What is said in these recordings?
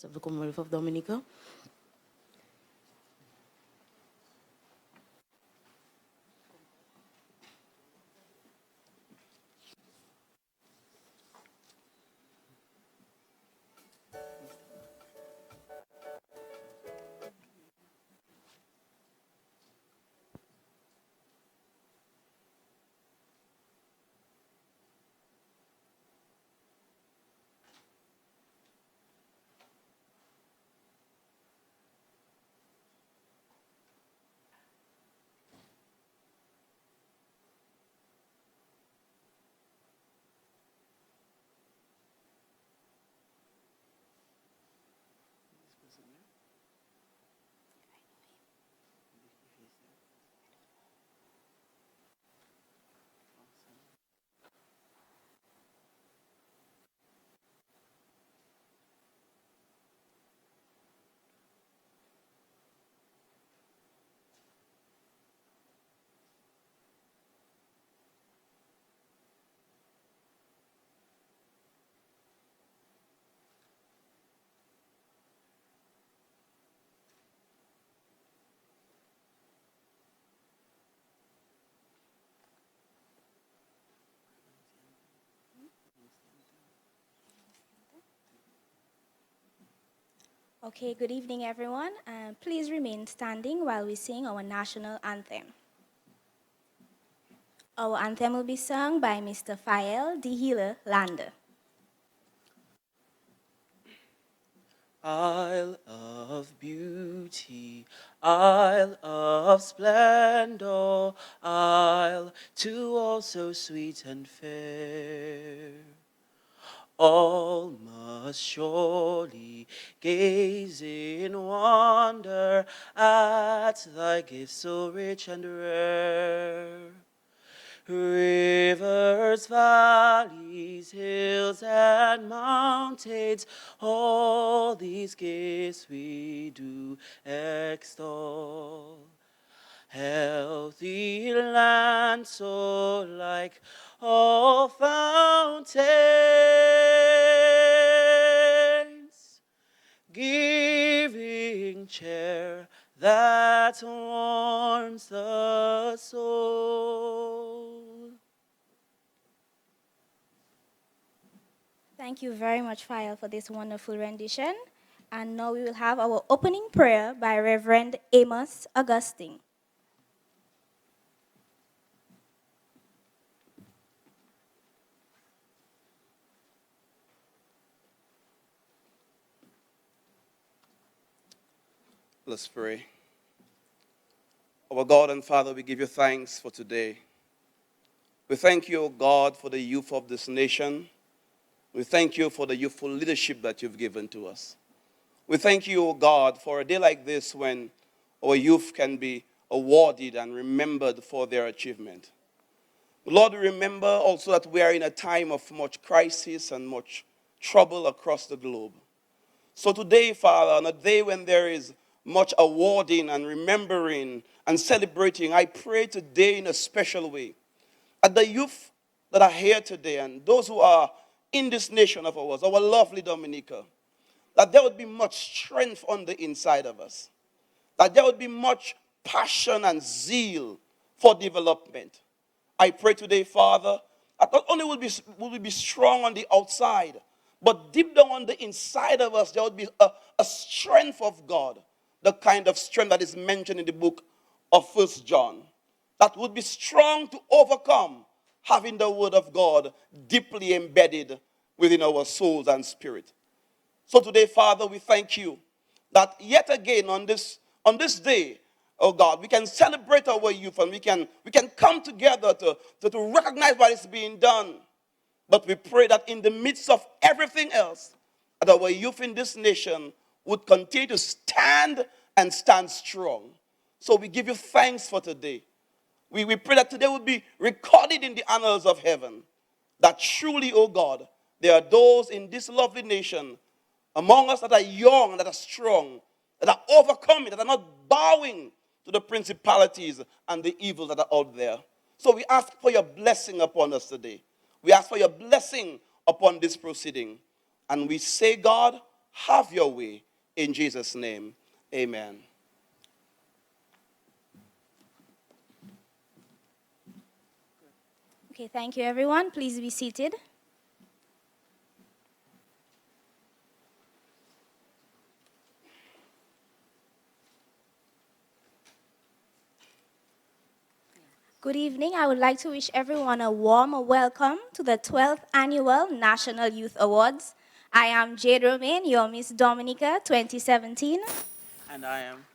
of the Commonwealth of Dominica. Okay, good evening, everyone. Please remain standing while we sing our national anthem. Our anthem will be sung by Mr. Fael D. Healer Lander. Isle of beauty, isle of splendor, isle to all so sweet and fair. All must surely gaze in wonder at thy gift so rich and rare. Rivers, valleys, hills, and mountains, all these gifts we do extol. Healthy land so like all fountains, giving cheer that warms the soul. Thank you very much, Fael, for this wonderful rendition. And now we will have our opening prayer by Reverend Amos Augustine. Let's pray. Our God and Father, we give you thanks for today. We thank you, O God, for the youth of this nation. We thank you for the youthful leadership that you've given to us. We thank you, O God, for a day like this when our youth can be awarded and remembered for their achievement. Lord, we remember also that we are in a time of much crisis and much trouble across the globe. So today, Father, on a day when there is much awarding and remembering and celebrating, I pray today in a special way that the youth that are here today and those who are in this nation of ours, our lovely Dominica, that there would be much strength on the inside of us, that there would be much passion and zeal for development. I pray today, Father, that not only will we be strong on the outside, but deep down on the inside of us, there would be a strength of God, the kind of strength that is mentioned in the book of 1 John, that would be strong to overcome having the word of God deeply embedded within our souls and spirit. So today, Father, we thank you that yet again on this day, oh God, we can celebrate our youth and we can come together to recognize what is being done. But we pray that in the midst of everything else, that our youth in this nation would continue to stand and stand strong. So we give you thanks for today. We pray that today would be recorded in the annals of heaven, that truly, oh God, there are those in this lovely nation among us that are young, that are strong, that are overcoming, that are not bowing to the principalities and the evil that are out there. So we ask for your blessing upon us today. We ask for your blessing upon this proceeding. And we say, God, Have your way. In Jesus' name, amen. Okay, thank you, everyone. Please be seated. Good evening. I would like to wish everyone a warm welcome to the 12th Annual National Youth Awards. I am Jade Romain, your Miss Dominica 2017. And I am.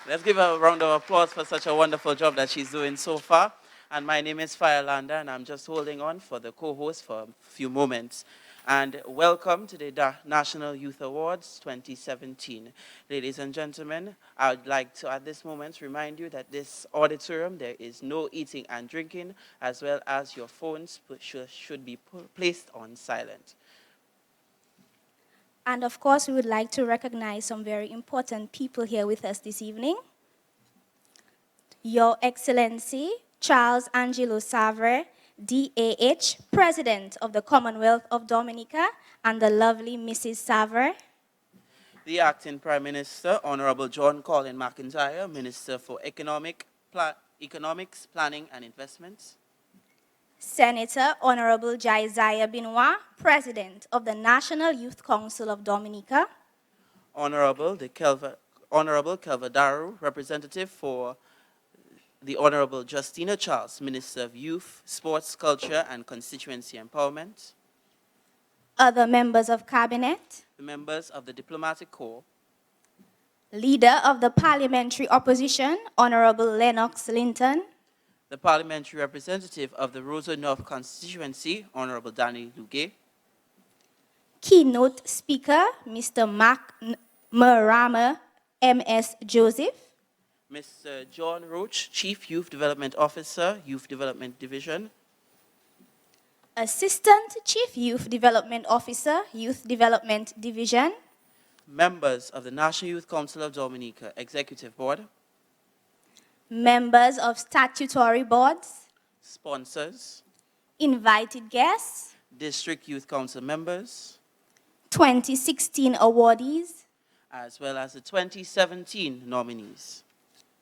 Let's give her a round of applause for such a wonderful job that she's doing so far. And my name is Firelander, and I'm just holding on for the co-host for a few moments. And welcome to the National Youth Awards 2017. Ladies and gentlemen, I would like to, at this moment, remind you that this auditorium, there is no eating and drinking, as well as your phones should be placed on silent. And of course, we would like to recognize some very important people here with us this evening. Your Excellency, Charles Angelo Savre, DAH, President of the Commonwealth of Dominica, and the lovely Mrs. Savre. The Acting Prime Minister, Honorable John Colin McIntyre, Minister for Economics, Planning and Investments. Senator Honorable Jaiziah Benoit, President of the National Youth Council of Dominica. Honorable Kelvadaru, Representative for the Honorable Justina Charles, Minister of Youth, Sports, Culture and Constituency Empowerment. Other members of Cabinet. The members of the Diplomatic Corps. Leader of the Parliamentary Opposition, Honorable Lennox Linton. The Parliamentary Representative of the Roseau North Constituency, Honorable Danny Lugue. Keynote Speaker, Mr. Mark Marama, M.S. Joseph. Mr. John Roach, Chief Youth Development Officer, Youth Development Division. Assistant Chief Youth Development Officer, Youth Development Division. Members of the National Youth Council of Dominica Executive Board. Members of statutory boards. Sponsors. Invited guests. District Youth Council members. 2016 awardees. As well as the 2017 nominees.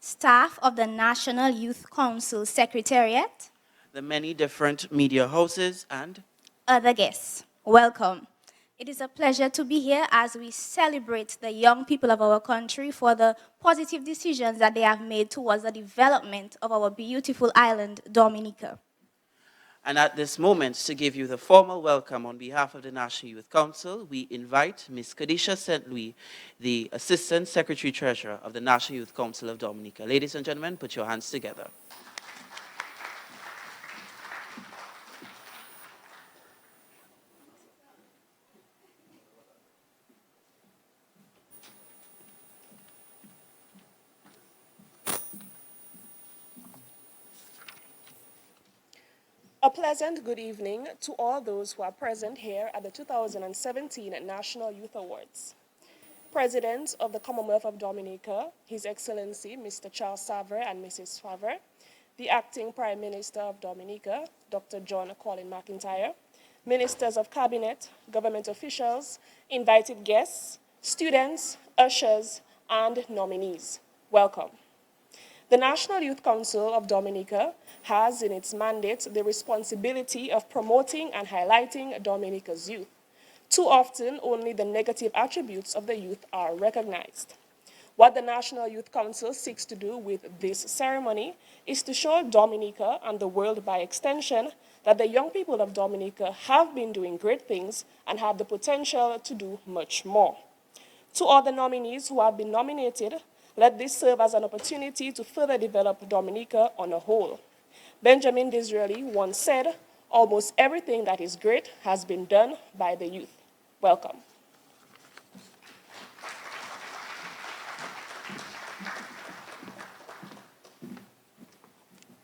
Staff of the National Youth Council Secretariat. The many different media houses and other guests. Welcome. It is a pleasure to be here as we celebrate the young people of our country for the positive decisions that they have made towards the development of our beautiful island, Dominica. And at this moment, to give you the formal welcome on behalf of the National Youth Council, we invite Ms. Kadisha St. Louis, the Assistant Secretary Treasurer of the National Youth Council of Dominica. Ladies and gentlemen, put your hands together. A pleasant good evening to all those who are present here at the 2017 National Youth Awards. President of the Commonwealth of Dominica, His Excellency Mr. Charles Savre and Mrs. Favre, the Acting Prime Minister of Dominica, Dr. John Colin McIntyre, Ministers of Cabinet, government officials, invited guests, students, ushers, and nominees. Welcome. The National Youth Council of Dominica has in its mandate the responsibility of promoting and highlighting Dominica's youth. Too often, only the negative attributes of the youth are recognized. What the National Youth Council seeks to do with this ceremony is to show Dominica and the world by extension that the young people of Dominica have been doing great things and have the potential to do much more. To all the nominees who have been nominated, let this serve as an opportunity to further develop Dominica on a whole. Benjamin Disraeli once said, "Almost everything that is great has been done by the youth." Welcome.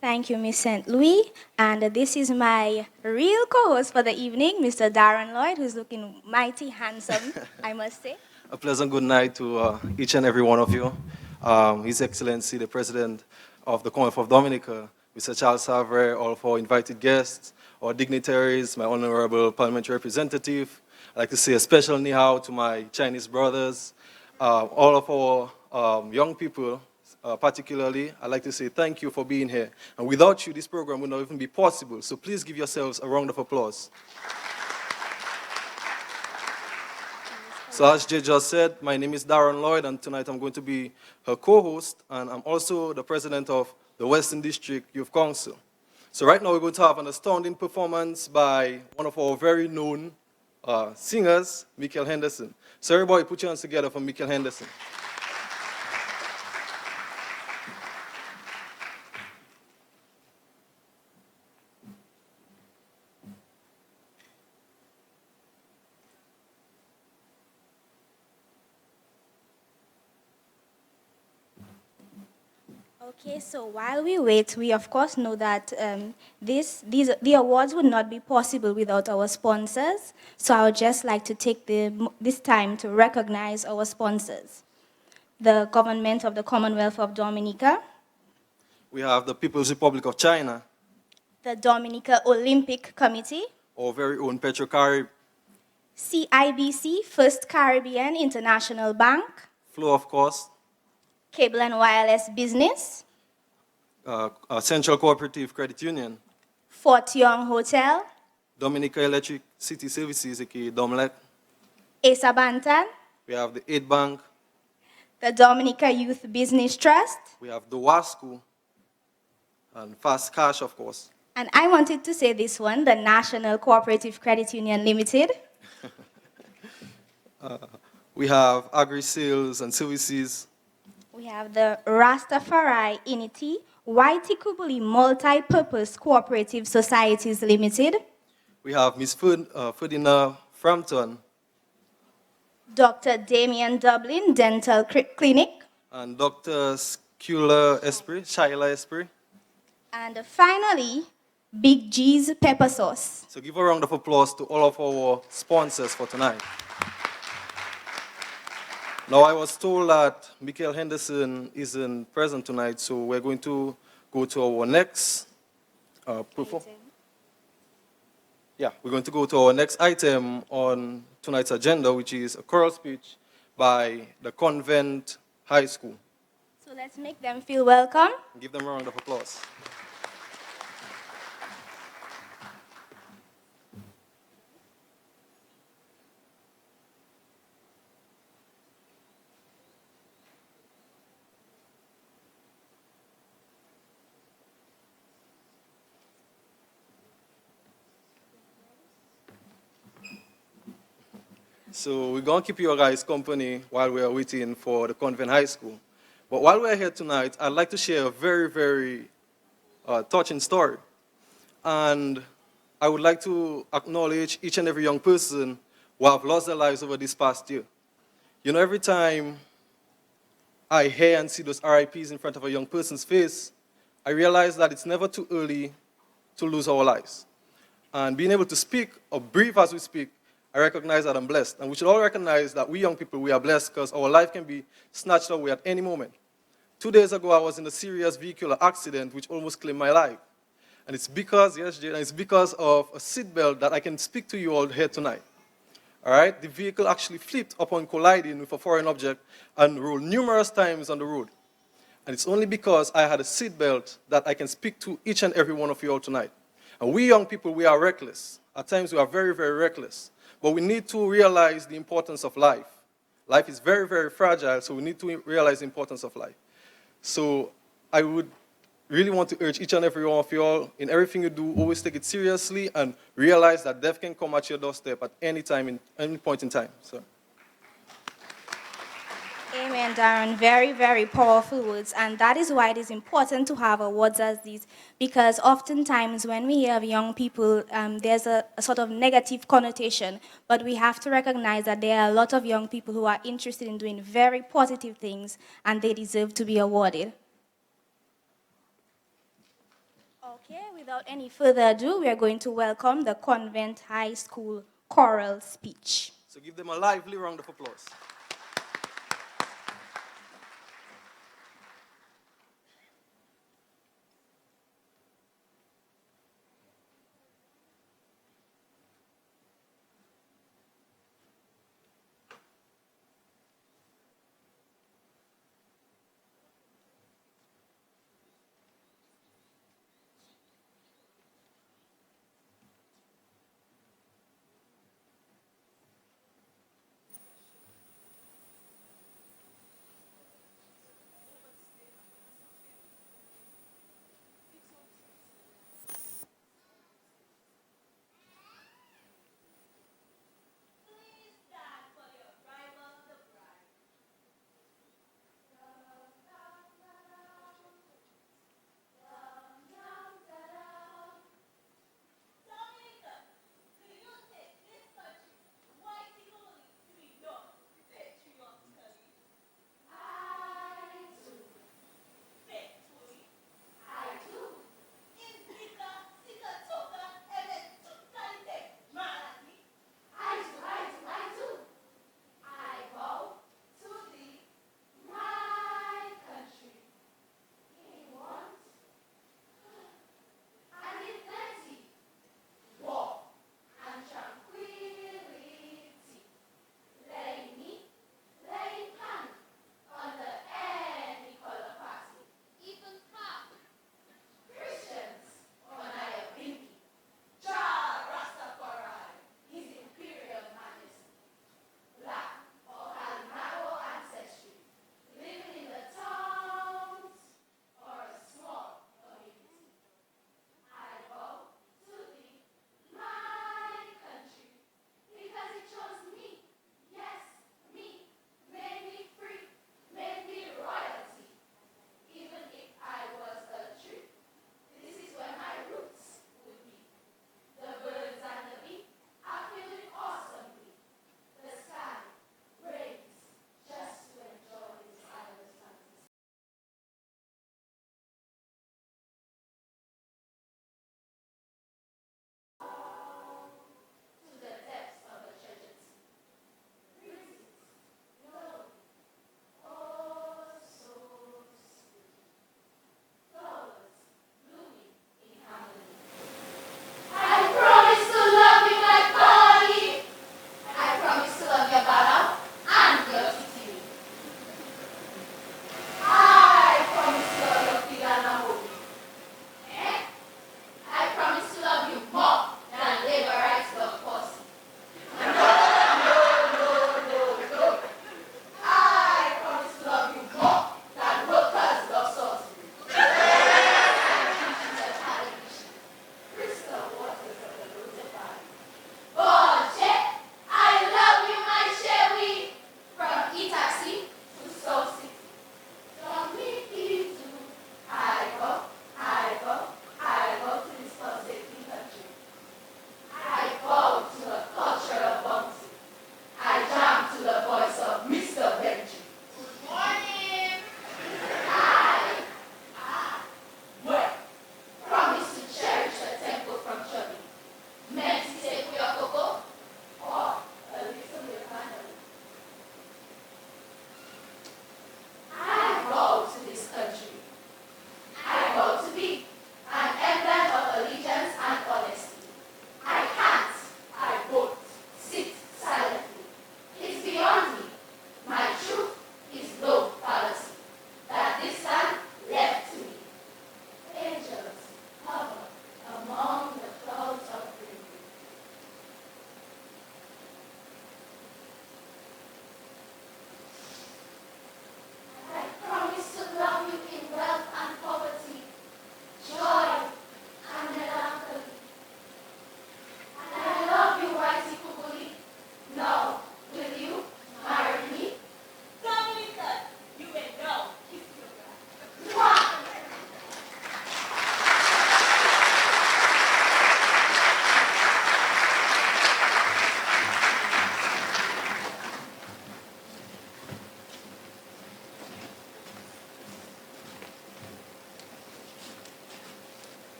Thank you, Ms. St. Louis. And this is my real co-host for the evening, Mr. Darren Lloyd, who's looking mighty handsome, I must say. A pleasant good night to each and every one of you. His Excellency, the President of the Commonwealth of Dominica, Mr. Charles Savre, all of our invited guests, our dignitaries, my honorable parliamentary representative. I'd like to say a special ni hao to my Chinese brothers, all of our young people, particularly. I'd like to say thank you for being here. And without you, this program would not even be possible. So please give yourselves a round of applause. So as Jay just said, my name is Darren Lloyd, and tonight I'm going to be her co-host, and I'm also the president of the Western District Youth Council. So right now we're going to have an astounding performance by one of our very known singers, Michael Henderson. So everybody put your hands together for Michael Henderson. Okay, so while we wait, we of course know that the awards would not be possible without our sponsors. So I would just like to take this time to recognize our sponsors. The government of the Commonwealth of Dominica, We have the People's Republic of China, the Dominica Olympic Committee, our very own Petrocarib, CIBC, First Caribbean International Bank, Flow of course, Cable and Wireless Business, Central Cooperative Credit Union, Fort Young Hotel, Dominica Electric City Services, aka DOMLEC. Asa Bantan, We have the Aid Bank, the Dominica Youth Business Trust, we have the WASCO, and Fast Cash, of course. and I wanted to say this one, the National Cooperative Credit Union Limited, We have Agri Sales and Services, we have the Rastafari Initi Waitikubuli Multi-Purpose Cooperative Societies Limited, we have Miss Ferdinand Frampton, Dr. Damien Dublin Dental Clinic, and Dr. Shaila Esprit. and finally, Big G's Pepper Sauce. So give a round of applause to all of our sponsors for tonight. Now, I was told that Michael Henderson isn't present tonight, so we're going to go to our next we're going to go to our next item on tonight's agenda, which is a choral speech by the Convent High School. So let's make them feel welcome. Give them a round of applause. So we're going to keep you guys company while we're waiting for the Convent High School. But while we're here tonight, I'd like to share a very, very touching story. And I would like to acknowledge each and every young person who have lost their lives over this past year. You know, every time I hear and see those RIPs in front of a young person's face, I realize that it's never too early to lose our lives. And being able to speak or breathe as we speak, I recognize that I'm blessed. And we should all recognize that we young people, we are blessed because our life can be snatched away at any moment. 2 days ago, I was in a serious vehicular accident which almost claimed my life. And it's because, yes, Jay, it's because of a seatbelt that I can speak to you all here tonight. All right? The vehicle actually flipped upon colliding with a foreign object and rolled numerous times on the road. And it's only because I had a seatbelt that I can speak to each and every one of you all tonight. And we young people, we are reckless. At times, we are very, very reckless. But we need to realize the importance of life. Life is very, very fragile, so we need to realize the importance of life. So I would really want to urge each and every one of you all, in everything you do, always take it seriously and realize that death can come at your doorstep at any time, in any point in time. So. Amen, Darren. Very, very powerful words. And that is why it is important to have awards as these, because oftentimes when we hear of young people, there's a sort of negative connotation. But we have to recognize that there are a lot of young people who are interested in doing very positive things, and they deserve to be awarded. Okay, without any further ado, we are going to welcome the Convent High School choral speech. So give them a lively round of applause.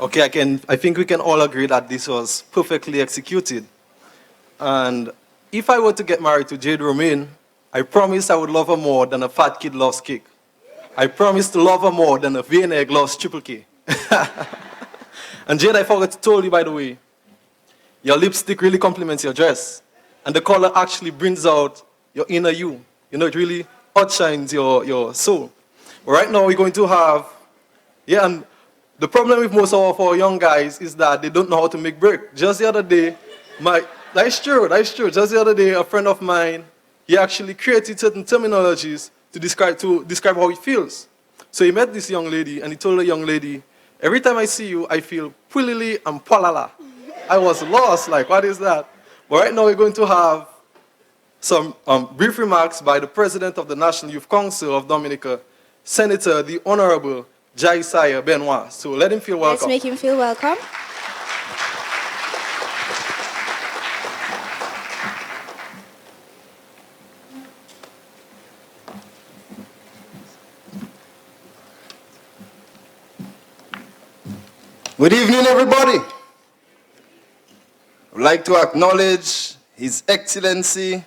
Okay, I think we can all agree that this was perfectly executed. And if I were to get married to Jade Romaine, I promise I would love her more than a fat kid loves cake. I promise to love her more than a V&egg loves triple K. And Jade, I forgot to tell you, by the way, your lipstick really complements your dress. And the color actually brings out your inner you. You know, it really outshines your soul. But right now, we're going to have, yeah, and the problem with most of our young guys is that they don't know how to make break. Just the other day, that's true. Just the other day, a friend of mine, he actually created certain terminologies to describe how he feels. So he met this young lady, and he told the young lady, every time I see you, I feel pulili and palala. I was lost, like, what is that? But right now, we're going to have some brief remarks by the President of the National Youth Council of Dominica, Senator, the Honorable Jaisaya Benoit. So let him feel welcome. Let's make him feel welcome. Good evening, everybody. I'd like to acknowledge His Excellency,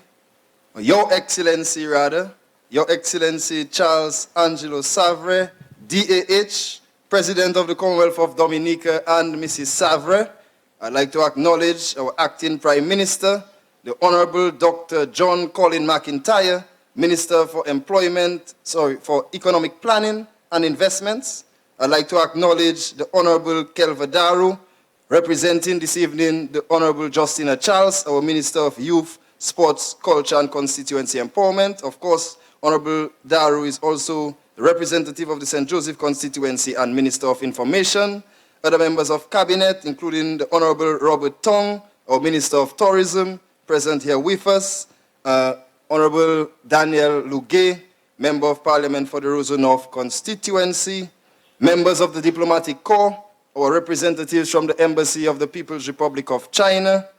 or Your Excellency rather, Your Excellency Charles Angelo Savre, DAH, President of the Commonwealth of Dominica, and Mrs. Savre. I'd like to acknowledge our Acting Prime Minister, the Honorable Dr. John Colin McIntyre, Minister for for Economic Planning and Investments. I'd like to acknowledge the Honorable Kelva Daru, representing this evening the Honorable Justina Charles, our Minister of Youth, Sports, Culture, and Constituency Empowerment. Of course, Honorable Daru is also the representative of the St. Joseph constituency and Minister of Information. Other members of Cabinet, including the Honorable Robert Tong, our Minister of Tourism, present here with us. Honorable Daniel Lugay, Member of Parliament for the Roseau North constituency. Members of the Diplomatic Corps, our representatives from the Embassy of the People's Republic of China,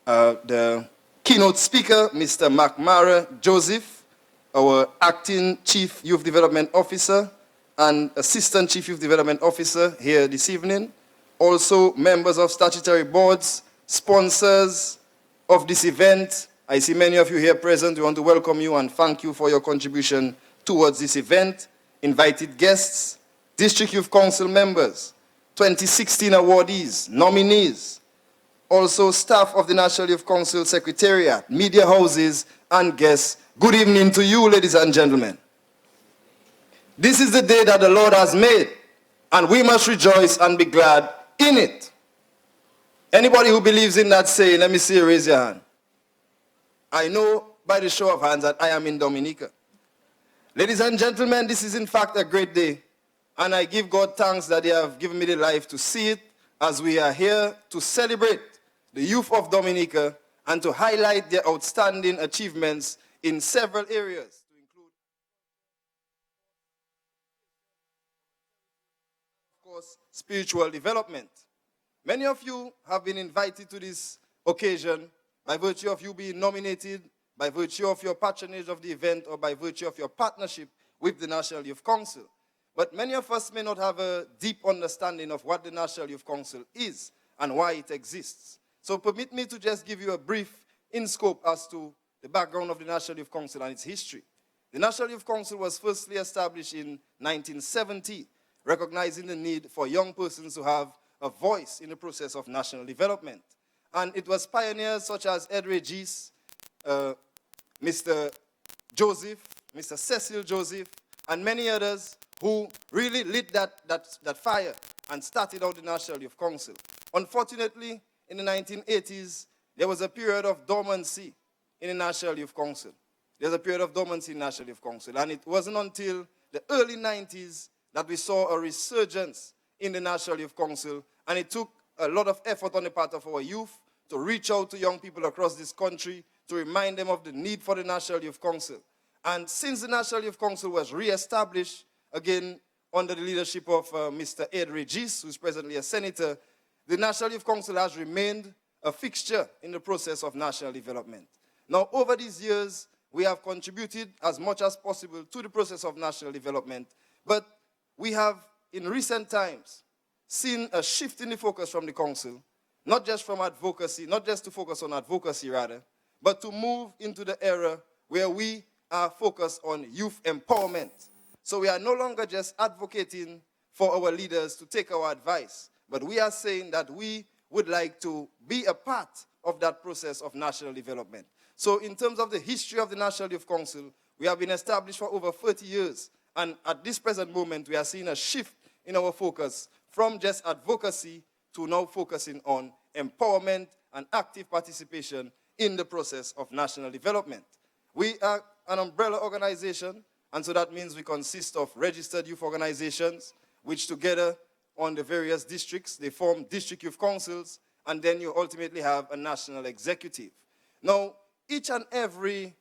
the keynote speaker, Mr. McMara Joseph, our Acting Chief Youth Development Officer and Assistant Chief Youth Development Officer here this evening. Also, members of statutory boards, sponsors of this event. I see many of you here present. We want to welcome you and thank you for your contribution towards this event. Invited guests, District Youth Council members, 2016 awardees, nominees, also staff of the National Youth Council Secretariat, media houses, and guests. Good evening to you, ladies and gentlemen. This is the day that the Lord has made, and we must rejoice and be glad in it. Anybody who believes in that saying, let me see you raise your hand. I know by the show of hands that I am in Dominica. Ladies and gentlemen, this is in fact a great day. And I give God thanks that He have given me the life to see it as we are here to celebrate the youth of Dominica and to highlight their outstanding achievements in several areas, to include, of course, spiritual development. Many of you have been invited to this occasion by virtue of you being nominated, by virtue of your patronage of the event, or by virtue of your partnership with the National Youth Council. But many of us may not have a deep understanding of what the National Youth Council is and why it exists. So permit me to just give you a brief in-scope as to the background of the National Youth Council and its history. The National Youth Council was firstly established in 1970, recognizing the need for young persons to have a voice in the process of national development. And it was pioneers such as Ed Regis, Mr. Joseph, Mr. Cecil Joseph, and many others who really lit that fire and started out the National Youth Council. Unfortunately, in the 1980s, there was a period of dormancy in the National Youth Council. There's a period of dormancy in the National Youth Council, and it wasn't until the early 90s that we saw a resurgence in the National Youth Council, and it took a lot of effort on the part of our youth to reach out to young people across this country to remind them of the need for the National Youth Council. And since the National Youth Council was re-established, again, under the leadership of Mr. Ed Regis, who's presently a senator, the National Youth Council has remained a fixture in the process of national development. Now, over these years, we have contributed as much as possible to the process of national development, but we have, in recent times, seen a shift in the focus from the council, not just from advocacy, not just to focus on advocacy rather, but to move into the era where we are focused on youth empowerment. So we are no longer just advocating for our leaders to take our advice, but we are saying that we would like to be a part of that process of national development. So in terms of the history of the National Youth Council, we have been established for over 30 years, and at this present moment, we are seeing a shift in our focus from just advocacy to now focusing on empowerment and active participation in the process of national development. We are an umbrella organization, and so that means we consist of registered youth organizations, which together on the various districts, they form district youth councils, and then you ultimately have a national executive. Now, each and every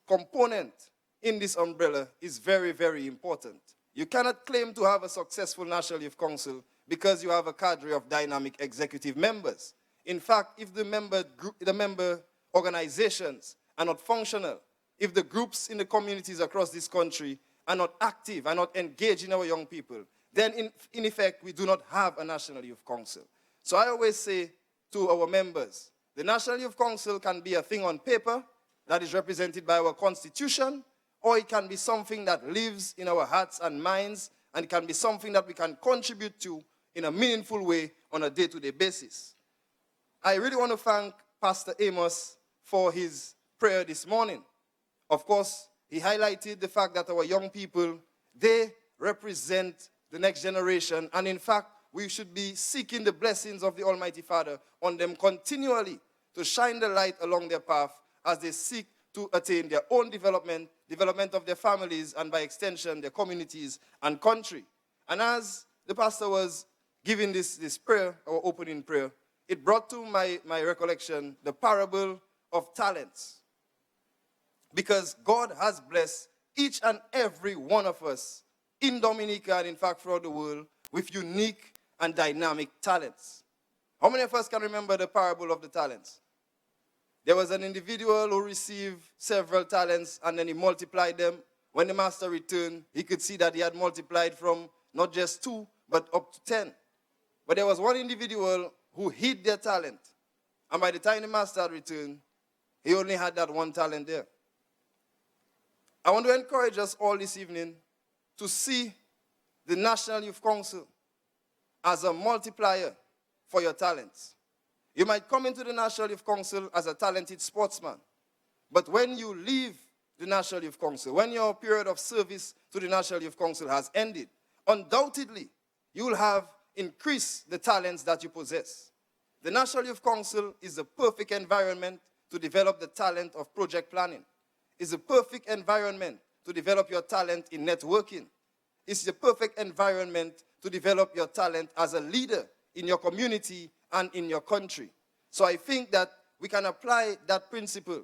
component in this umbrella is very, very important. You cannot claim to have a successful National Youth Council because you have a cadre of dynamic executive members. In fact, if the member organizations are not functional, if the groups in the communities across this country are not active, are not engaged in our young people, then in effect, we do not have a National Youth Council. So I always say to our members, the National Youth Council can be a thing on paper that is represented by our constitution, or it can be something that lives in our hearts and minds, and it can be something that we can contribute to in a meaningful way on a day-to-day basis. I really want to thank Pastor Amos for his prayer this morning. Of course, he highlighted the fact that our young people, they represent the next generation, and in fact, we should be seeking the blessings of the Almighty Father on them continually to shine the light along their path as they seek to attain their own development of their families, and by extension, their communities and country. And as the pastor was giving this prayer, our opening prayer, it brought to my recollection the parable of talents. Because God has blessed each and every one of us in Dominica and in fact throughout the world with unique and dynamic talents. How many of us can remember the parable of the talents? There was an individual who received several talents and then he multiplied them. When the master returned, he could see that he had multiplied from not just 2, but up to 10. But there was one individual who hid their talent. And by the time the master had returned, he only had that 1 talent there. I want to encourage us all this evening to see the National Youth Council as a multiplier for your talents. You might come into the National Youth Council as a talented sportsman, but when you leave the National Youth Council, when your period of service to the National Youth Council has ended, undoubtedly you will have increased the talents that you possess. The National Youth Council is the perfect environment to develop the talent of project planning. It's a perfect environment to develop your talent in networking. It's the perfect environment to develop your talent as a leader in your community and in your country. So I think that we can apply that principle.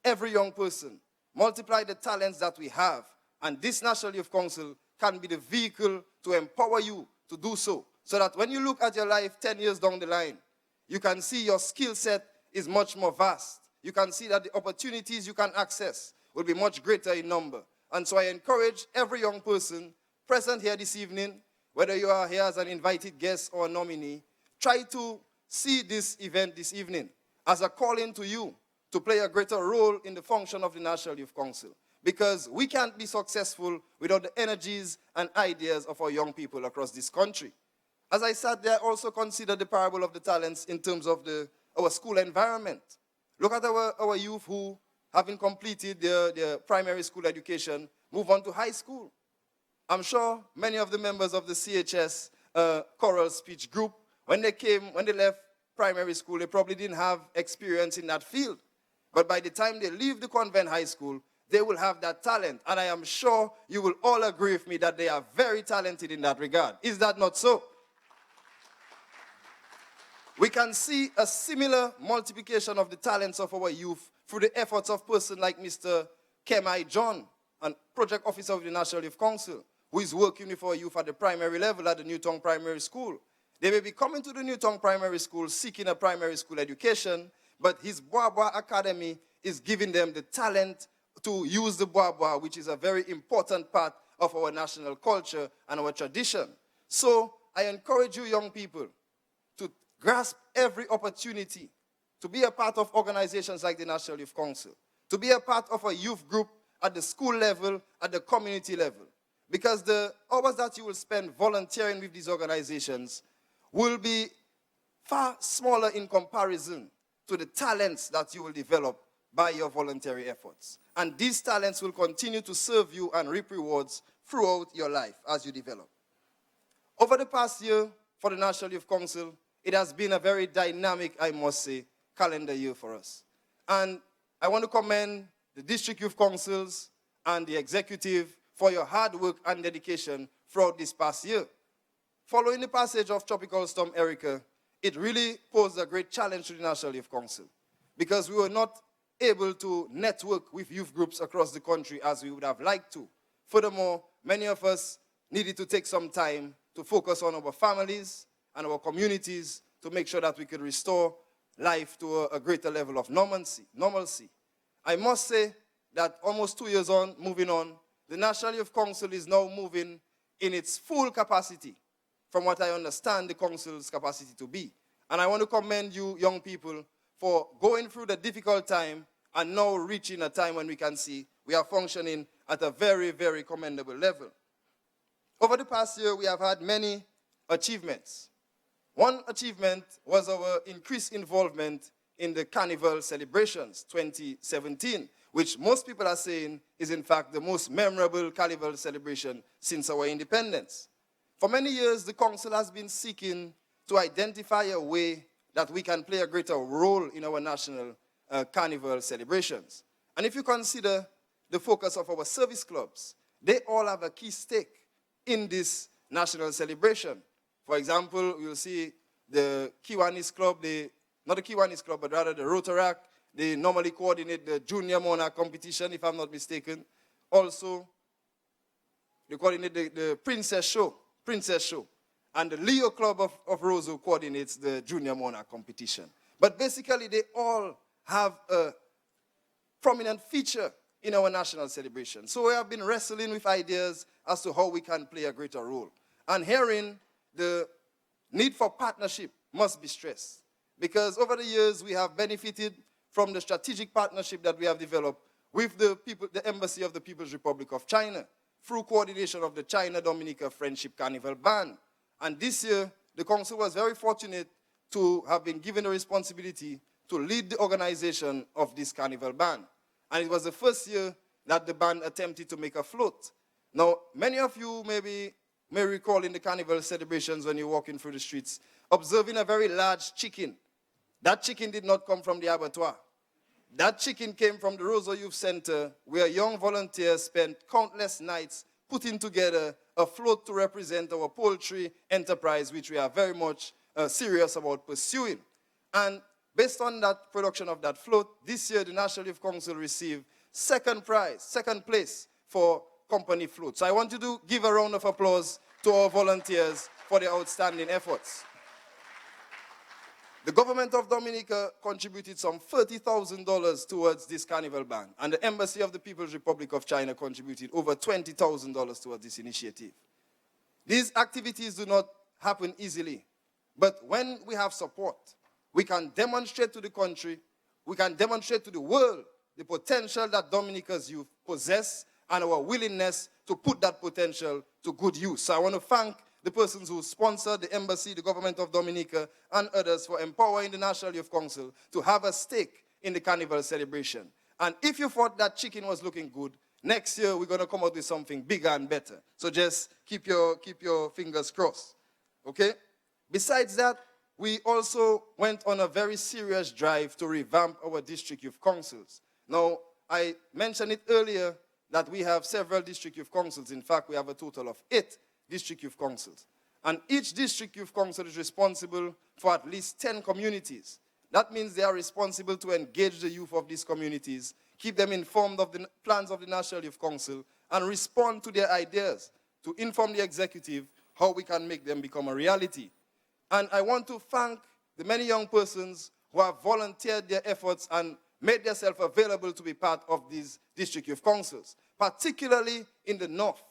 Every young person, multiply the talents that we have, and this National Youth Council can be the vehicle to empower you to do so that when you look at your life 10 years down the line, you can see your skill set is much more vast. You can see that the opportunities you can access will be much greater in number. And so I encourage every young person present here this evening, whether you are here as an invited guest or a nominee, try to see this event this evening as a calling to you to play a greater role in the function of the National Youth Council. Because we can't be successful without the energies and ideas of our young people across this country. As I sat there, I also considered the parable of the talents in terms of our school environment. Look at our youth who, having completed their primary school education, move on to high school. I'm sure many of the members of the CHS choral speech group, when they left primary school, they probably didn't have experience in that field. But by the time they leave the convent high school, they will have that talent. And I am sure you will all agree with me that they are very talented in that regard. Is that not so? We can see a similar multiplication of the talents of our youth through the efforts of person like Mr. Kemai John, and project officer of the National Youth Council, who is working with our youth at the primary level at the Newtown Primary School. They may be coming to the Newtown Primary School seeking a primary school education, but his Bois Academy is giving them the talent to use the Bois, which is a very important part of our national culture and our tradition. So I encourage you young people to grasp every opportunity to be a part of organizations like the National Youth Council, to be a part of a youth group at the school level, at the community level. Because the hours that you will spend volunteering with these organizations will be far smaller in comparison to the talents that you will develop by your voluntary efforts. And these talents will continue to serve you and reap rewards throughout your life as you develop. Over the past year, for the National Youth Council, it has been a very dynamic, I must say, calendar year for us. And I want to commend the district youth councils and the executive for your hard work and dedication throughout this past year. Following the passage of Tropical Storm Erica, it really posed a great challenge to the National Youth Council because we were not able to network with youth groups across the country as we would have liked to. Furthermore, many of us needed to take some time to focus on our families and our communities to make sure that we could restore life to a greater level of normalcy. I must say that almost 2 years on, moving on, the National Youth Council is now moving in its full capacity, from what I understand the council's capacity to be. And I want to commend you, young people, for going through the difficult time and now reaching a time when we can see we are functioning at a very, very commendable level. Over the past year, we have had many achievements. One achievement was our increased involvement in the Carnival celebrations 2017, which most people are saying is in fact the most memorable Carnival celebration since our independence. For many years, the council has been seeking to identify a way that we can play a greater role in our national Carnival celebrations. And if you consider the focus of our service clubs, they all have a key stake in this national celebration. For example, you'll see the Kiwanis Club, not the Kiwanis Club, but rather the Rotaract. They normally coordinate the Junior Monarch competition, if I'm not mistaken. Also, they coordinate the Princess Show. And the Leo Club of Roseau coordinates the Junior Monarch competition. But basically, they all have a prominent feature in our national celebration. So we have been wrestling with ideas as to how we can play a greater role. And herein, the need for partnership must be stressed. Because over the years, we have benefited from the strategic partnership that we have developed with the Embassy of the People's Republic of China through coordination of the China-Dominica Friendship Carnival Band. And this year, the council was very fortunate to have been given the responsibility to lead the organization of this carnival band. And it was the first year that the band attempted to make a float. Now, many of you may recall in the carnival celebrations when you're walking through the streets, observing a very large chicken. That chicken did not come from the abattoir. That chicken came from the Roseau Youth Center, where young volunteers spent countless nights putting together a float to represent our poultry enterprise, which we are very much serious about pursuing. And based on that production of that float, this year the National Youth Council received second place for company float. So I want you to give a round of applause to our volunteers for their outstanding efforts. The government of Dominica contributed some $30,000 towards this carnival band, and the Embassy of the People's Republic of China contributed over $20,000 towards this initiative. These activities do not happen easily, but when we have support, we can demonstrate to the country, we can demonstrate to the world the potential that Dominica's youth possess and our willingness to put that potential to good use. So I want to thank the persons who sponsored the embassy, the government of Dominica, and others for empowering the National Youth Council to have a stake in the carnival celebration. And if you thought that chicken was looking good, next year we're going to come out with something bigger and better. So just keep your fingers crossed. Okay? Besides that, we also went on a very serious drive to revamp our district youth councils. Now, I mentioned it earlier that we have several district youth councils. In fact, we have a total of 8 district youth councils. And each district youth council is responsible for at least 10 communities. That means they are responsible to engage the youth of these communities, keep them informed of the plans of the National Youth Council, and respond to their ideas to inform the executive how we can make them become a reality. And I want to thank the many young persons who have volunteered their efforts and made themselves available to be part of these district youth councils, particularly in the north.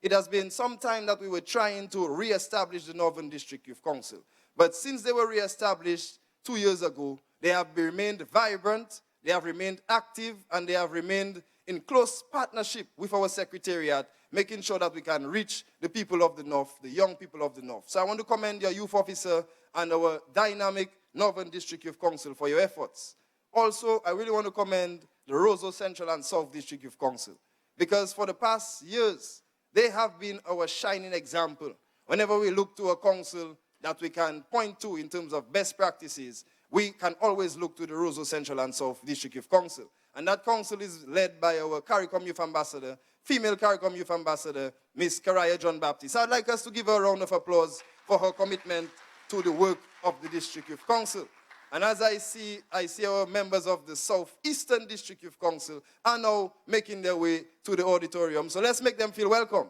it has been some time that we were trying to re-establish the Northern District Youth Council. But since they were re-established 2 years ago, they have remained vibrant, they have remained active, and they have remained in close partnership with our secretariat, making sure that we can reach the people of the North, the young people of the North. So I want to commend your youth officer and our dynamic Northern District Youth Council for your efforts. Also, I really want to commend the Roseau Central and South District Youth Council, because for the past years, they have been our shining example. Whenever we look to a council that we can point to in terms of best practices, we can always look to the Roseau Central and South District Youth Council. And that council is led by our CARICOM Youth Ambassador, female CARICOM Youth Ambassador, Miss Karaya John Baptist. I'd like us to give her a round of applause for her commitment to the work of the District Youth Council. And as I see our members of the Southeastern District Youth Council are now making their way to the auditorium. So let's make them feel welcome.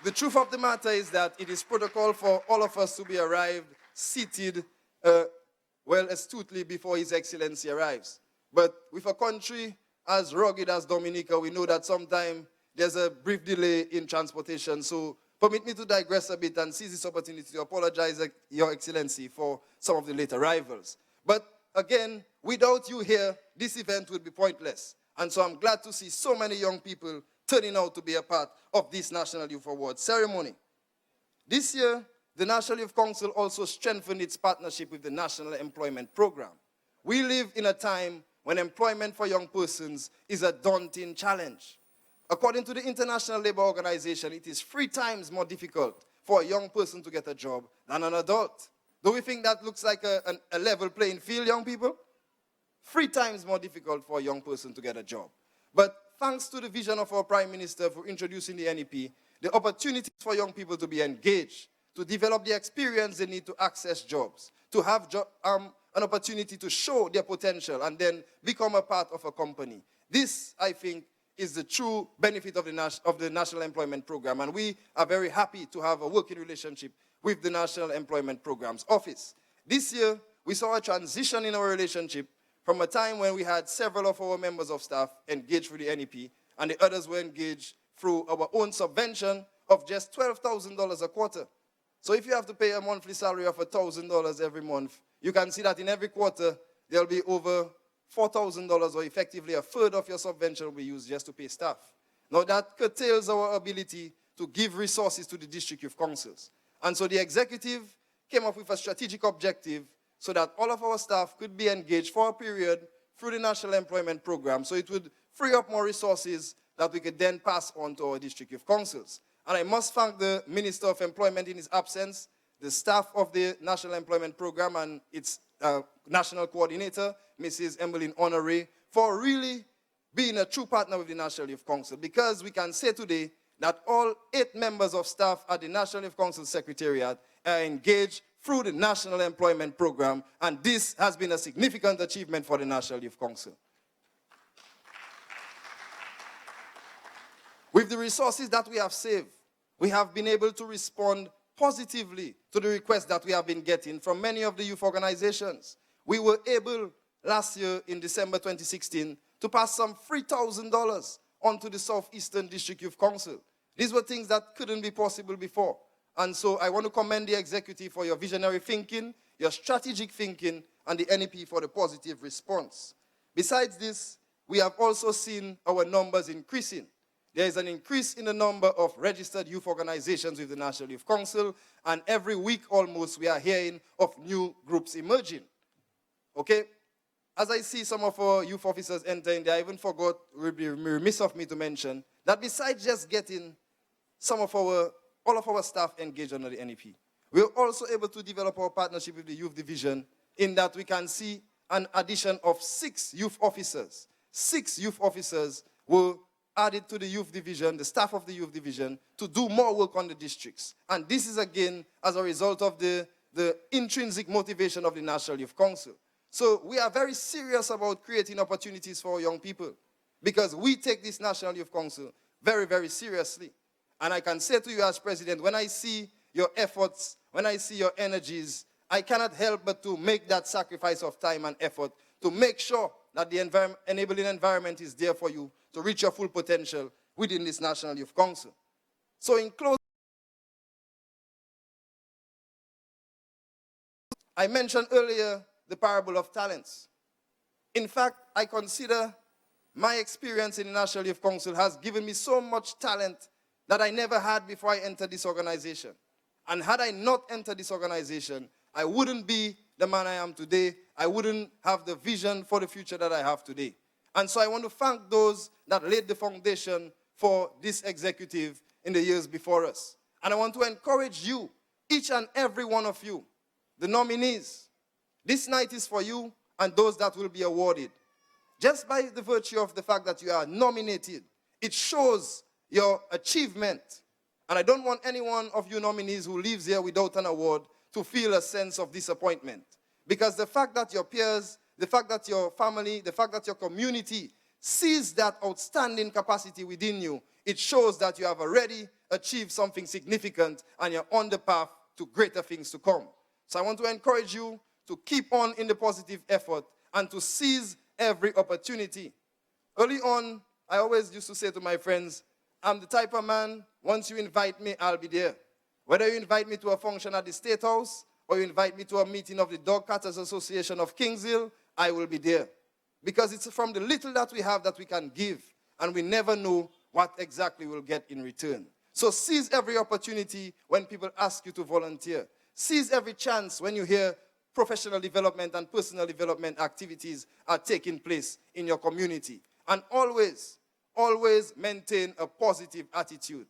The truth of the matter is that it is protocol for all of us to be arrived, seated, astutely before His Excellency arrives. But with a country as rugged as Dominica, we know that sometimes there's a brief delay in transportation. So permit me to digress a bit and seize this opportunity to apologize, Your Excellency, for some of the late arrivals. But again, without you here, this event would be pointless. And so I'm glad to see so many young people turning out to be a part of this National Youth Award ceremony. This year, the National Youth Council also strengthened its partnership with the National Employment Program. We live in a time when employment for young persons is a daunting challenge. According to the International Labour Organization, it is 3 times more difficult for a young person to get a job than an adult. Do we think that looks like a level playing field, young people? 3 times more difficult for a young person to get a job. But thanks to the vision of our Prime Minister for introducing the NEP, the opportunities for young people to be engaged, to develop the experience they need to access jobs, to have an opportunity to show their potential and then become a part of a company. This, I think, is the true benefit of the National Employment Program, and we are very happy to have a working relationship with the National Employment Program's office. This year, we saw a transition in our relationship from a time when we had several of our members of staff engaged through the NEP, and the others were engaged through our own subvention of just $12,000 a quarter. So if you have to pay a monthly salary of $1,000 every month, you can see that in every quarter, there'll be over $4,000, or effectively a third of your subvention will be used just to pay staff. Now that curtails our ability to give resources to the district youth councils. And so the executive came up with a strategic objective so that all of our staff could be engaged for a period through the National Employment Program, so it would free up more resources that we could then pass on to our district youth councils. And I must thank the Minister of Employment in his absence, the staff of the National Employment Program and its national coordinator, Mrs. Emmeline Honoré, for really being a true partner with the National Youth Council, because we can say today that all 8 members of staff at the National Youth Council Secretariat are engaged through the National Employment Program, and this has been a significant achievement for the National Youth Council. With the resources that we have saved, we have been able to respond positively to the requests that we have been getting from many of the youth organizations. We were able, last year in December 2016, to pass some $3,000 onto the Southeastern District Youth Council. These were things that couldn't be possible before. And so I want to commend the executive for your visionary thinking, your strategic thinking, and the NEP for the positive response. Besides this, we have also seen our numbers increasing. There is an increase in the number of registered youth organizations with the National Youth Council, and every week almost we are hearing of new groups emerging. Okay? As I see some of our youth officers entering there, I even forgot, it would be remiss of me to mention, that besides just getting all of our staff engaged under the NEP, we're also able to develop our partnership with the youth division in that we can see an addition of 6 youth officers. 6 youth officers were added to the youth division, the staff of the youth division, to do more work on the districts. And this is again as a result of the intrinsic motivation of the National Youth Council. So we are very serious about creating opportunities for our young people, because we take this National Youth Council very, very seriously. And I can say to you as president, when I see your efforts, when I see your energies, I cannot help but to make that sacrifice of time and effort to make sure that the enabling environment is there for you to reach your full potential within this National Youth Council. So in closing, I mentioned earlier the parable of talents. In fact, I consider my experience in the National Youth Council has given me so much talent that I never had before I entered this organization. And had I not entered this organization, I wouldn't be the man I am today. I wouldn't have the vision for the future that I have today. And so I want to thank those that laid the foundation for this executive in the years before us. And I want to encourage you, each and every one of you, the nominees. This night is for you and those that will be awarded. Just by the virtue of the fact that you are nominated, it shows your achievement. And I don't want any one of you nominees who leaves here without an award to feel a sense of disappointment. Because the fact that your peers, the fact that your family, the fact that your community sees that outstanding capacity within you, it shows that you have already achieved something significant and you're on the path to greater things to come. So I want to encourage you to keep on in the positive effort and to seize every opportunity. Early on, I always used to say to my friends, I'm the type of man, once you invite me, I'll be there. Whether you invite me to a function at the State House or you invite me to a meeting of the Dog Cutters Association of Kingshill, I will be there. Because it's from the little that we have that we can give, and we never know what exactly we'll get in return. So seize every opportunity when people ask you to volunteer. Seize every chance when you hear professional development and personal development activities are taking place in your community. And always, always maintain a positive attitude.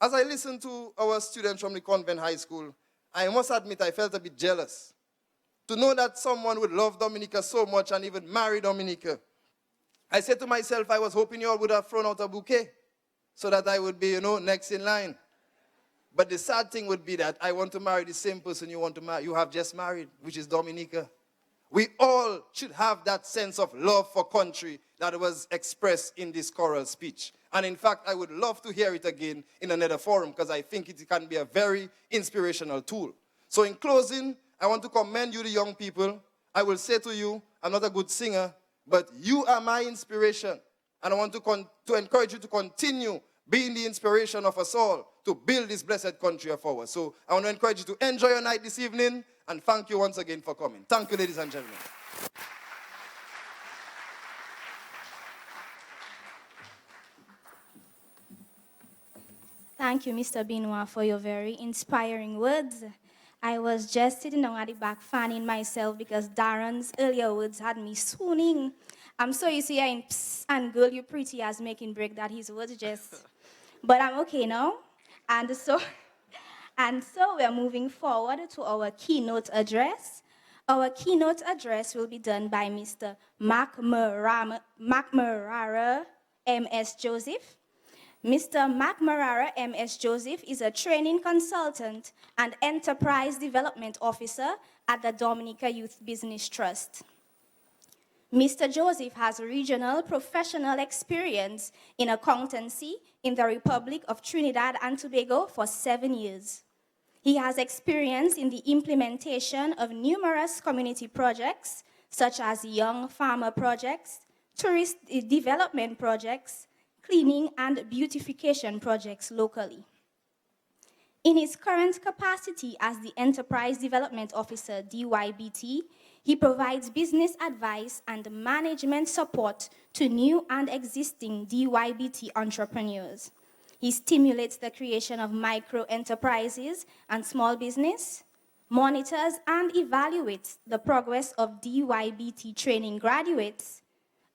As I listened to our students from the Convent High School, I must admit I felt a bit jealous. To know that someone would love Dominica so much and even marry Dominica. I said to myself, I was hoping you all would have thrown out a bouquet so that I would be, next in line. But the sad thing would be that I want to marry the same person you have just married, which is Dominica. We all should have that sense of love for country that was expressed in this choral speech. And in fact, I would love to hear it again in another forum because I think it can be a very inspirational tool. So in closing, I want to commend you, the young people. I will say to you, I'm not a good singer, but you are my inspiration. And I want to encourage you to continue being the inspiration of us all to build this blessed country of ours. So I want to encourage you to enjoy your night this evening, and thank you once again for coming. Thank you, ladies and gentlemen. Thank you, Mr. Benoit, for your very inspiring words. I was just sitting down at the back fanning myself because Darren's earlier words had me swooning. I'm so used to hearing psst and girl, you pretty as making break that his words just... But I'm okay now. And so we're moving forward to our keynote address. Our keynote address will be done by Mr. McMurara M.S. Joseph. Mr. McMurara M.S. Joseph is a training consultant and enterprise development officer at the Dominica Youth Business Trust. Mr. Joseph has regional professional experience in accountancy in the Republic of Trinidad and Tobago for 7 years. He has experience in the implementation of numerous community projects, such as young farmer projects, tourist development projects, cleaning and beautification projects locally. In his current capacity as the Enterprise Development Officer, DYBT, he provides business advice and management support to new and existing DYBT entrepreneurs. He stimulates the creation of micro-enterprises and small business, monitors and evaluates the progress of DYBT training graduates,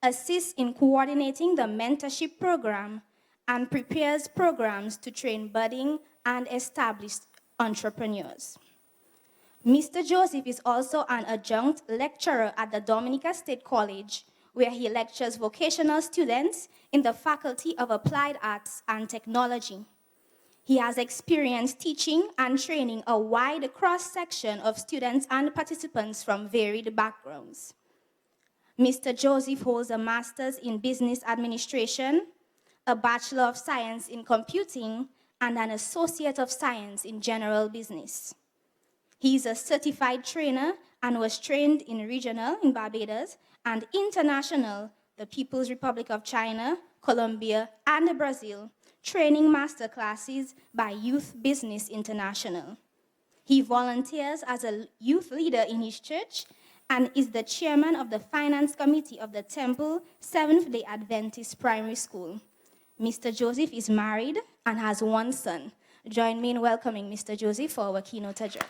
assists in coordinating the mentorship program, and prepares programs to train budding and established entrepreneurs. Mr. Joseph is also an adjunct lecturer at the Dominica State College, where he lectures vocational students in the Faculty of Applied Arts and Technology. He has experience teaching and training a wide cross-section of students and participants from varied backgrounds. Mr. Joseph holds a master's in business administration, a Bachelor of Science in computing, and an Associate of Science in general business. He is a certified trainer and was trained in regional in Barbados and international, the People's Republic of China, Colombia, and Brazil, training masterclasses by Youth Business International. He volunteers as a youth leader in his church and is the chairman of the finance committee of the Temple Seventh-day Adventist Primary School. Mr. Joseph is married and has one son. Join me in welcoming Mr. Joseph for our keynote address.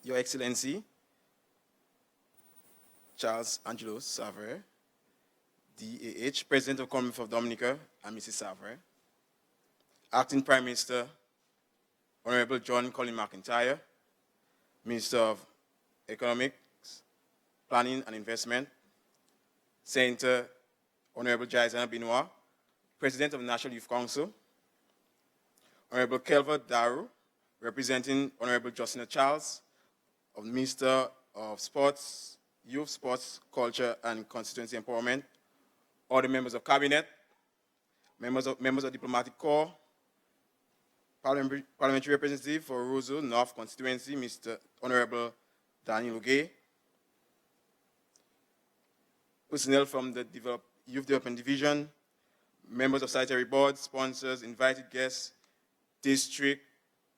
Your Excellency, Charles Angelo Savre, DAH, President of Commonwealth of Dominica, and Mrs. Savre, Acting Prime Minister, Honorable John Colin McIntyre, Minister of Economics, Planning and Investment, Senator Honorable Jaizana Binois, President of the National Youth Council, Honorable Kelva Daru, representing Honorable Justina Charles, of Minister of Sports, Youth, Sports, Culture, and Constituency Empowerment, all the members of Cabinet, members of Diplomatic Corps, Parliamentary Representative for Roseau North Constituency, Mr. Honorable Daniel Bouquet, personnel from the Youth Development Division, members of Secretary Board, sponsors, invited guests, district,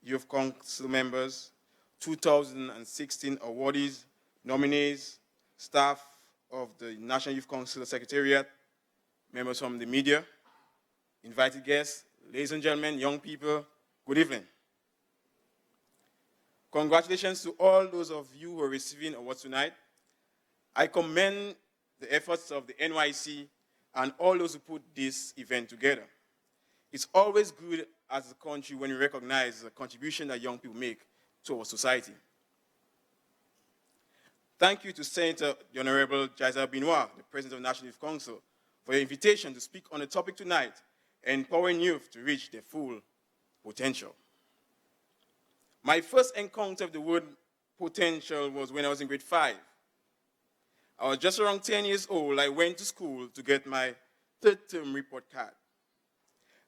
Youth Council members, 2016 awardees, nominees, staff of the National Youth Council Secretariat, members from the media, invited guests, ladies and gentlemen, young people, good evening. Congratulations to all those of you who are receiving awards tonight. I commend the efforts of the NYC and all those who put this event together. It's always good as a country when we recognize the contribution that young people make to our society. Thank you to Senator the Honorable Jaizana Binois, the President of the National Youth Council, for your invitation to speak on the topic tonight, empowering youth to reach their full potential. My first encounter with the word potential was when I was in grade 5. I was just around 10 years old. I went to school to get my third term report card.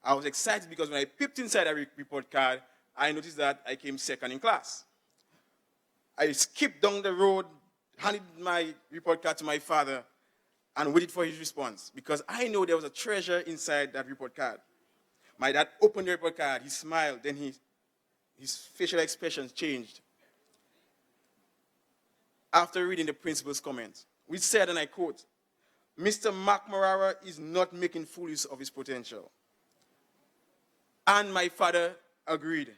I was excited because when I peeped inside that report card, I noticed that I came second in class. I skipped down the road, handed my report card to my father, and waited for his response because I know there was a treasure inside that report card. My dad opened the report card, he smiled, then his facial expressions changed. After reading the principal's comment, which said, and I quote, "Mr. Mark Morara is not making full use of his potential." And my father agreed.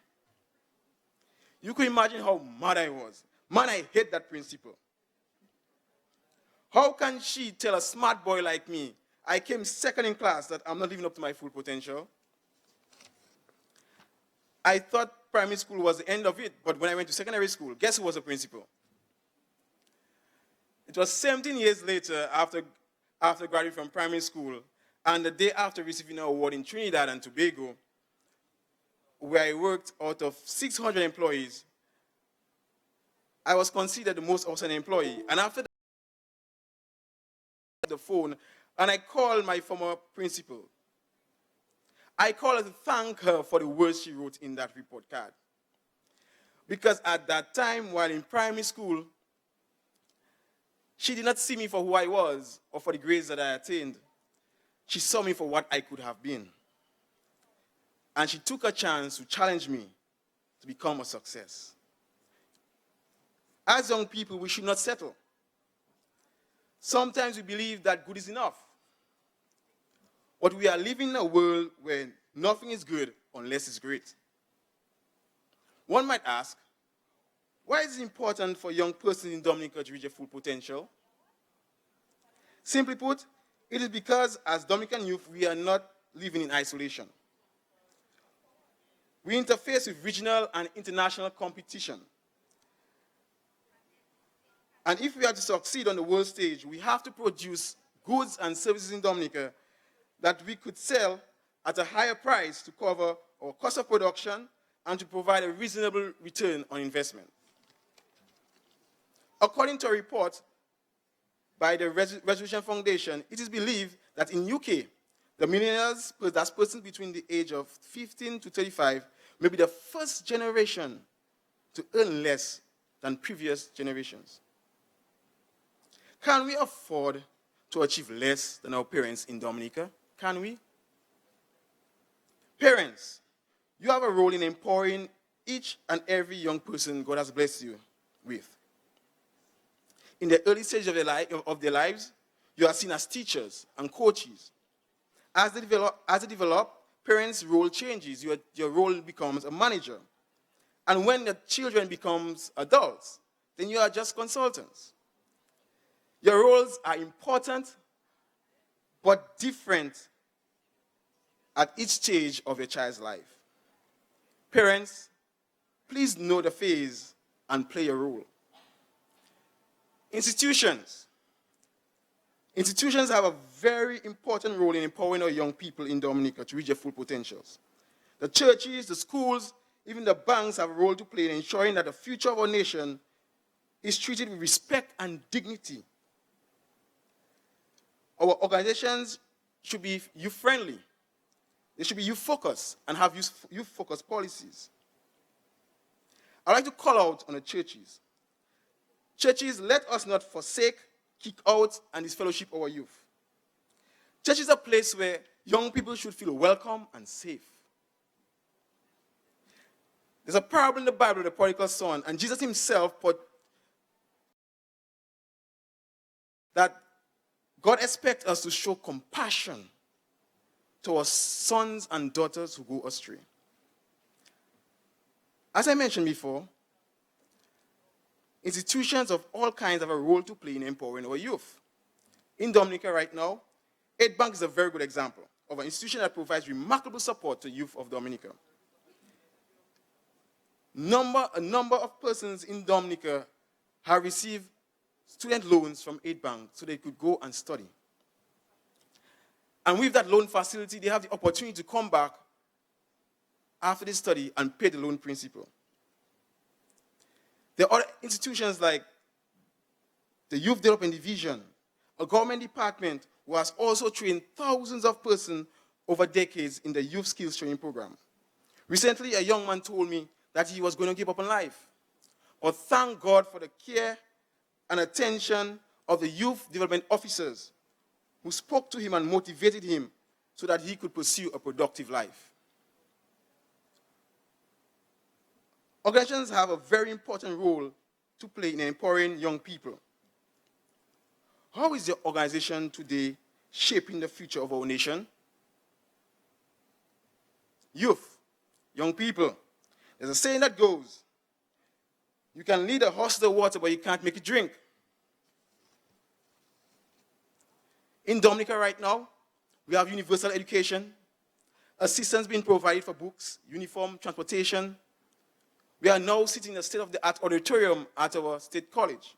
You could imagine how mad I was. Man, I hate that principal. How can she tell a smart boy like me, I came second in class, that I'm not living up to my full potential? I thought primary school was the end of it, but when I went to secondary school, guess who was the principal? It was 17 years later after graduating from primary school, and the day after receiving an award in Trinidad and Tobago, where I worked out of 600 employees, I was considered the most awesome employee. And after that, the phone, and I called my former principal. I called her to thank her for the words she wrote in that report card. Because at that time, while in primary school, she did not see me for who I was or for the grades that I attained. She saw me for what I could have been. And she took a chance to challenge me to become a success. As young people, we should not settle. Sometimes we believe that good is enough. But we are living in a world where nothing is good unless it's great. One might ask, why is it important for young persons in Dominica to reach their full potential? Simply put, it is because as Dominican youth, we are not living in isolation. We interface with regional and international competition. And if we are to succeed on the world stage, we have to produce goods and services in Dominica that we could sell at a higher price to cover our cost of production and to provide a reasonable return on investment. According to a report by the Resolution Foundation, it is believed that in UK, the millennials, that's persons between the age of 15 to 35, may be the first generation to earn less than previous generations. Can we afford to achieve less than our parents in Dominica? Can we? Parents, you have a role in empowering each and every young person God has blessed you with. In the early stage of their lives, you are seen as teachers and coaches. As they develop, parents' role changes. Your role becomes a manager. And when the children becomes adults, then you are just consultants. Your roles are important, but different at each stage of your child's life. Parents, please know the phase and play your role. Institutions have a very important role in empowering our young people in Dominica to reach their full potentials. The churches, the schools, even the banks have a role to play in ensuring that the future of our nation is treated with respect and dignity. Our organizations should be youth-friendly. They should be youth-focused and have youth-focused policies. I'd like to call out on the churches. Churches, let us not forsake, kick out, and disfellowship our youth. Church is a place where young people should feel welcome and safe. There's a parable in the Bible, the prodigal son, and Jesus himself put that God expects us to show compassion to our sons and daughters who go astray. As I mentioned before, institutions of all kinds have a role to play in empowering our youth. In Dominica right now, 8 Bank is a very good example of an institution that provides remarkable support to youth of Dominica. A number of persons in Dominica have received student loans from 8 Bank so they could go and study. And with that loan facility, they have the opportunity to come back after they study and pay the loan principal. There are other institutions like the Youth Development Division, a government department who has also trained thousands of persons over decades in the Youth Skills Training Program. Recently, a young man told me that he was going to give up on life. But thank God for the care and attention of the youth development officers who spoke to him and motivated him so that he could pursue a productive life. Organizations have a very important role to play in empowering young people. How is your organization today shaping the future of our nation? Youth, young people. There's a saying that goes, you can lead a horse to the water, but you can't make it drink. In Dominica right now, we have universal education, assistance being provided for books, uniform, transportation. We are now sitting in a state-of-the-art auditorium at our state college.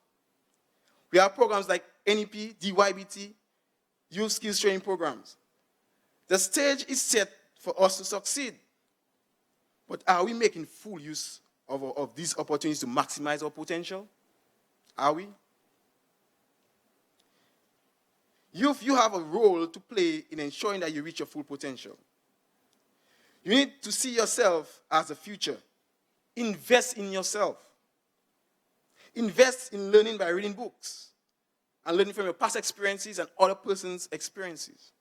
We have programs like NEP, DYBT, Youth Skills Training Programs. The stage is set for us to succeed. But are we making full use of these opportunities to maximize our potential? Are we? Youth, you have a role to play in ensuring that you reach your full potential. You need to see yourself as a future. Invest in yourself. Invest in learning by reading books and learning from your past experiences and other persons' experiences.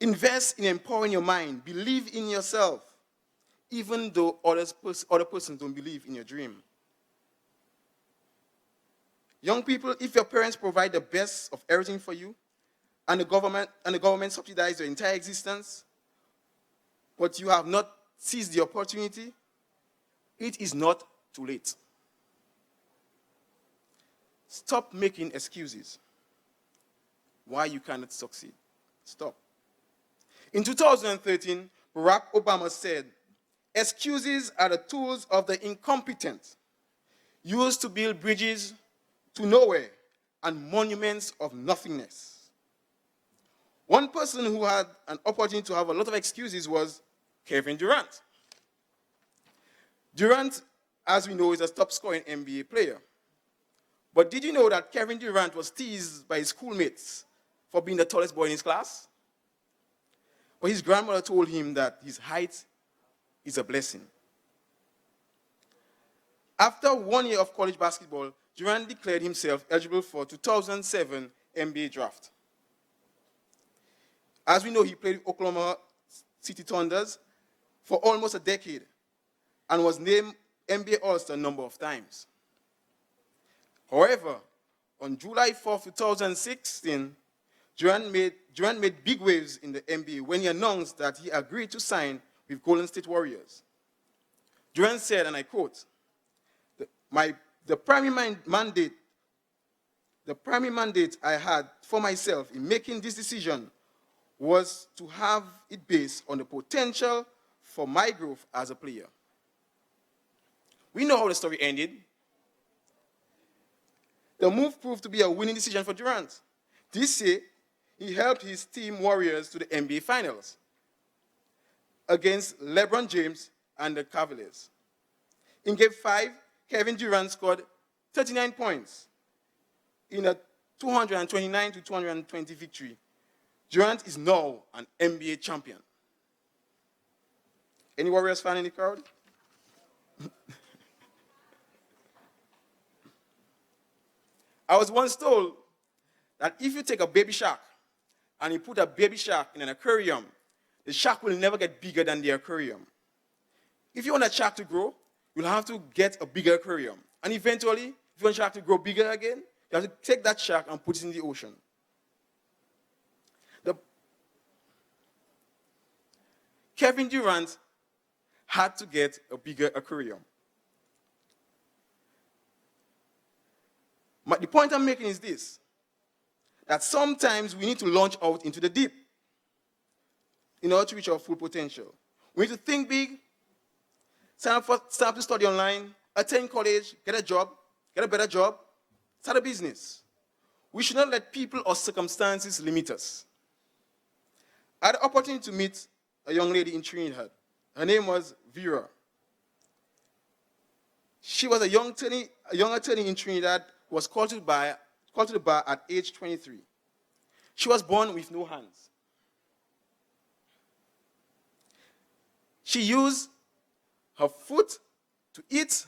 Invest in empowering your mind. Believe in yourself, even though other persons don't believe in your dream. Young people, if your parents provide the best of everything for you, and the government subsidizes your entire existence, but you have not seized the opportunity, it is not too late. Stop making excuses why you cannot succeed. Stop. In 2013, Barack Obama said, "Excuses are the tools of the incompetent. used to build bridges to nowhere and monuments of nothingness. One person who had an opportunity to have a lot of excuses was Kevin Durant. Durant, as we know, is a top-scoring NBA player. But did you know that Kevin Durant was teased by his schoolmates for being the tallest boy in his class? But his grandmother told him that his height is a blessing. After 1 year of college basketball, Durant declared himself eligible for 2007 NBA draft. As we know, he played with Oklahoma City Thunders for almost a decade and was named NBA All-Star a number of times. However, on July 4, 2016, Durant made big waves in the NBA when he announced that he agreed to sign with Golden State Warriors. Durant said, and I quote, the primary mandate I had for myself in making this decision was to have it based on the potential for my growth as a player. We know how the story ended. The move proved to be a winning decision for Durant. This year, he helped his team Warriors to the NBA Finals against LeBron James and the Cavaliers. In Game 5, Kevin Durant scored 39 points in a 229-220 victory. Durant is now an NBA champion. Any Warriors fan in the crowd? I was once told that if you take a baby shark and you put a baby shark in an aquarium, the shark will never get bigger than the aquarium. If you want a shark to grow, you'll have to get a bigger aquarium. And eventually, if you want a shark to grow bigger again, you have to take that shark and put it in the ocean. Kevin Durant had to get a bigger aquarium. The point I'm making is this, that sometimes we need to launch out into the deep in order to reach our full potential. We need to think big, sign up to study online, attend college, get a job, get a better job, start a business. We should not let people or circumstances limit us. I had the opportunity to meet a young lady in Trinidad. Her name was Vera. She was a young attorney in Trinidad who was called to the bar at age 23. She was born with no hands. She used her foot to eat,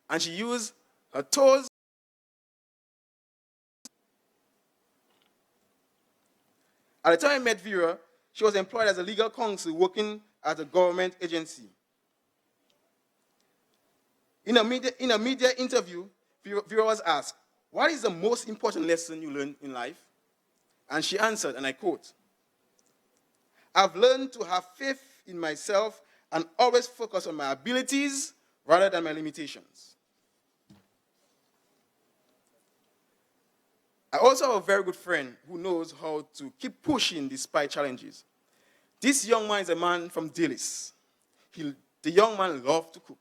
and she used her toes. At the time I met Vera, she was employed as a legal counsel working at a government agency. In a media interview, Vera was asked, "What is the most important lesson you learned in life?" And she answered, and I quote, "I've learned to have faith in myself and always focus on my abilities rather than my limitations." I also have a very good friend who knows how to keep pushing despite challenges. This young man is a man from Dillis. The young man loved to cook.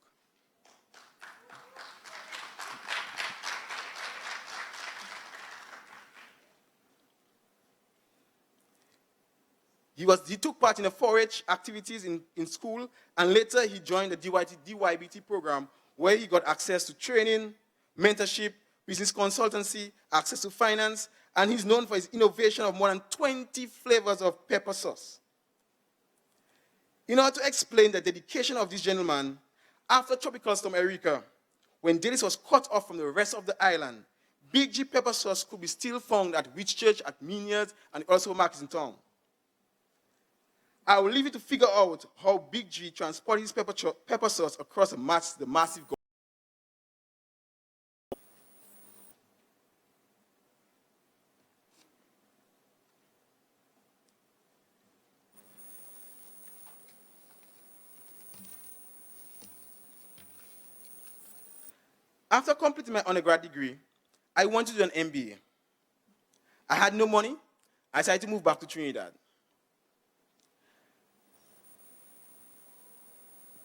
He took part in the 4-H activities in school, and later he joined the DYBT program, where he got access to training, mentorship, business consultancy, access to finance, and he's known for his innovation of more than 20 flavors of pepper sauce. In order to explain the dedication of this gentleman, after Tropical Storm Erika, when Dillis was cut off from the rest of the island, Big G pepper sauce could be still found at Whitchurch, at Miniers, and also markets in town. I will leave you to figure out how Big G transported his pepper sauce across the massive Gulf. After completing my undergrad degree, I wanted to do an MBA. I had no money. I decided to move back to Trinidad.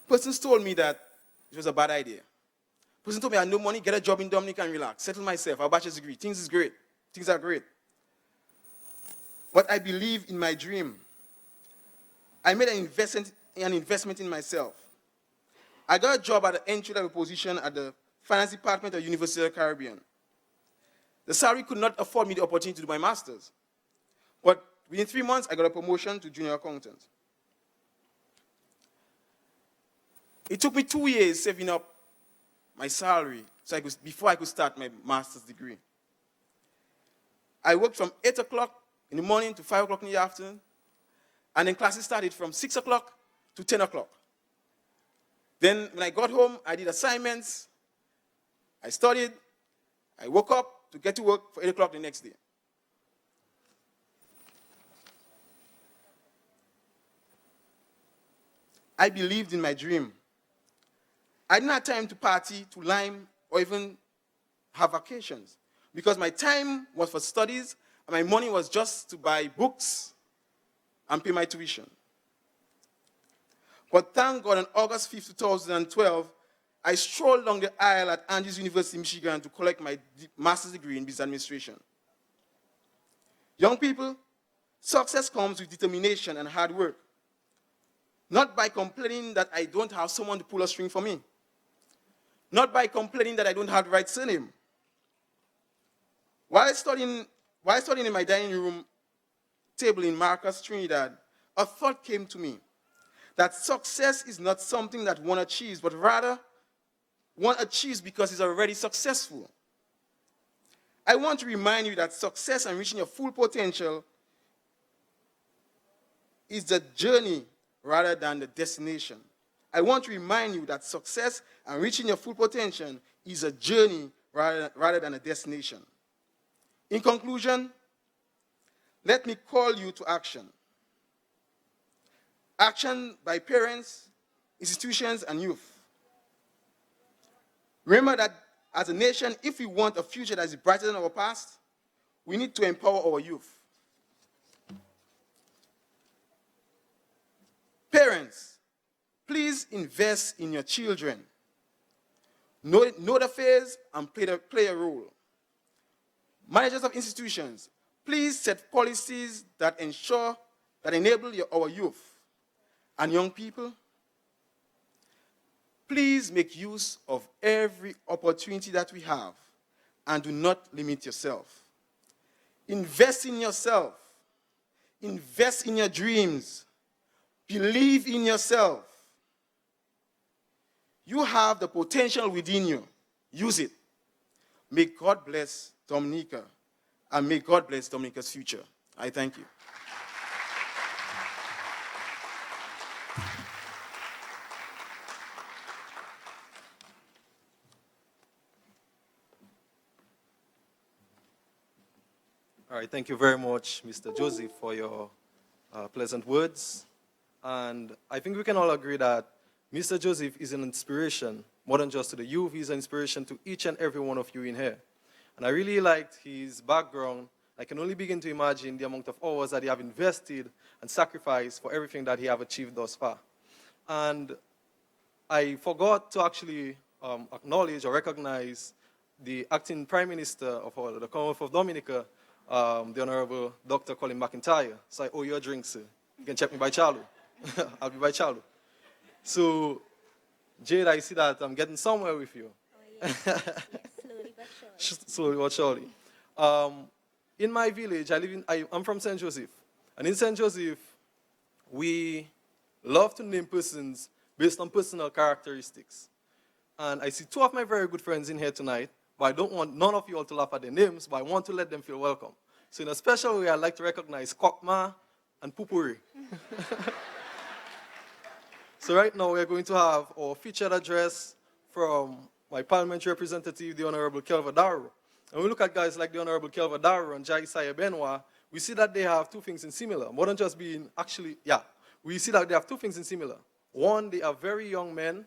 Persons told me that it was a bad idea. Person told me I had no money, get a job in Dominica and relax. Settle myself, I have a bachelor's degree. Things is great. Things are great. But I believe in my dream. I made an investment in myself. I got a job at the entry-level position at the finance department of University of the Caribbean. The salary could not afford me the opportunity to do my master's. But within 3 months, I got a promotion to junior accountant. It took me 2 years saving up my salary before I could start my master's degree. I worked from 8 o'clock in the morning to 5 o'clock in the afternoon, and then classes started from 6 o'clock to 10 o'clock. Then when I got home, I did assignments, I studied, I woke up to get to work for 8 o'clock the next day. I believed in my dream. I didn't have time to party, to lime, or even have vacations, because my time was for studies, and my money was just to buy books and pay my tuition. But thank God on August 5, 2012, I strolled along the aisle at Andrews University, Michigan to collect my master's degree in business administration. Young people, success comes with determination and hard work. Not by complaining that I don't have someone to pull a string for me. Not by complaining that I don't have the right surname. While studying in my dining room table in Marcus, Trinidad, a thought came to me that success is not something that one achieves, but rather one achieves because he's already successful. I want to remind you that success and reaching your full potential is the journey rather than the destination. I want to remind you that success and reaching your full potential is a journey rather than a destination. In conclusion, let me call you to action. Action by parents, institutions, and youth. Remember that as a nation, if we want a future that is brighter than our past, we need to empower our youth. Parents, please invest in your children. Know the phase and play a role. Managers of institutions, please set policies that enable our youth. And young people, please make use of every opportunity that we have and do not limit yourself. Invest in yourself. Invest in your dreams. Believe in yourself. You have the potential within you. Use it. May God bless Dominica, and may God bless Dominica's future. I thank you. All right, thank you very much, Mr. Joseph, for your pleasant words. And I think we can all agree that Mr. Joseph is an inspiration, more than just to the youth, he's an inspiration to each and every one of you in here. And I really liked his background. I can only begin to imagine the amount of hours that he have invested and sacrificed for everything that he have achieved thus far. And I forgot to actually acknowledge or recognize the acting Prime Minister of the Commonwealth of Dominica, the Honorable Dr. Colin McIntyre. So I owe you a drink, sir. You can check me by Charlo. I'll be by Charlo. So, Jade, I see that I'm getting somewhere with you. Oh, yes. Yes, slowly but surely. Slowly but surely. In my village, I'm from St. Joseph. And in St. Joseph, we love to name persons based on personal characteristics. And I see two of my very good friends in here tonight, but I don't want none of you all to laugh at their names, but I want to let them feel welcome. So in a special way, I'd like to recognize Kokma and Pupuri. So right now, we're going to have our featured address from my parliamentary representative, the Honorable Kelva Darrow. And we look at guys like the Honorable Kelva Darrow and Jai Isaiah Benoit, we see that they have two things in similar. More than just being we see that they have two things in similar. One, they are very young men.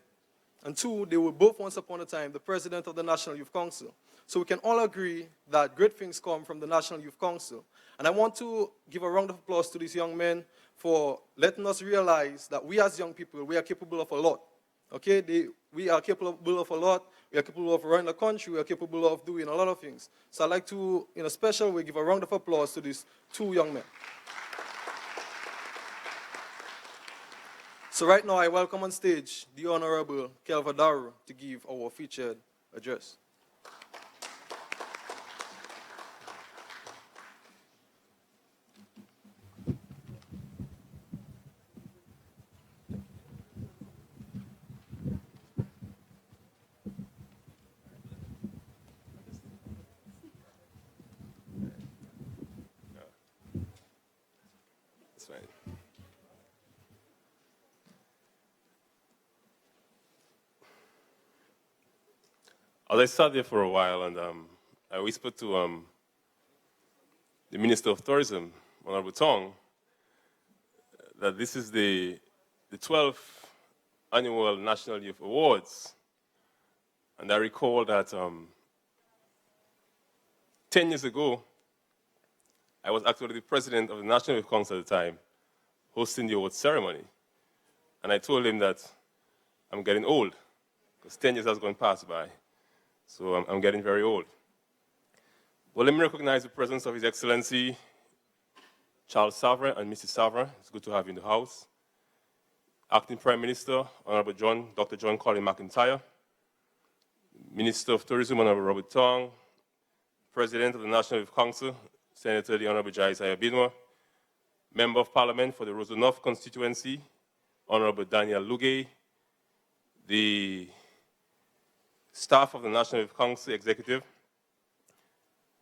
And two, they were both once upon a time the president of the National Youth Council. So we can all agree that great things come from the National Youth Council. And I want to give a round of applause to these young men for letting us realize that we as young people, we are capable of a lot. Okay, we are capable of a lot. We are capable of running the country. We are capable of doing a lot of things. So I'd like to, in a special way, give a round of applause to these two young men. So right now, I welcome on stage the Honorable Kelva Daru to give our featured address. That's right. I sat there for a while, and I whispered to the Minister of Tourism, Honorable Tong, that this is the 12th annual National Youth Awards. And I recall that 10 years ago, I was actually the president of the National Youth Council at the time, hosting the awards ceremony. And I told him that I'm getting old, because 10 years has gone past by. So I'm getting very old. Well, let me recognize the presence of His Excellency, Charles Savre and Mrs. Savre. It's good to have you in the house. Acting Prime Minister, Honorable Dr. John Colin McIntyre. Minister of Tourism, Honorable Robert Tong. President of the National Youth Council, Senator the Honorable Isaiah Binwa. Member of Parliament for the Rosenhof constituency, Honorable Daniel Lugay. The staff of the National Youth Council Executive,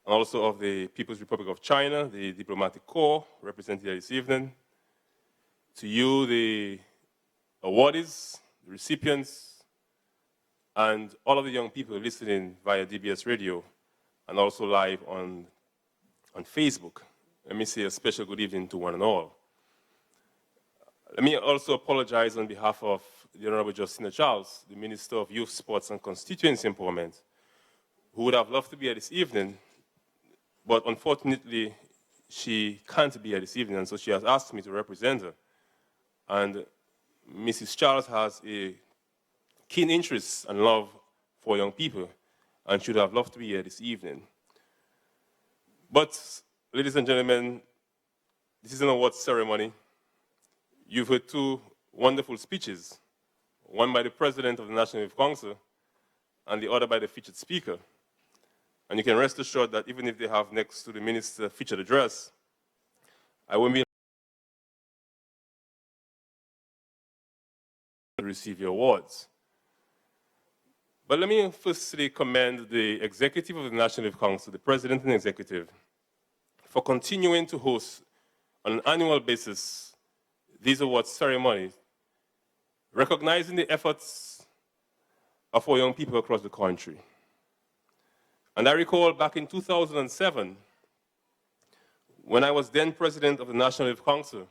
and also of the People's Republic of China, the Diplomatic Corps, represented here this evening. To you, the awardees, the recipients, and all of the young people listening via DBS Radio, and also live on Facebook. Let me say a special good evening to one and all. Let me also apologize on behalf of the Honorable Justina Charles, the Minister of Youth, Sports and Constituency Empowerment, who would have loved to be here this evening, but unfortunately, she can't be here this evening, and so she has asked me to represent her. And Mrs. Charles has a keen interest and love for young people, and she would have loved to be here this evening. But, ladies and gentlemen, this is an awards ceremony. You've heard two wonderful speeches, one by the President of the National Youth Council and the other by the featured speaker. And you can rest assured that even if they have next to the minister featured address, I won't be able to receive your awards. But let me firstly commend the executive of the National Youth Council, the President and executive, for continuing to host on an annual basis these awards ceremonies, recognizing the efforts of our young people across the country. And I recall back in 2007, when I was then president of the National Youth Council,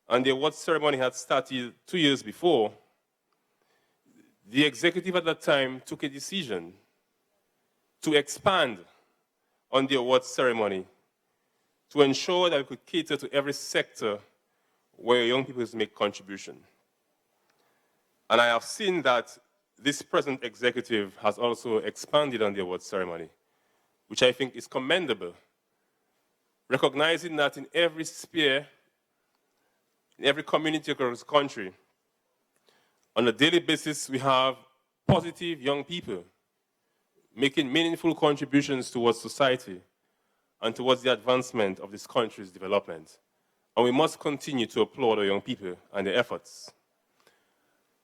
and the awards ceremony had started 2 years before, the executive at that time took a decision to expand on the awards ceremony to ensure that we could cater to every sector where young people make contribution. And I have seen that this present executive has also expanded on the awards ceremony, which I think is commendable, recognizing that in every sphere, in every community across the country, on a daily basis, we have positive young people making meaningful contributions towards society and towards the advancement of this country's development. And we must continue to applaud our young people and their efforts.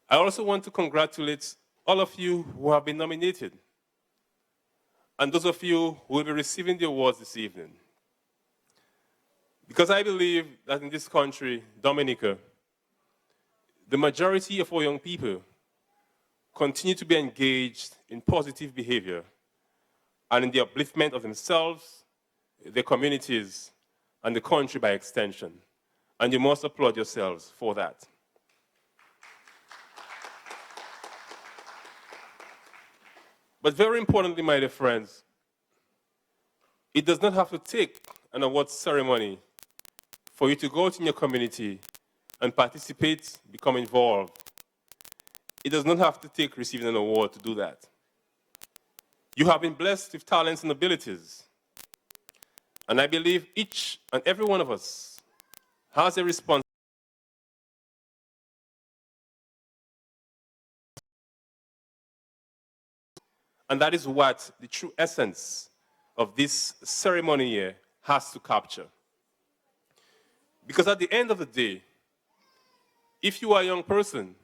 I also want to congratulate all of you who have been nominated, and those of you who will be receiving the awards this evening. Because I believe that in this country, Dominica, the majority of our young people continue to be engaged in positive behavior and in the upliftment of themselves, their communities, and the country by extension. And you must applaud yourselves for that. But very importantly, my dear friends, it does not have to take an awards ceremony for you to go out in your community and participate, become involved it does not have to take receiving an award to do that. You have been blessed with talents and abilities. And I believe each and every one of us has a responsibility. And that is what the true essence of this ceremony here has to capture. Because at the end of the day, if you are a young person,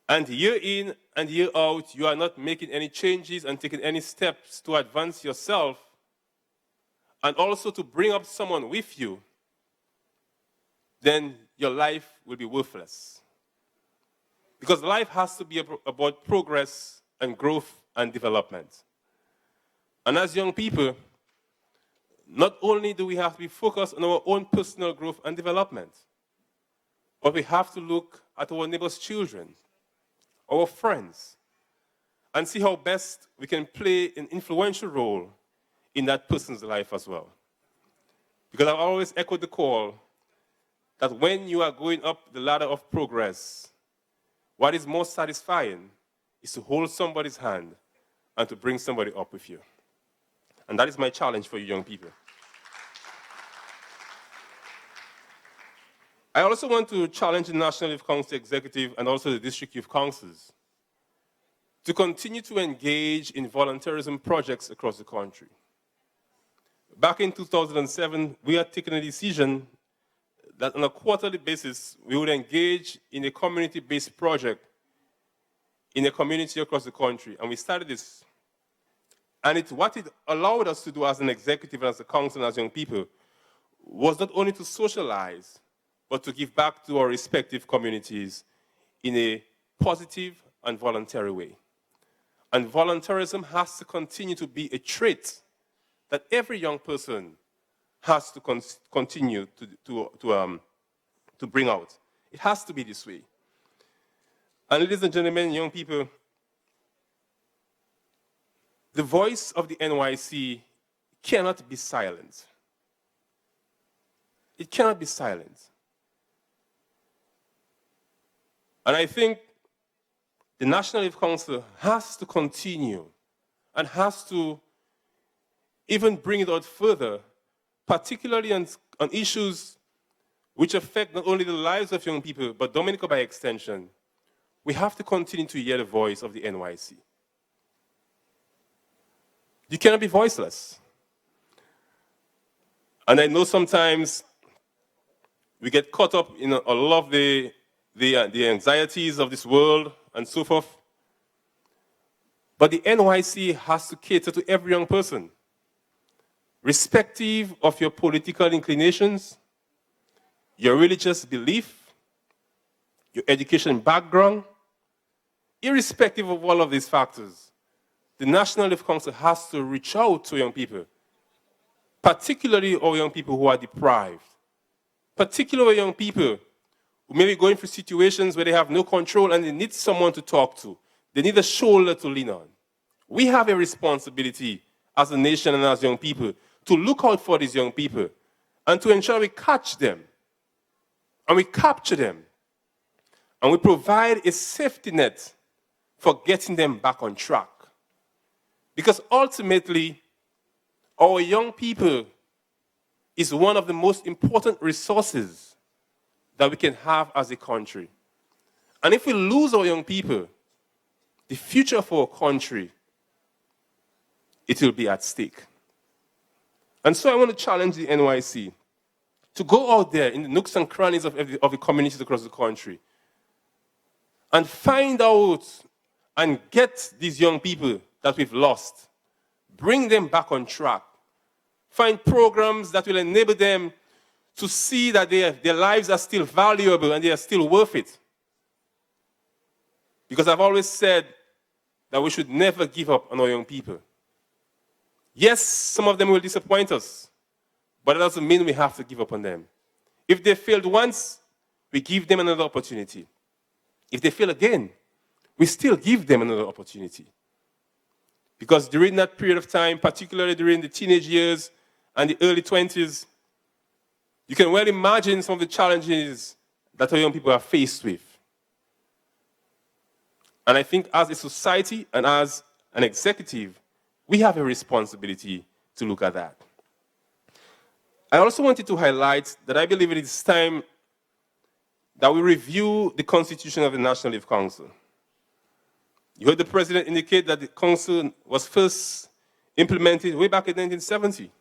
and year in and year out, you are not making any changes and taking any steps to advance yourself, and also to bring up someone with you, then your life will be worthless. Because life has to be about progress and growth and development. And as young people, not only do we have to be focused on our own personal growth and development, but we have to look at our neighbors' children, our friends, and see how best we can play an influential role in that person's life as well. Because I've always echoed the call that when you are going up the ladder of progress, what is most satisfying is to hold somebody's hand and to bring somebody up with you. And that is my challenge for you young people. I also want to challenge the National Youth Council Executive and also the District Youth Councils to continue to engage in volunteerism projects across the country. Back in 2007, we had taken a decision that on a quarterly basis, we would engage in a community-based project in a community across the country. And we started this. And what it allowed us to do as an executive and as a council and as young people was not only to socialize, but to give back to our respective communities in a positive and voluntary way. And volunteerism has to continue to be a trait that every young person has to continue to bring out. It has to be this way. And ladies and gentlemen, young people, the voice of the NYC cannot be silent. It cannot be silent. And I think the National Youth Council has to continue and has to even bring it out further, particularly on issues which affect not only the lives of young people, but Dominica by extension. We have to continue to hear the voice of the NYC. You cannot be voiceless. And I know sometimes we get caught up in a lot of the anxieties of this world and so forth. But the NYC has to cater to every young person, irrespective of your political inclinations, your religious belief, your education background, irrespective of all of these factors. The National Youth Council has to reach out to young people, particularly our young people who are deprived, particularly young people who may be going through situations where they have no control and they need someone to talk to. They need a shoulder to lean on. We have a responsibility as a nation and as young people to look out for these young people and to ensure we catch them and we capture them and we provide a safety net for getting them back on track. Because ultimately, our young people is one of the most important resources that we can have as a country. And if we lose our young people, the future of our country, it will be at stake. And so I want to challenge the NYC to go out there in the nooks and crannies of the communities across the country and find out and get these young people that we've lost, bring them back on track, find programs that will enable them to see that their lives are still valuable and they are still worth it. Because I've always said that we should never give up on our young people. Yes, some of them will disappoint us, but it doesn't mean we have to give up on them. If they failed once, we give them another opportunity. If they fail again, we still give them another opportunity. Because during that period of time, particularly during the teenage years and the early 20s, you can well imagine some of the challenges that our young people are faced with. And I think as a society and as an executive, we have a responsibility to look at that. I also wanted to highlight that I believe it is time that we review the constitution of the National Youth Council. You heard the president indicate that the council was first implemented way back in 1970.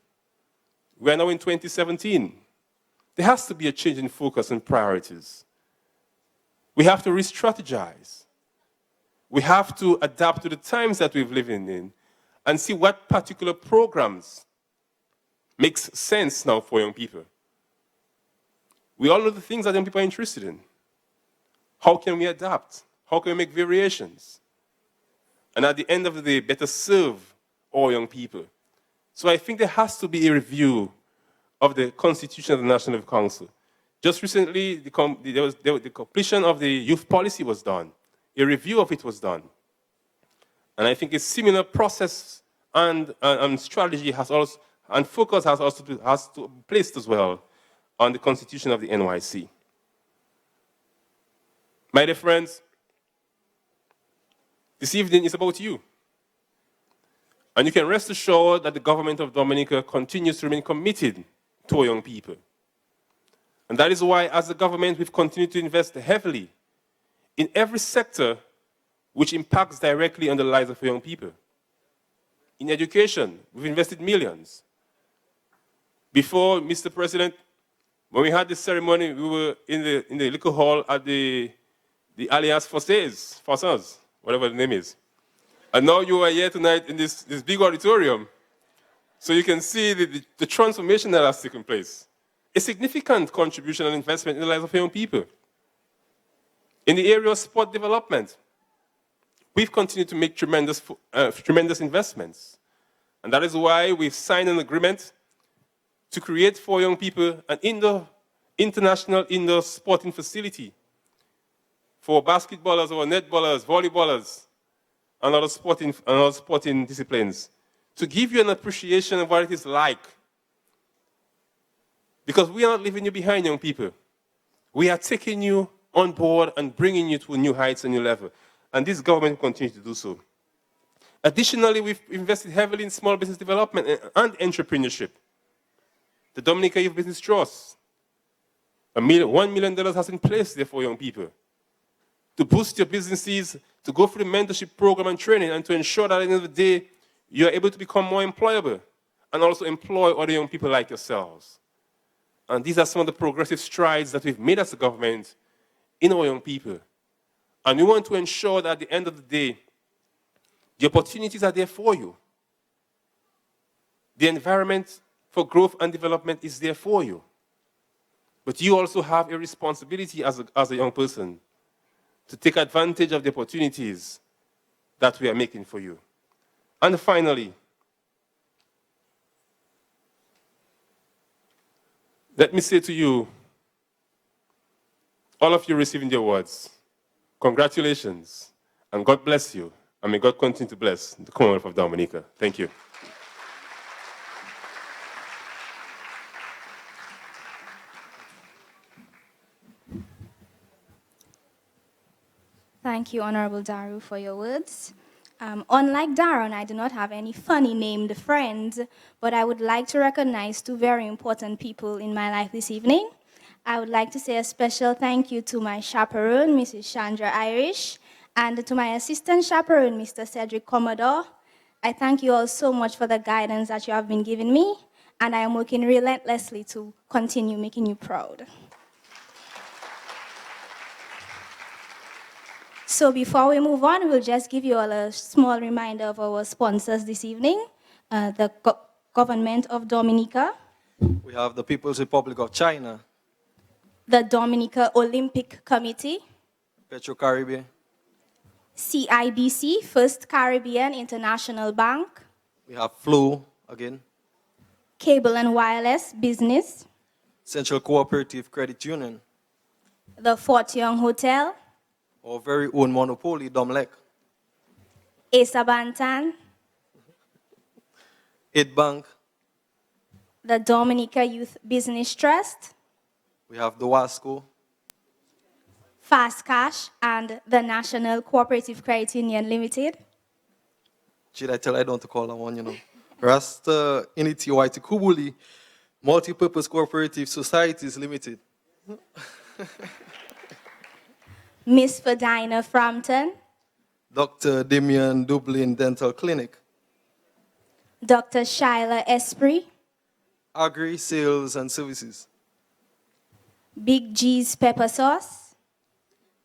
We are now in 2017. There has to be a change in focus and priorities. We have to re-strategize. We have to adapt to the times that we're living in and see what particular programs makes sense now for young people. We all know the things that young people are interested in. How can we adapt? How can we make variations? And at the end of the day, better serve all young people. So I think there has to be a review of the Constitution of the National Youth Council. Just recently, the completion of the youth policy was done. A review of it was done. And I think a similar process and strategy has also, and focus has to be placed as well on the Constitution of the NYC. My dear friends, this evening is about you. And you can rest assured that the government of Dominica continues to remain committed to our young people. And that is why, as a government, we've continued to invest heavily in every sector which impacts directly on the lives of young people. In education, we've invested millions. Before, Mr. President, when we had this ceremony, we were in the liquor hall at the Alliance Française, whatever the name is. And now you are here tonight in this big auditorium. So you can see the transformation that has taken place. A significant contribution and investment in the lives of young people. In the area of sport development, we've continued to make tremendous investments. And that is why we've signed an agreement to create for young people an international indoor sporting facility for basketballers or netballers, volleyballers, and other sporting disciplines, to give you an appreciation of what it is like. Because we are not leaving you behind, young people. We are taking you on board and bringing you to new heights and new level. And this government will continue to do so. Additionally, we've invested heavily in small business development and entrepreneurship. The Dominica Youth Business Trust, $1 million has been placed there for young people to boost your businesses, to go through the mentorship program and training, and to ensure that at the end of the day, you're able to become more employable and also employ other young people like yourselves. And these are some of the progressive strides that we've made as a government in our young people. And we want to ensure that at the end of the day, the opportunities are there for you. The environment for growth and development is there for you. But you also have a responsibility as a young person to take advantage of the opportunities that we are making for you. And finally, let me say to you, all of you receiving the awards, congratulations, and God bless you, and may God continue to bless the Commonwealth of Dominica. Thank you. Thank you, Honorable Daru, for your words. Unlike Darren, I do not have any funny named friends, but I would like to recognize two very important people in my life this evening. I would like to say a special thank you to my chaperone, Mrs. Chandra Irish, and to my assistant chaperone, Mr. Cedric Commodore. I thank you all so much for the guidance that you have been giving me, and I am working relentlessly to continue making you proud. So before we move on, we'll just give you all a small reminder of our sponsors this evening, the Government of Dominica. We have the People's Republic of China. The Dominica Olympic Committee. Petro-Caribbean. CIBC, First Caribbean International Bank. We have Flow again. Cable and Wireless Business. Central Cooperative Credit Union. The Fort Young Hotel. Our very own monopoly, Domlec. Asa Bantan. Aid Bank. The Dominica Youth Business Trust. We have the Wasco. Fast Cash, and the National Cooperative Credit Union Limited. Should I tell I don't to call that one, you know? Rasta Initi White Kubuli Multipurpose Cooperative Societies Limited. Miss Ferdinand Frampton, Dr. Damian Dublin Dental Clinic. Dr. Shyla Esprit, Agri Sales and Services. Big G's Pepper Sauce,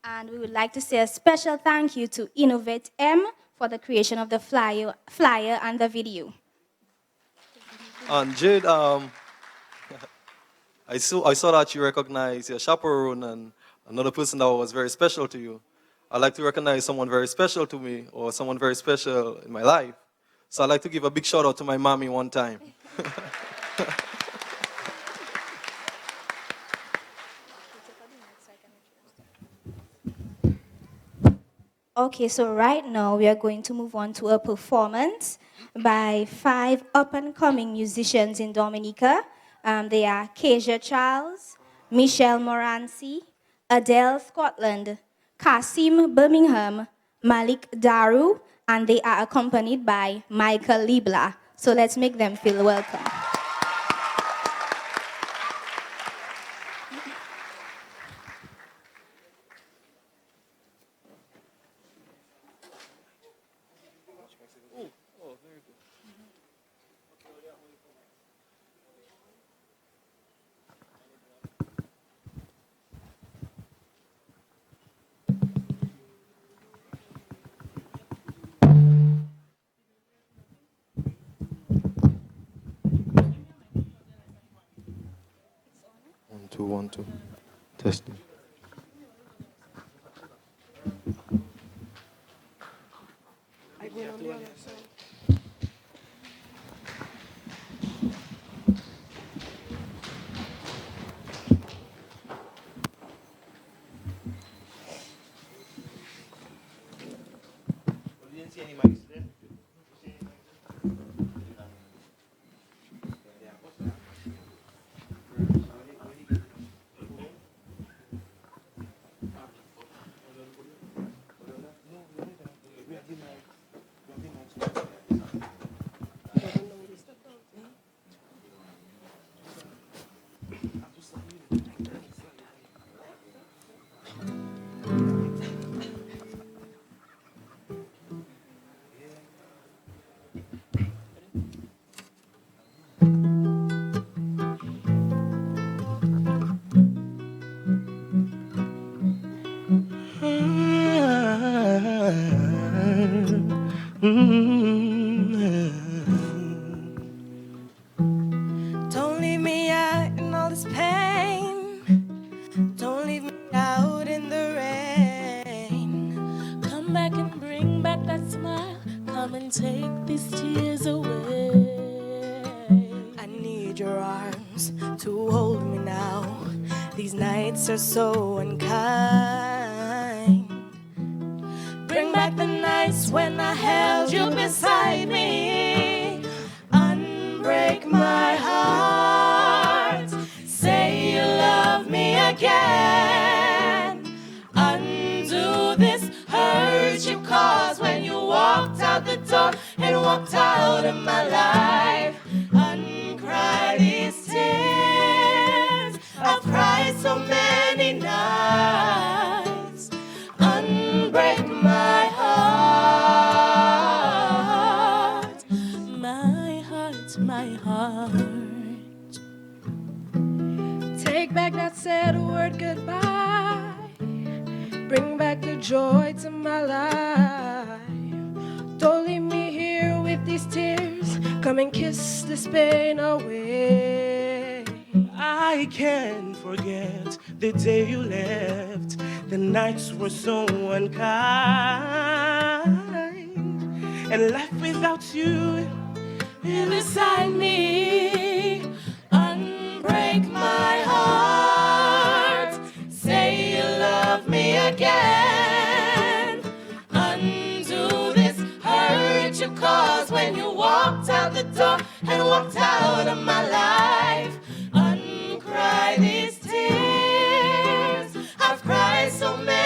and we would like to say a special thank you to Innovate M for the creation of the flyer and the video. And Jade, I saw that you recognize your chaperone and another person that was very special to you. I'd like to recognize someone very special to me or someone very special in my life. So I'd like to give a big shout out to my mommy one time. Okay, so right now we are going to move on to a performance by 5 up-and-coming musicians in Dominica. They are Kezia Charles, Michelle Moranci, Adele Scotland, Kasim Birmingham, Malik Daru, and they are accompanied by Michael Libla. So let's make them feel welcome. One, two. Testing. Don't leave me out in all this pain. Don't leave me out in the rain. Come back and bring back that smile. Come and take these tears away. I need your arms to hold me now. These nights are so unkind. Bring back the nights when I held you beside me. Unbreak my heart. Say you love me again. Undo this hurt you caused when you walked out the door and walked out of my life. Uncry these tears I've cried so many nights. Unbreak my heart, my heart, my heart. Take back that said word goodbye. Bring back the joy to my life. Don't leave me here with these tears. Come and kiss this pain away. I can't forget the day you left. The nights were so unkind. And life without you Here beside me, unbreak my heart. Say you love me again. Undo this hurt you caused when you walked out the door and walked out of my life. Uncry these tears I've cried so many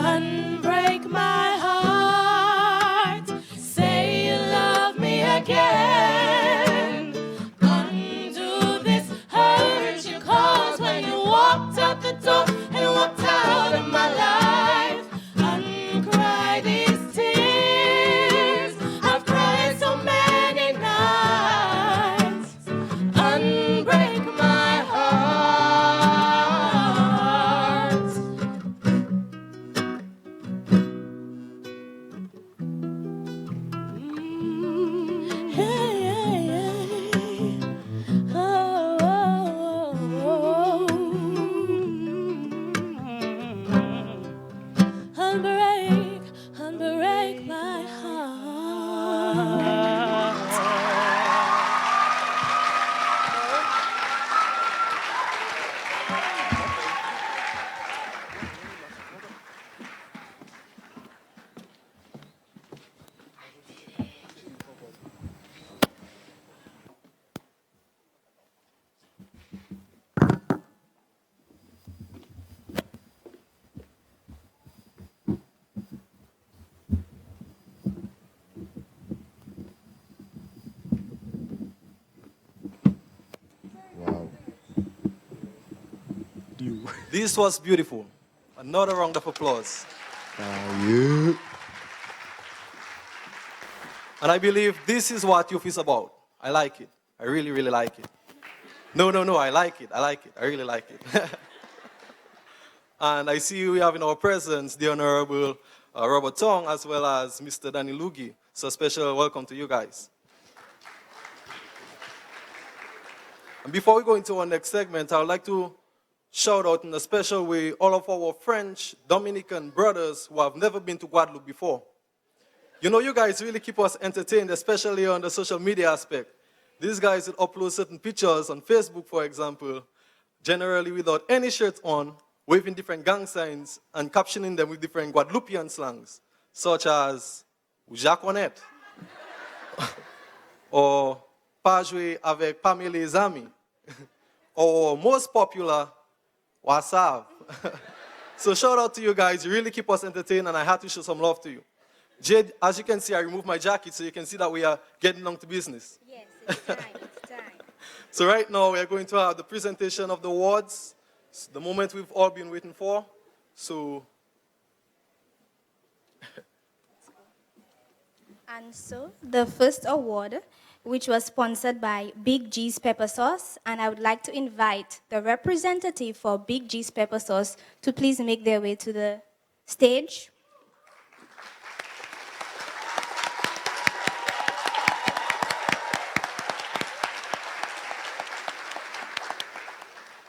unbreak my heart. Say you love me again. Undo this hurt you caused when you walked out the door and walked out of my life. Uncry these tears I've cried so many nights. Unbreak my heart. Hey, hey, hey. Oh, oh, oh. Unbreak, unbreak my heart. This was beautiful. Another round of applause. And I believe this is what youth is about. I like it. I really, really like it. No, I like it. I like it. I really like it. And I see we have in our presence the Honorable Robert Tong as well as Mr. Danny Lugi. So special welcome to you guys. And before we go into our next segment, I would like to shout out in a special way all of our French Dominican brothers who have never been to Guadeloupe before. You know, you guys really keep us entertained, especially on the social media aspect. These guys will upload certain pictures on Facebook, for example, generally without any shirts on, waving different gang signs and captioning them with different Guadeloupean slangs, such as Jacquonette, or Pas jouer avec parmi les amis, or most popular, Wasav. So shout out to you guys. You really keep us entertained, and I had to show some love to you. Jade, as you can see, I removed my jacket so you can see that we are getting down to business. Yes, it's time, it's time. So right now we are going to have the presentation of the awards, the moment we've all been waiting for. So. And so the first award, which was sponsored by Big G's Pepper Sauce, and I would like to invite the representative for Big G's Pepper Sauce to please make their way to the stage.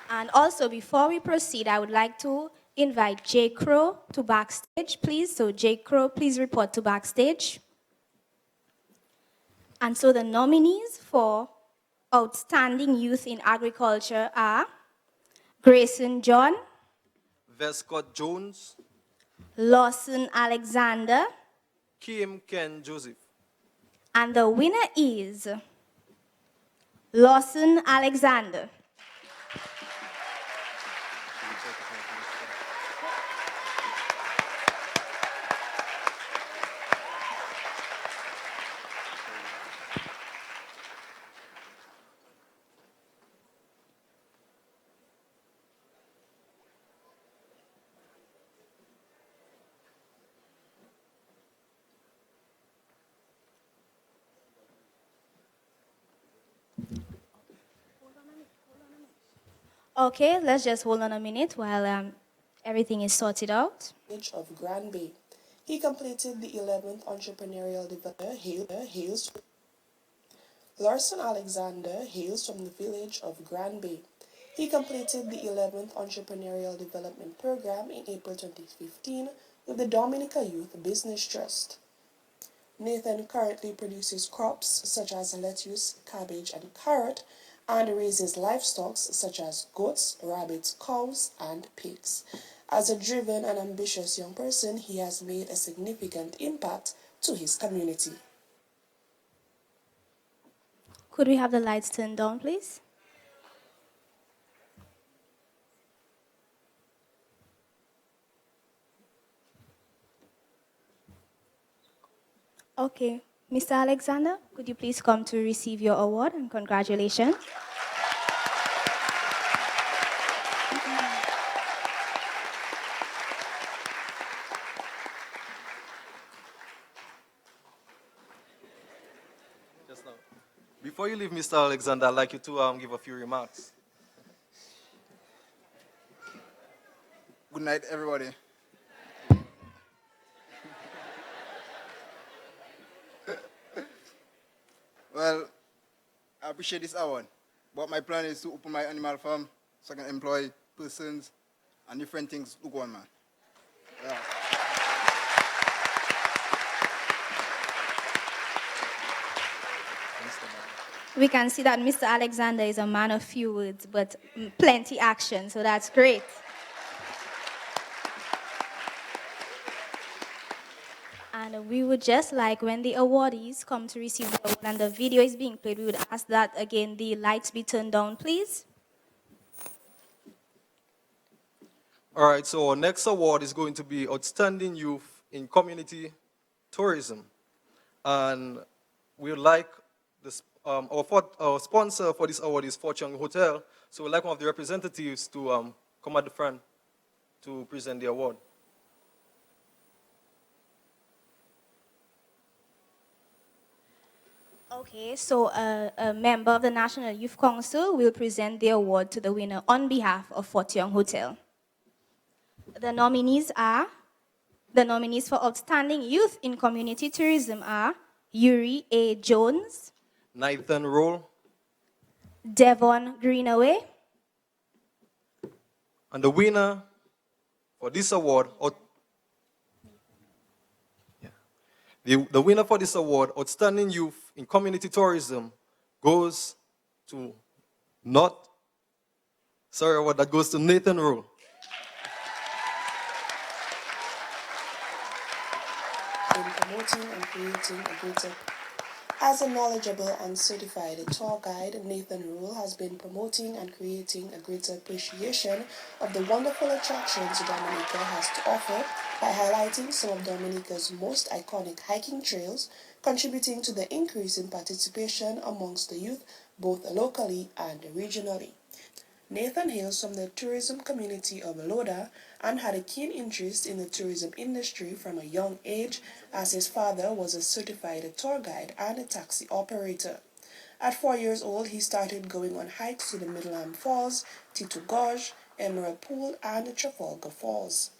And also, before we proceed, I would like to invite J. Crow to backstage, please. So J. Crow, please report to backstage. And so the nominees for Outstanding Youth in Agriculture are Grayson John, Vescott Jones, Lawson Alexander, Kim Ken Joseph. and the winner is Lawson Alexander. Okay, let's just hold on a minute while everything is sorted out. Village of Grand Bay. He completed the 11th entrepreneurial development. Hails. Larson Alexander hails from the village of Grand Bay. He completed the 11th entrepreneurial development program in April 2015 with the Dominica Youth Business Trust. Nathan currently produces crops such as lettuce, cabbage, and carrot, and raises livestock such as goats, rabbits, cows, and pigs. As a driven and ambitious young person, he has made a significant impact to his community. Could we have the lights turned down, please? Okay, Mr. Alexander, could you please come to receive your award and congratulations? Just now. Before you leave, Mr. Alexander, I'd like you to give a few remarks. Good night, everybody. Well, I appreciate this award, but my plan is to open my animal farm so I can employ persons and different things to go on, man. Yeah. We can see that Mr. Alexander is a man of few words, but plenty action, so that's great. And we would just like, when the awardees come to receive the award and the video is being played, we would ask that, again, the lights be turned down, please. All right, so our next award is going to be Outstanding Youth in Community Tourism. And we would like this, our sponsor for this award is Fortune Hotel. So we'd like one of the representatives to come at the front to present the award. Okay, so a member of the National Youth Council will present the award to the winner on behalf of Fort Young Hotel. The nominees for Outstanding Youth in Community Tourism are Yuri A. Jones, Nathan Roll, Devon Greenaway, and the winner for this award, the winner for this award, Outstanding Youth in Community Tourism, goes to that goes to Nathan Roll. In promoting and creating a greater. As a knowledgeable and certified tour guide, Nathan Rule has been promoting and creating a greater appreciation of the wonderful attractions Dominica has to offer by highlighting some of Dominica's most iconic hiking trails, contributing to the increase in participation amongst the youth both locally and regionally. Nathan hails from the tourism community of Loda and had a keen interest in the tourism industry from a young age, as his father was a certified tour guide and a taxi operator. At 4 years old, he started going on hikes to the Midland Falls, Tito Gorge, Emerald Pool, and Trafalgar Falls.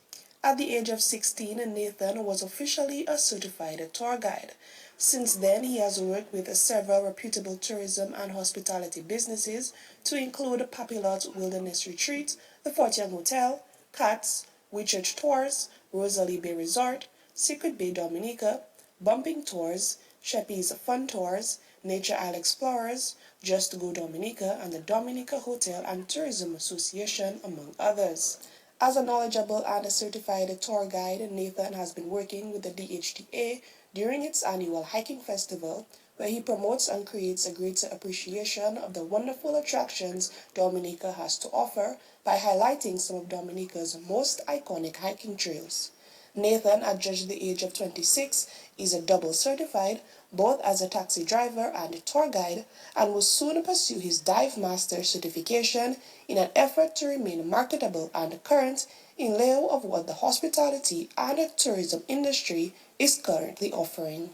At the age of 16, Nathan was officially a certified tour guide. Since then, he has worked with several reputable tourism and hospitality businesses, to include Papillote Wilderness Retreat, the Fort Young Hotel, Cats, Whitchurch Tours, Rosalie Bay Resort, Secret Bay Dominica, Bumping Tours, Sheppy's Fun Tours, Nature Isle Explorers, Just to Go Dominica, and the Dominica Hotel and Tourism Association, among others. As a knowledgeable and a certified tour guide, Nathan has been working with the DHTA during its annual hiking festival, where he promotes and creates a greater appreciation of the wonderful attractions Dominica has to offer by highlighting some of Dominica's most iconic hiking trails. Nathan, at just the age of 26, is a double certified, both as a taxi driver and a tour guide, and will soon pursue his dive master certification in an effort to remain marketable and current in lieu of what the hospitality and tourism industry is currently offering.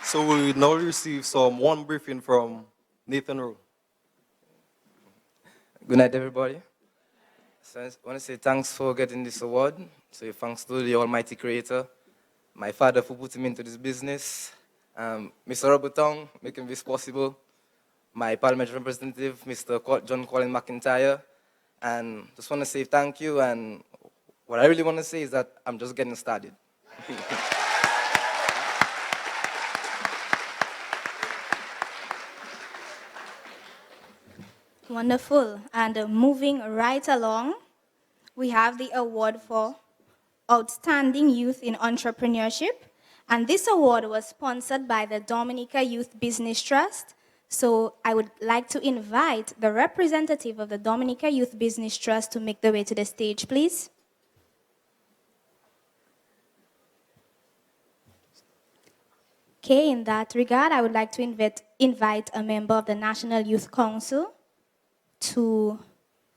So we will now receive one briefing from Nathan Rowe. Good night, everybody. So I want to say thanks for getting this award. So thanks to the Almighty Creator, my father for putting me into this business, Mr. Robert Tong making this possible, my parliamentary representative, Mr. John Colin McIntyre, and just want to say thank you. And what I really want to say is that I'm just getting started. Wonderful. And moving right along, we have the award for Outstanding Youth in Entrepreneurship. And this award was sponsored by the Dominica Youth Business Trust. So I would like to invite the representative of the Dominica Youth Business Trust to make the way to the stage, please. Okay, in that regard, I would like to invite a member of the National Youth Council to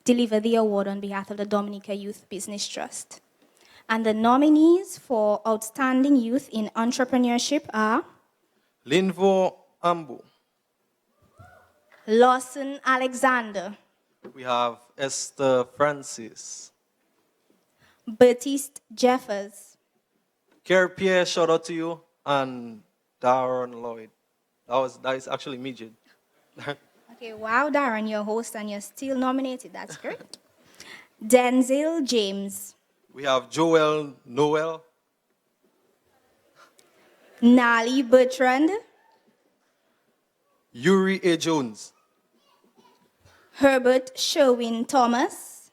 deliver the award on behalf of the Dominica Youth Business Trust. And the nominees for Outstanding Youth in Entrepreneurship are Linvo Ambu. Lawson Alexander, We have Esther Francis. Baptiste Jeffers, Kerr Pierre, shout out to you. And Darren Lloyd. That is actually me, Jid. Okay, wow, Darren, you're host and you're still nominated. That's great. Denzel James, We have Joel Noel. Nali Bertrand, Yuri A. Jones. Herbert Sherwin Thomas,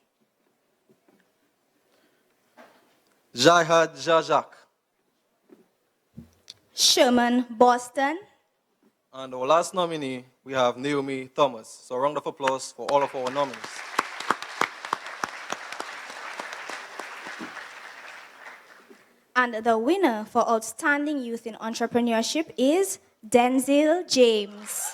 Jihad Jajak. Sherman Boston, And our last nominee, we have Naomi Thomas. So a round of applause for all of our nominees. and the winner for Outstanding Youth in Entrepreneurship is Denzel James.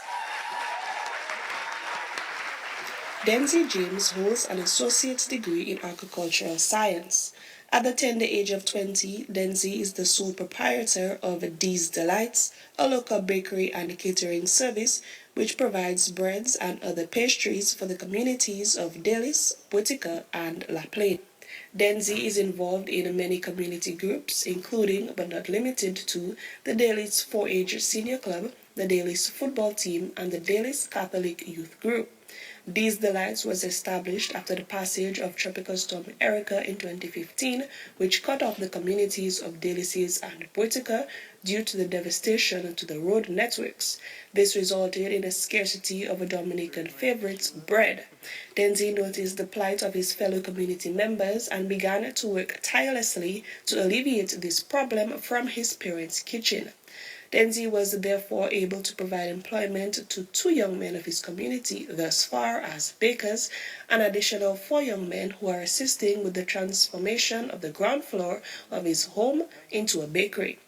Denzi James holds an associate's degree in agricultural science. At the tender age of 20, Denzi is the sole proprietor of D's Delights, a local bakery and catering service which provides breads and other pastries for the communities of Delis, Bouquet, and La Plaine. Denzi is involved in many community groups, including but not limited to the Delis 4-H Senior Club, the Delis football team, and the Delis Catholic Youth Group. These Delights was established after the passage of Tropical Storm Erica in 2015, which cut off the communities of Delices and Bouquet due to the devastation to the road networks. This resulted in a scarcity of a Dominican favorite's bread. Denzi noticed the plight of his fellow community members and began to work tirelessly to alleviate this problem from his parents' kitchen. Denzi was therefore able to provide employment to 2 young men of his community thus far as bakers, an additional 4 young men who are assisting with the transformation of the ground floor of his home into a bakery.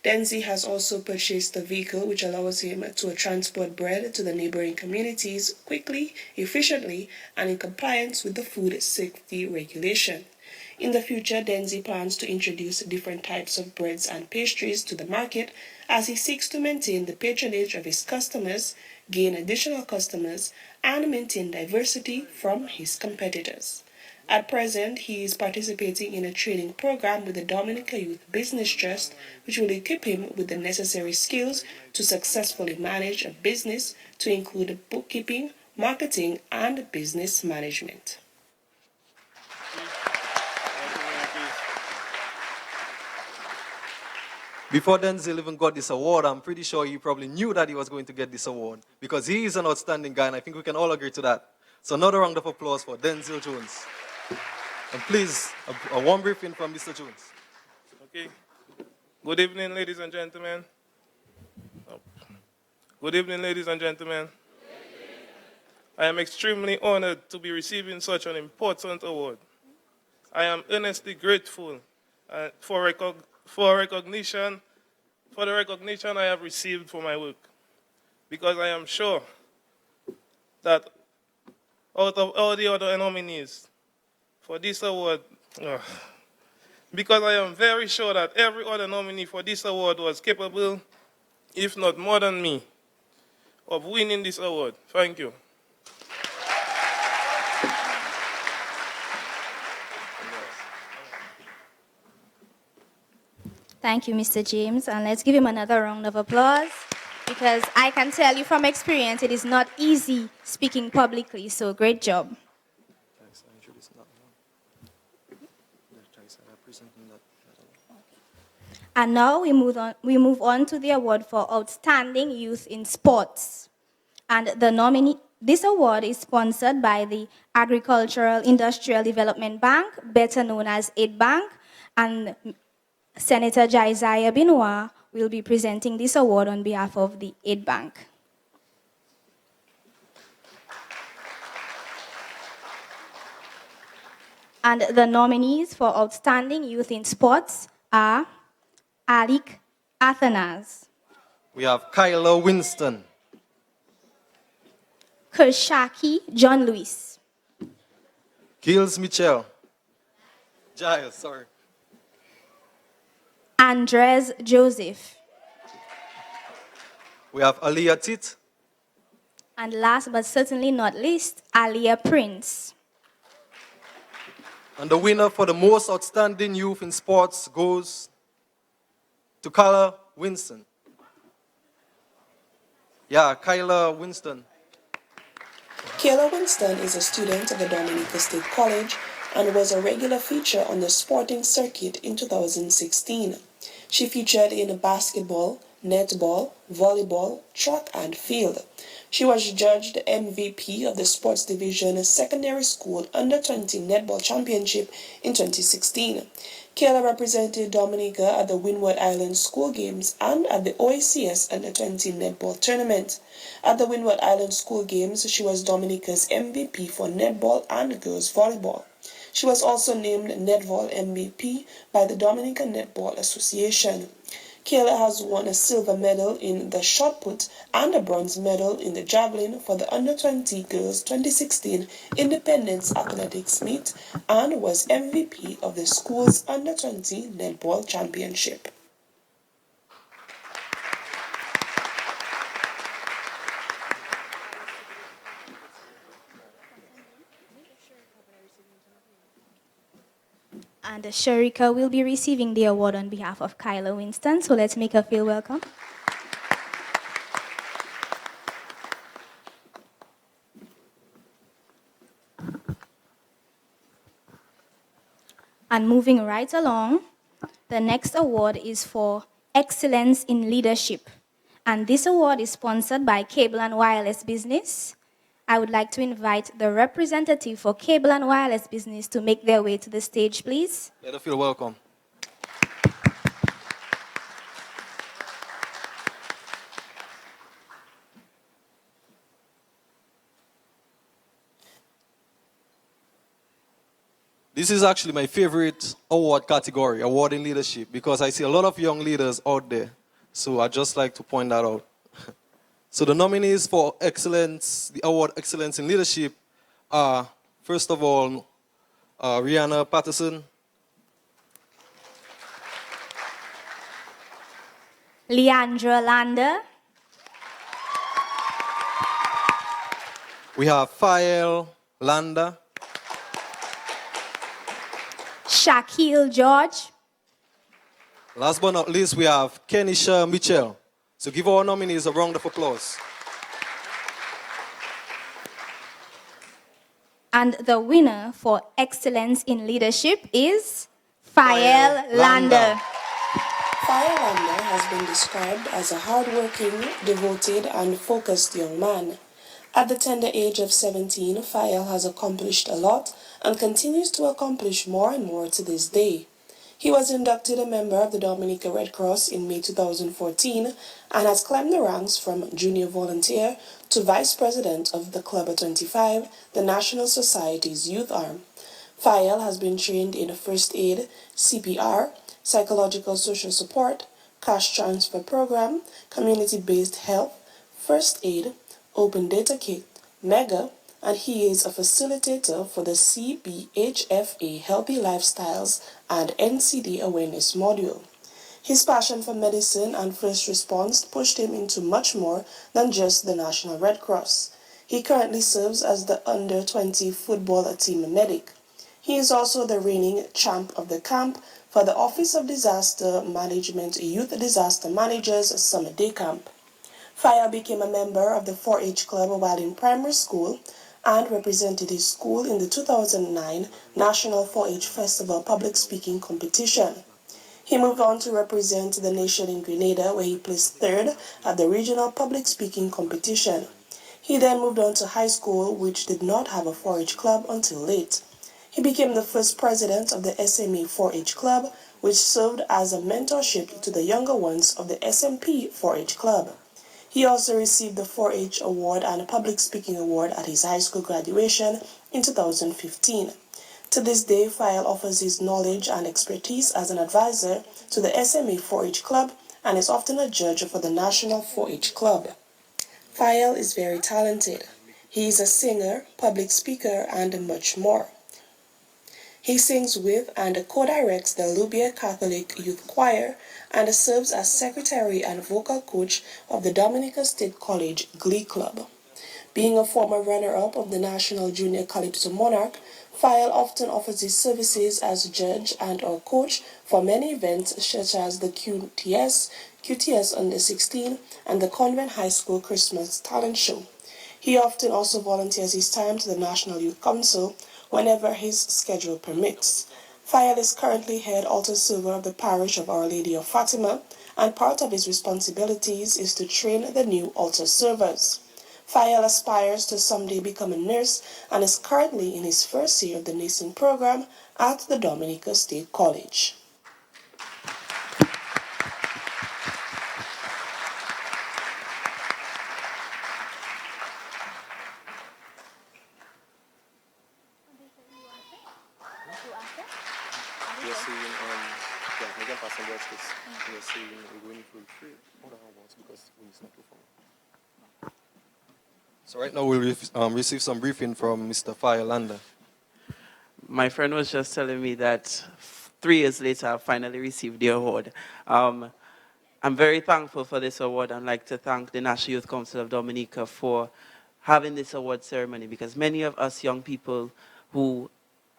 Denzi has also purchased a vehicle which allows him to transport bread to the neighboring communities quickly, efficiently, and in compliance with the food safety regulation. In the future, Denzi plans to introduce different types of breads and pastries to the market as he seeks to maintain the patronage of his customers, gain additional customers, and maintain diversity from his competitors. At present, he is participating in a training program with the Dominica Youth Business Trust, which will equip him with the necessary skills to successfully manage a business, to include bookkeeping, marketing, and business management. Before Denzel even got this award, I'm pretty sure he probably knew that he was going to get this award because he is an outstanding guy, and I think we can all agree to that. So another round of applause for Denzel Jones. And please, a warm briefing from Mr. Jones. Okay. Good evening, ladies and gentlemen. Good evening, ladies and gentlemen. I am extremely honored to be receiving such an important award. I am earnestly grateful for the recognition I have received for my work, because I am sure that out of all the other nominees for this award, because I am very sure that every other nominee for this award was capable, if not more than me, of winning this award. Thank you. Thank you, Mr. James, and let's give him another round of applause, because I can tell you from experience it is not easy speaking publicly, so great job. And now we move on to the award for Outstanding Youth in Sports. And this award is sponsored by the Agricultural Industrial Development Bank, better known as Aid Bank, and Senator Josiah Benoit will be presenting this award on behalf of the Aid Bank. And the nominees for Outstanding Youth in Sports are Alec Athanas, We have Kyla Winston. Kershaki John Lewis. Gilles Michel. Giles, sorry. Andres Joseph. We have Aliyah Tit. And last but certainly not least, Alia Prince. And the winner for the most outstanding youth in sports goes to Kyla Winston. Yeah, Kyla Winston. Kayla Winston is a student of the Dominica State College and was a regular feature on the sporting circuit in 2016. She featured in basketball, netball, volleyball, track and field. She was judged MVP of the Sports Division Secondary School Under-20 Netball Championship in 2016. Kayla represented Dominica at the Windward Island School Games and at the OACS Under-20 Netball Tournament. At the Windward Island School Games, she was Dominica's MVP for netball and girls volleyball. She was also named Netball MVP by the Dominica Netball Association. Kayla has won a silver medal in the shot put and a bronze medal in the javelin for the Under-20 Girls 2016 Independence Athletics Meet and was MVP of the school's Under-20 Netball Championship. And Sharika will be receiving the award on behalf of Kyla Winston, so let's make her feel welcome. And moving right along, the next award is for Excellence in Leadership. And this award is sponsored by Cable and Wireless Business. I would like to invite the representative for Cable and Wireless Business to make their way to the stage, please. Let her feel welcome. This is actually my favorite award category, award in leadership, because I see a lot of young leaders out there. So I just like to point that out. So the nominees for excellence, the award Excellence in Leadership are, first of all, Rihanna Patterson, Leandra Lander, we have Fael Landa, Shaquille George, last but not least, we have Kenisha Mitchell. So give our nominees a round of applause. and the winner for Excellence in Leadership is Fael Lander. Fael Lander has been described as a hardworking, devoted, and focused young man. At the tender age of 17, Fael has accomplished a lot and continues to accomplish more and more to this day. He was inducted a member of the Dominica Red Cross in May 2014 and has climbed the ranks from junior volunteer to vice president of the Club of 25, the National Society's youth arm. Fael has been trained in first aid, CPR, psychological social support, cash transfer program, community-based health, first aid, open data kit, MEGA, and he is a facilitator for the CBHFA Healthy Lifestyles and NCD Awareness Module. His passion for medicine and first response pushed him into much more than just the National Red Cross. He currently serves as the Under-20 football team medic. He is also the reigning champ of the camp for the Office of Disaster Management Youth Disaster Managers Summer Day Camp. Fael became a member of the 4-H Club while in primary school and represented his school in the 2009 National 4-H Festival Public Speaking Competition. He moved on to represent the nation in Grenada, where he placed third at the Regional Public Speaking Competition. He then moved on to high school, which did not have a 4-H club until late. He became the first president of the SMA 4-H Club, which served as a mentorship to the younger ones of the SMP 4-H Club. He also received the 4-H Award and a Public Speaking Award at his high school graduation in 2015. To this day, Fael offers his knowledge and expertise as an advisor to the SMA 4-H Club and is often a judge for the National 4-H Club. Fayal is very talented. He is a singer, public speaker, and much more. He sings with and co-directs the Lubia Catholic Youth Choir and serves as secretary and vocal coach of the Dominica State College Glee Club. Being a former runner-up of the National Junior Calypso Monarch, Fayal often offers his services as judge and/or coach for many events such as the QTS Under 16, and the Convent High School Christmas Talent Show. He often also volunteers his time to the National Youth Council whenever his schedule permits. Fayal is currently head altar server of the parish of Our Lady of Fatima, and part of his responsibilities is to train the new altar servers. Fayal aspires to someday become a nurse and is currently in his first year of the nursing program at the Dominica State College. So right now we'll receive some briefing from Mr. Firelander. My friend was just telling me that 3 years later, I finally received the award. I'm very thankful for this award. I'd like to thank the National Youth Council of Dominica for having this award ceremony, because many of us young people who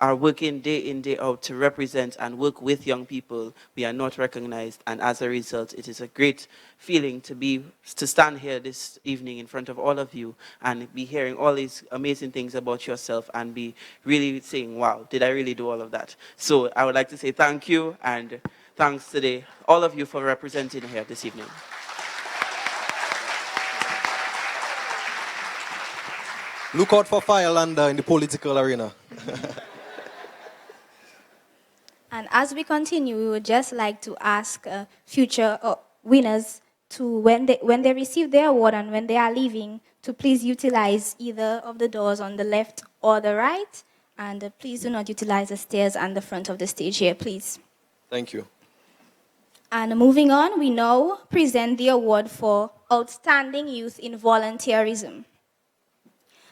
are working day in, day out to represent and work with young people, we are not recognized, and as a result, it is a great feeling to stand here this evening in front of all of you and be hearing all these amazing things about yourself and be really saying, wow, did I really do all of that? So I would like to say thank you, and thanks today, all of you, for representing here this evening. Look out for Firelander in the political arena. And as we continue, we would just like to ask future winners to, when they receive their award and when they are leaving, to please utilize either of the doors on the left or the right, and please do not utilize the stairs and the front of the stage here, please. Thank you. And moving on, we now present the award for Outstanding Youth in Volunteerism.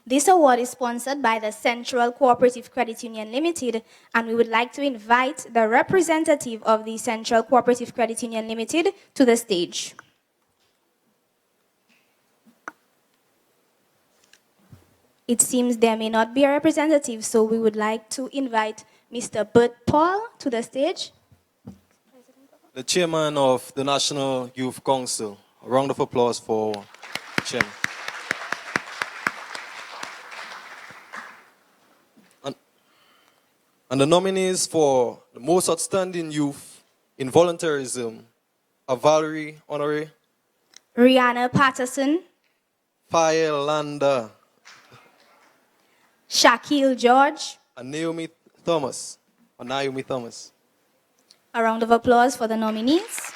This award is sponsored by the Central Cooperative Credit Union Limited, and we would like to invite the representative of the Central Cooperative Credit Union Limited to the stage. It seems there may not be a representative, so we would like to invite Mr. Bert Paul to the stage. The chairman of the National Youth Council. A round of applause for the chairman. And the nominees for the most outstanding youth in volunteerism are Valerie Honore, Rihanna Patterson, Firelander, Shaquille George, and Naomi Thomas. A round of applause for the nominees.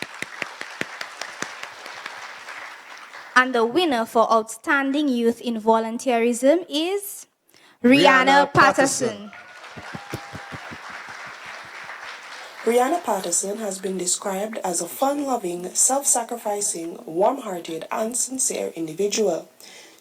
And the winner for Outstanding Youth in Volunteerism is Rihanna Patterson. Rihanna Patterson has been described as a fun-loving, self-sacrificing, warm-hearted, and sincere individual.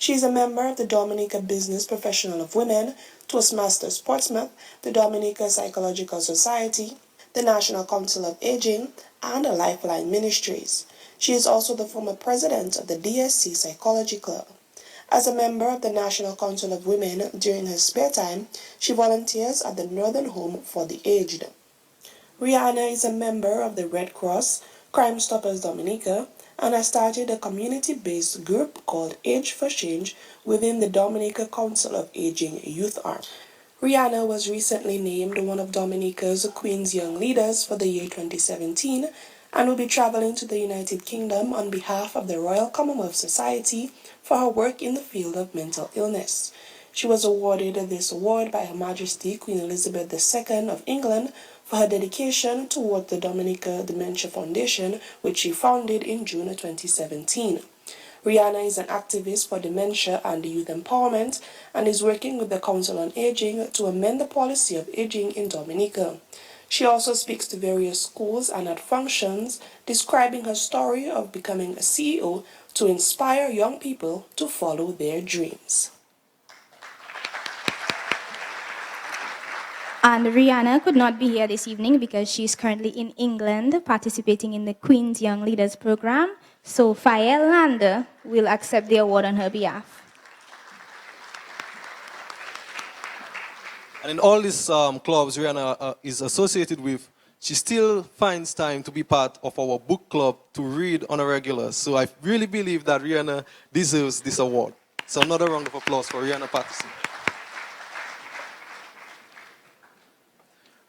She is a member of the Dominica Business Professional of Women, Toastmasters Portsmouth, the Dominica Psychological Society, the National Council of Aging, and Lifeline Ministries. She is also the former president of the DSC Psychology Club. As a member of the National Council of Women, during her spare time, she volunteers at the Northern Home for the Aged. Rihanna is a member of the Red Cross, Crime Stoppers Dominica, and has started a community-based group called Age for Change within the Dominica Council of Aging Youth Arm. Rihanna was recently named one of Dominica's Queen's Young Leaders for the year 2017 and will be traveling to the United Kingdom on behalf of the Royal Commonwealth Society for her work in the field of mental illness. She was awarded this award by Her Majesty Queen Elizabeth II of England for her dedication toward the Dominica Dementia Foundation, which she founded in June 2017. Rihanna is an activist for dementia and youth empowerment and is working with the Council on Aging to amend the policy of aging in Dominica. She also speaks to various schools and at functions, describing her story of becoming a CEO to inspire young people to follow their dreams. And Rihanna could not be here this evening because she's currently in England participating in the Queen's Young Leaders Program. So Faye Lander will accept the award on her behalf. And in all these clubs Rihanna is associated with, she still finds time to be part of our book club to read on a regular. So I really believe that Rihanna deserves this award. So another round of applause for Rihanna Patterson.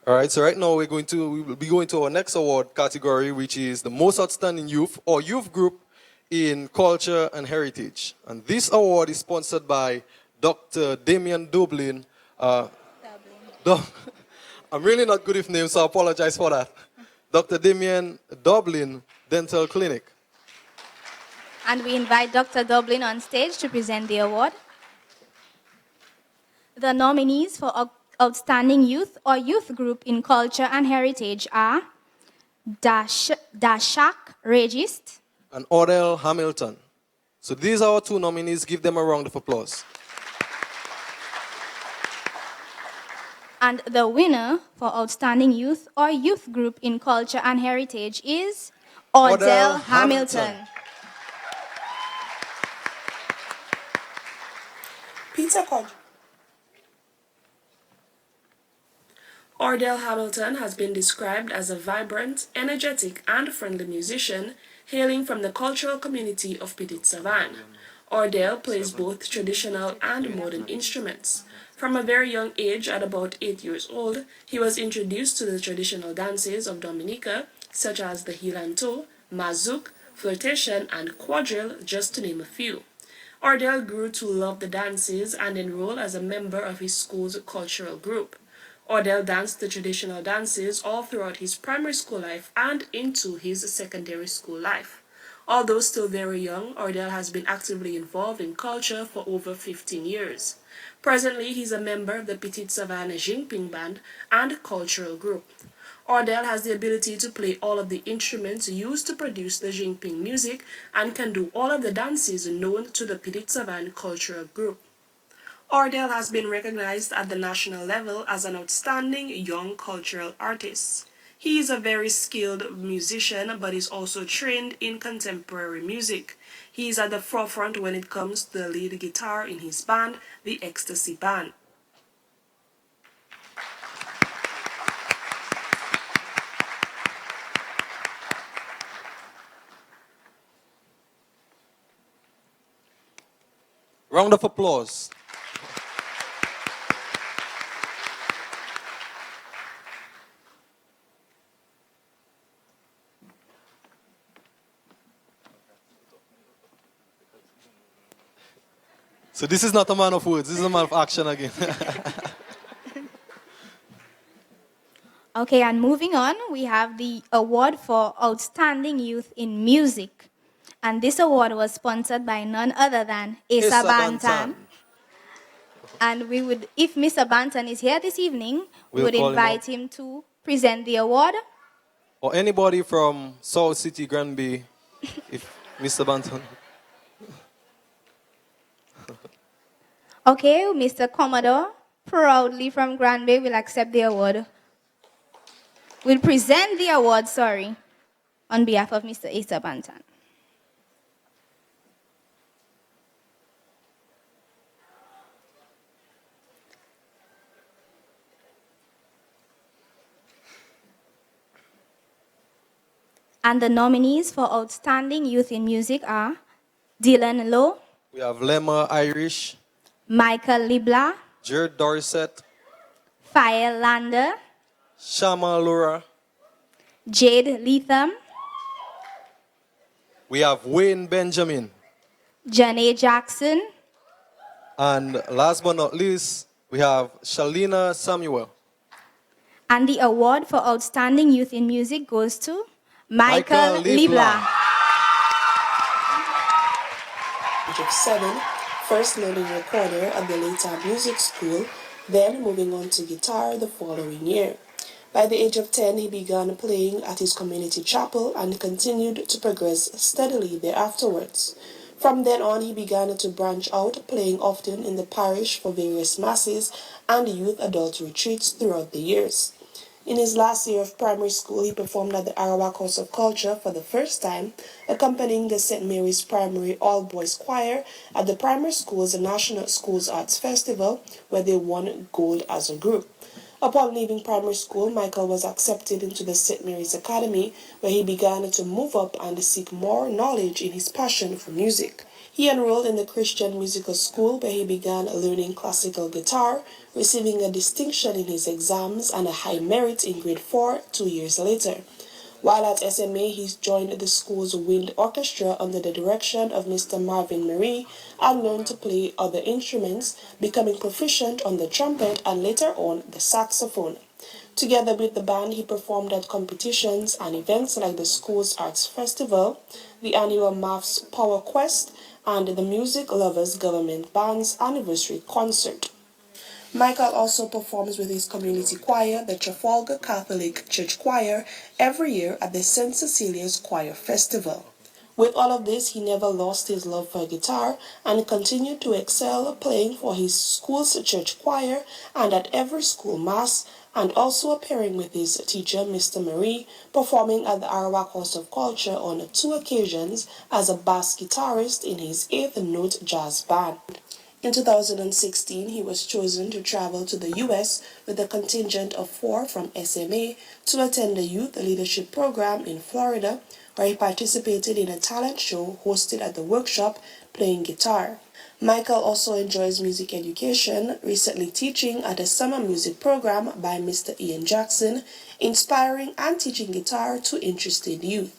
All right, so right now we will be going to our next award category, which is the most outstanding youth or youth group in culture and heritage. And this award is sponsored by Dr. Damian Dublin. I'm really not good with names, so I apologize for that. Dr. Damian Dublin Dental Clinic. And we invite Dr. Dublin on stage to present the award. The nominees for Outstanding Youth or Youth Group in Culture and Heritage are Dashak Regist and Odell Hamilton. So these are our two nominees. Give them a round of applause. And the winner for Outstanding Youth or Youth Group in Culture and Heritage is Odell Hamilton. Peter Kodge. Odell Hamilton has been described as a vibrant, energetic, and friendly musician hailing from the cultural community of Petit Savan. Odell plays both traditional and modern instruments. From a very young age, at about 8 years old, he was introduced to the traditional dances of Dominica, such as the hilanto, mazouk, flirtation, and quadrille, just to name a few. Odell grew to love the dances and enrolled as a member of his school's cultural group. Odell danced the traditional dances all throughout his primary school life and into his secondary school life. Although still very young, Odell has been actively involved in culture for over 15 years. Presently, he's a member of the Petit Savan Jingping Band and cultural group. Odell has the ability to play all of the instruments used to produce the Jingping music and can do all of the dances known to the Petit Savan cultural group. Odell has been recognized at the national level as an outstanding young cultural artist. He is a very skilled musician, but is also trained in contemporary music. He is at the forefront when it comes to the lead guitar in his band, the Ecstasy Band. Round of applause. So this is not a man of words, this is a man of action again. Okay, and moving on, we have the award for Outstanding Youth in Music. And this award was sponsored by none other than Asa Bantan. And we would, if Mr. Bantan is here this evening, we would invite him to present the award. Or anybody from South City, Granby, if Mr. Bantan. Okay, Mr. Commodore, proudly from Granby, will accept the award. Will present the award, on behalf of Mr. Asa Bantan. And the nominees for Outstanding Youth in Music are Dylan Lowe. We have Lemma Irish. Michael Libla. Jared Dorset. Faye Lander. Shama Laura. Jade Leatham. We have Wayne Benjamin. Janae Jackson. And last but not least, we have Shalina Samuel. And the award for Outstanding Youth in Music goes to Michael Libla. Age of 7, first learning recorder at the Latab Music School, then moving on to guitar the following year. By the age of 10, he began playing at his community chapel and continued to progress steadily thereafterwards. From then on, he began to branch out, playing often in the parish for various masses and youth adult retreats throughout the years. In his last year of primary school, he performed at the Arawak House of Culture for the first time, accompanying the St. Mary's Primary All-Boys Choir at the primary school's National Schools Arts Festival, where they won gold as a group. Upon leaving primary school, Michael was accepted into the St. Mary's Academy, where he began to move up and seek more knowledge in his passion for music. He enrolled in the Christian Musical School, where he began learning classical guitar, receiving a distinction in his exams and a high merit in grade 4 2 years later. While at SMA, he joined the school's wind orchestra under the direction of Mr. Marvin Marie and learned to play other instruments, becoming proficient on the trumpet and later on the saxophone. Together with the band, he performed at competitions and events like the school's arts festival, the annual Maths Power Quest, and the Music Lovers Government Band's anniversary concert. Michael also performs with his community choir, the Trafalgar Catholic Church Choir, every year at the St. Cecilia's Choir Festival. With all of this, he never lost his love for guitar and continued to excel playing for his school's church choir and at every school mass, and also appearing with his teacher, Mr. Marie, performing at the Arawak House of Culture on 2 occasions as a bass guitarist in his 8th Note Jazz Band. In 2016, he was chosen to travel to the U.S. with a contingent of 4 from SMA to attend a youth leadership program in Florida, where he participated in a talent show hosted at the workshop playing guitar. Michael also enjoys music education, recently teaching at a summer music program by Mr. Ian Jackson, inspiring and teaching guitar to interested youth.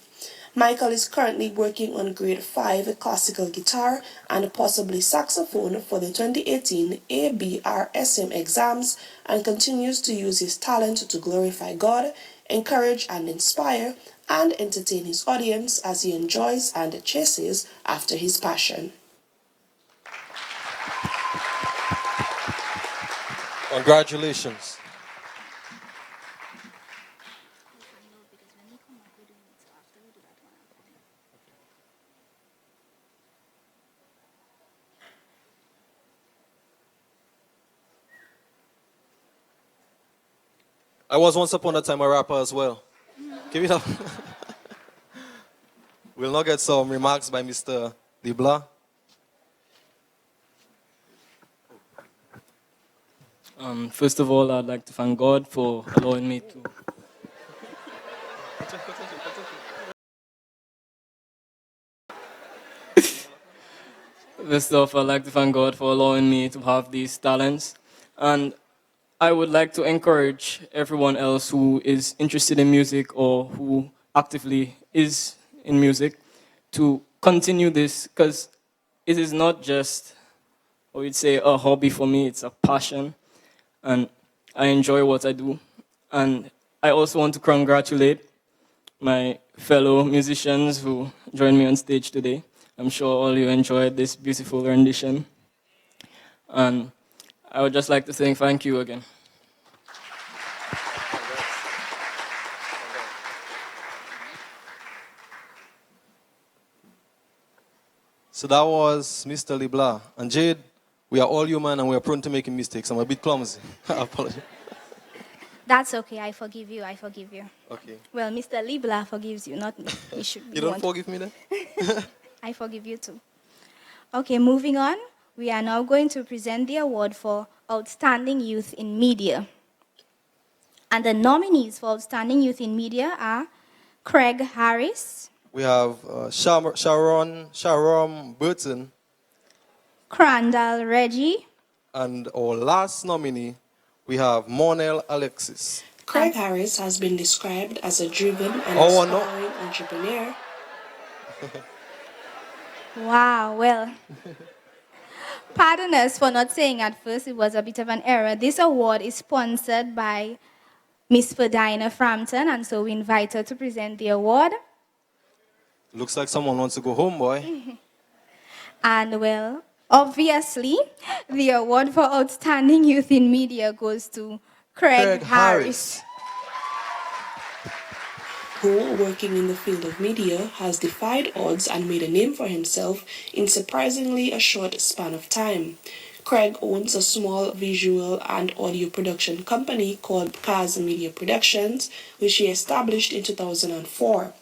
Michael is currently working on grade 5 classical guitar and possibly saxophone for the 2018 ABRSM exams and continues to use his talent to glorify God, encourage and inspire, and entertain his audience as he enjoys and chases after his passion. Congratulations. I was once upon a time a rapper as well. Give it up. We'll now get some remarks by Mr. Dibla. First of all, I'd like to thank God for allowing me to. First off, I'd like to thank God for allowing me to have these talents. And I would like to encourage everyone else who is interested in music or who actively is in music to continue this, because it is not just, I would say, a hobby for me, it's a passion. And I enjoy what I do. And I also want to congratulate my fellow musicians who joined me on stage today. I'm sure all you enjoyed this beautiful rendition. And I would just like to say thank you again. So that was Mr. Libla. And Jade, we are all human and we are prone to making mistakes. I'm a bit clumsy. I apologize. That's okay, I forgive you, I forgive you. Okay. Well, Mr. Libla forgives you, not me. You should be You don't one. forgive me then? I forgive you too. Okay, moving on. We are now going to present the award for Outstanding Youth in Media. And the nominees for Outstanding Youth in Media are Craig Harris, We have Sharon Burton, Crandall Reggie, and our last nominee, we have Monel Alexis. Craig Harris has been described as a driven and Oh, no. aspiring entrepreneur. Wow, well, pardon us for not saying at first, it was a bit of an error. This award is sponsored by Miss Ferdina Frampton, and so we invite her to present the award. Looks like someone wants to go home, boy. And well, obviously, the award for Outstanding Youth in Media goes to Craig Harris. who, working in the field of media, has defied odds and made a name for himself in surprisingly a short span of time. Craig owns a small visual and audio production company called Kaz Media Productions, which he established in 2004.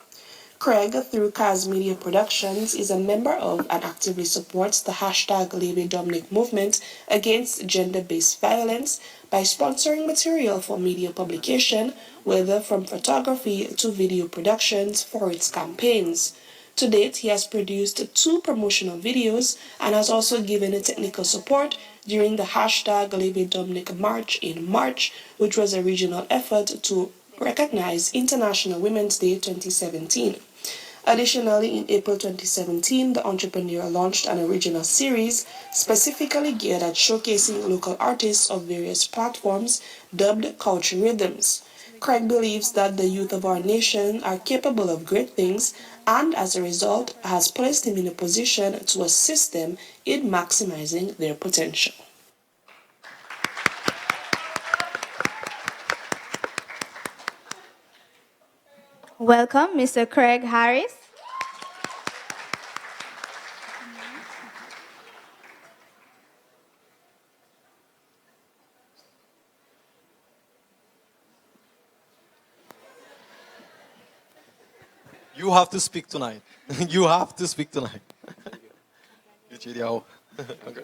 Craig, through Kaz Media Productions, is a member of and actively supports the hashtag Leave Dominic movement against gender-based violence by sponsoring material for media publication, whether from photography to video productions for its campaigns. To date, he has produced 2 promotional videos and has also given technical support during the hashtag Leave Dominic March in March, which was a regional effort to recognize International Women's Day 2017. Additionally, in April 2017, the entrepreneur launched an original series specifically geared at showcasing local artists of various platforms dubbed Culture Rhythms. Craig believes that the youth of our nation are capable of great things and as a result has placed him in a position to assist them in maximizing their potential. Welcome, Mr. Craig Harris. You have to speak tonight. You have to speak tonight. Okay.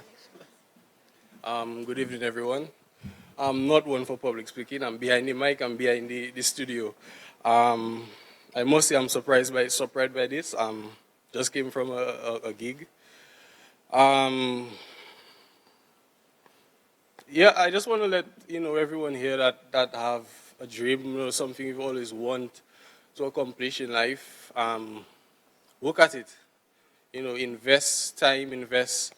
Good evening, everyone. I'm not one for public speaking. I'm behind the mic. I'm behind the studio. I must say I'm surprised by this. Just came from a gig. Yeah, I just want to let everyone here that have a dream, something you've always want to accomplish in life. Work at it. Invest time, invest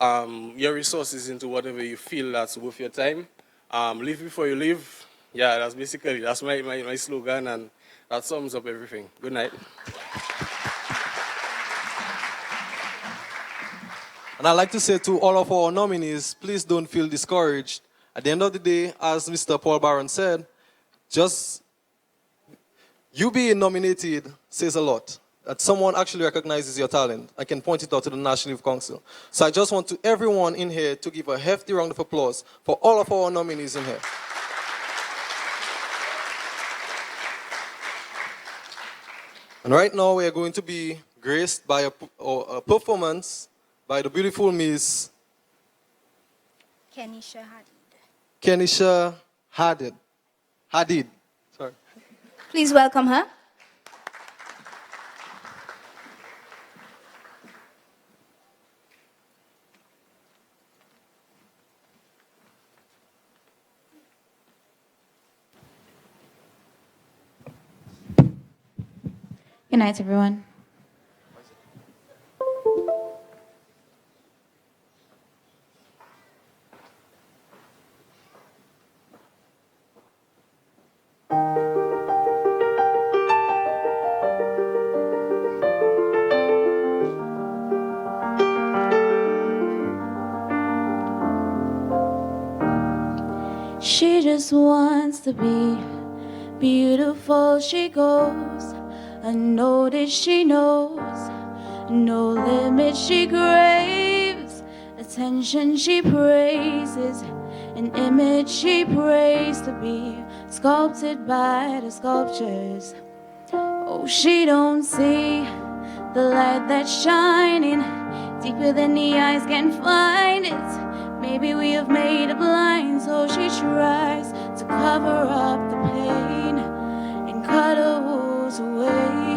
your resources into whatever you feel that's worth your time. Live before you live. Yeah, that's my slogan, and that sums up everything. Good night. And I'd like to say to all of our nominees, please don't feel discouraged. At the end of the day, as Mr. Paul Barron said, just you being nominated says a lot. That someone actually recognizes your talent. I can point it out to the National Youth Council. So I just want to everyone in here to give a hefty round of applause for all of our nominees in here. And right now we are going to be graced by a performance by the beautiful Miss Kenisha Hadid. Kenisha Hadid. Sorry. Please welcome her. Good night, everyone. She just wants to be beautiful. She goes unnoticed. She knows no limit. She craves attention. She praises an image. She prays to be sculpted by the sculptures. Oh, she don't see the light that's shining deeper than the eyes can find it. Maybe we have made her blind, so she tries to cover up the pain and cut her wounds away.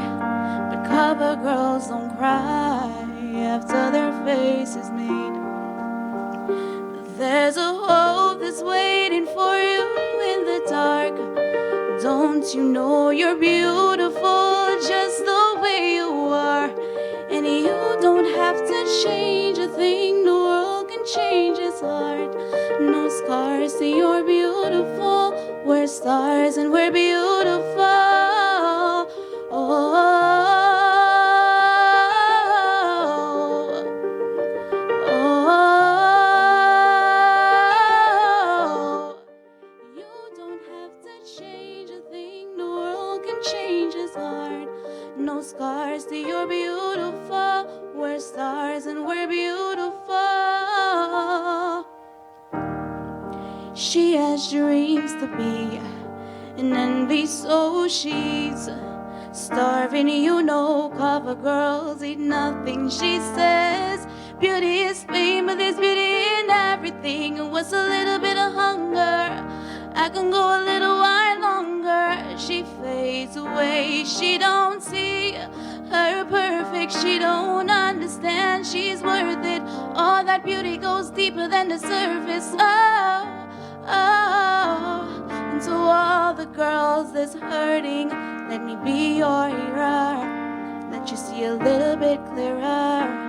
But cover girls don't cry after their face is made. But there's a hope that's waiting for you in the dark. Don't you know you're beautiful just the way you are? And you don't have to change a thing. The world can change its heart. No scars, see you're beautiful. We're stars and we're beautiful. You don't have to change a thing. The world can change changes hard. No scars to you're beautiful. We're stars and we're beautiful. She has dreams to be an envy, so she's starving, you know. Cover girls eat nothing, she says. Beauty is fame, but there's beauty in everything. And what's a little bit of hunger? I can go a little while longer. She fades away, she don't see her perfect. She don't understand she's worth it. All that beauty goes deeper than the surface. Oh, oh. And to all the girls that's hurting, let me be your hero. Let you see a little bit clearer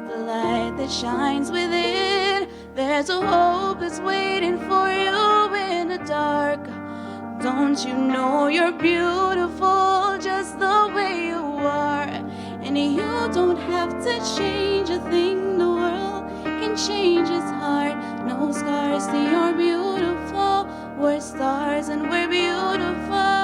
the light that shines within. There's a hope that's waiting for you in the dark. Don't you know you're beautiful just the way you are? And you don't have to change a thing. The world can change its heart. No scars to you're beautiful. We're stars and we're beautiful.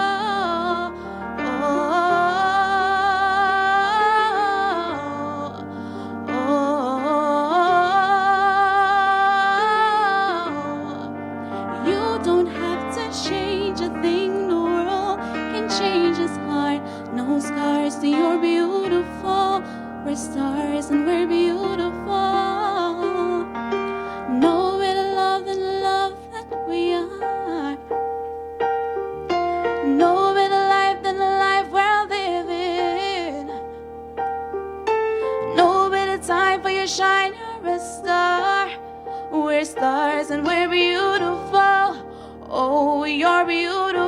You don't have to change a thing. The world can change its heart. No scars to you're beautiful. We're stars and we're beautiful. No better love than the love that we are. No better life than the life we're living. No better time for your shine, you're a star. We're stars and we're beautiful. Oh, you're beautiful.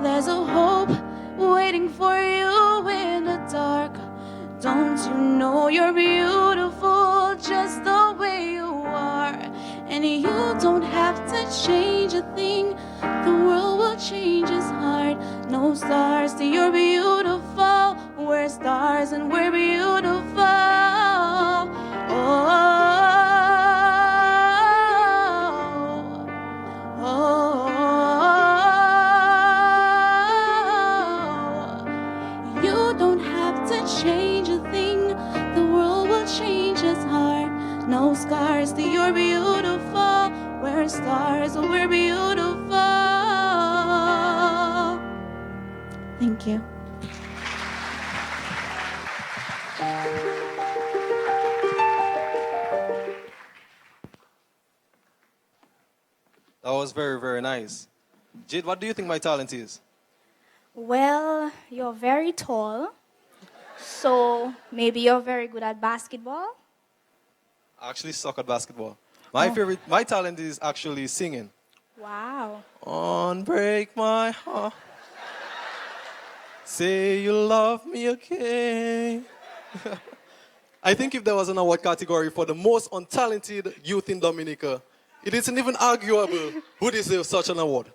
There's a hope waiting for you in the dark. Don't you know you're beautiful just the way you are? And you don't have to change a thing. The world will change its heart. No stars to you're beautiful. We're stars and we're beautiful. Oh. You don't have to change a thing. The world will change its heart. No scars to you're beautiful. We're stars and we're beautiful. Thank you. That was very, very nice. Jade, what do you think my talent is? Well, you're very tall, so maybe you're very good at basketball. I actually suck at basketball. My talent is actually singing. Wow. Unbreak my heart. Say you love me again. I think if there was an award category for the most untalented youth in Dominica, it isn't even arguable who deserves such an award.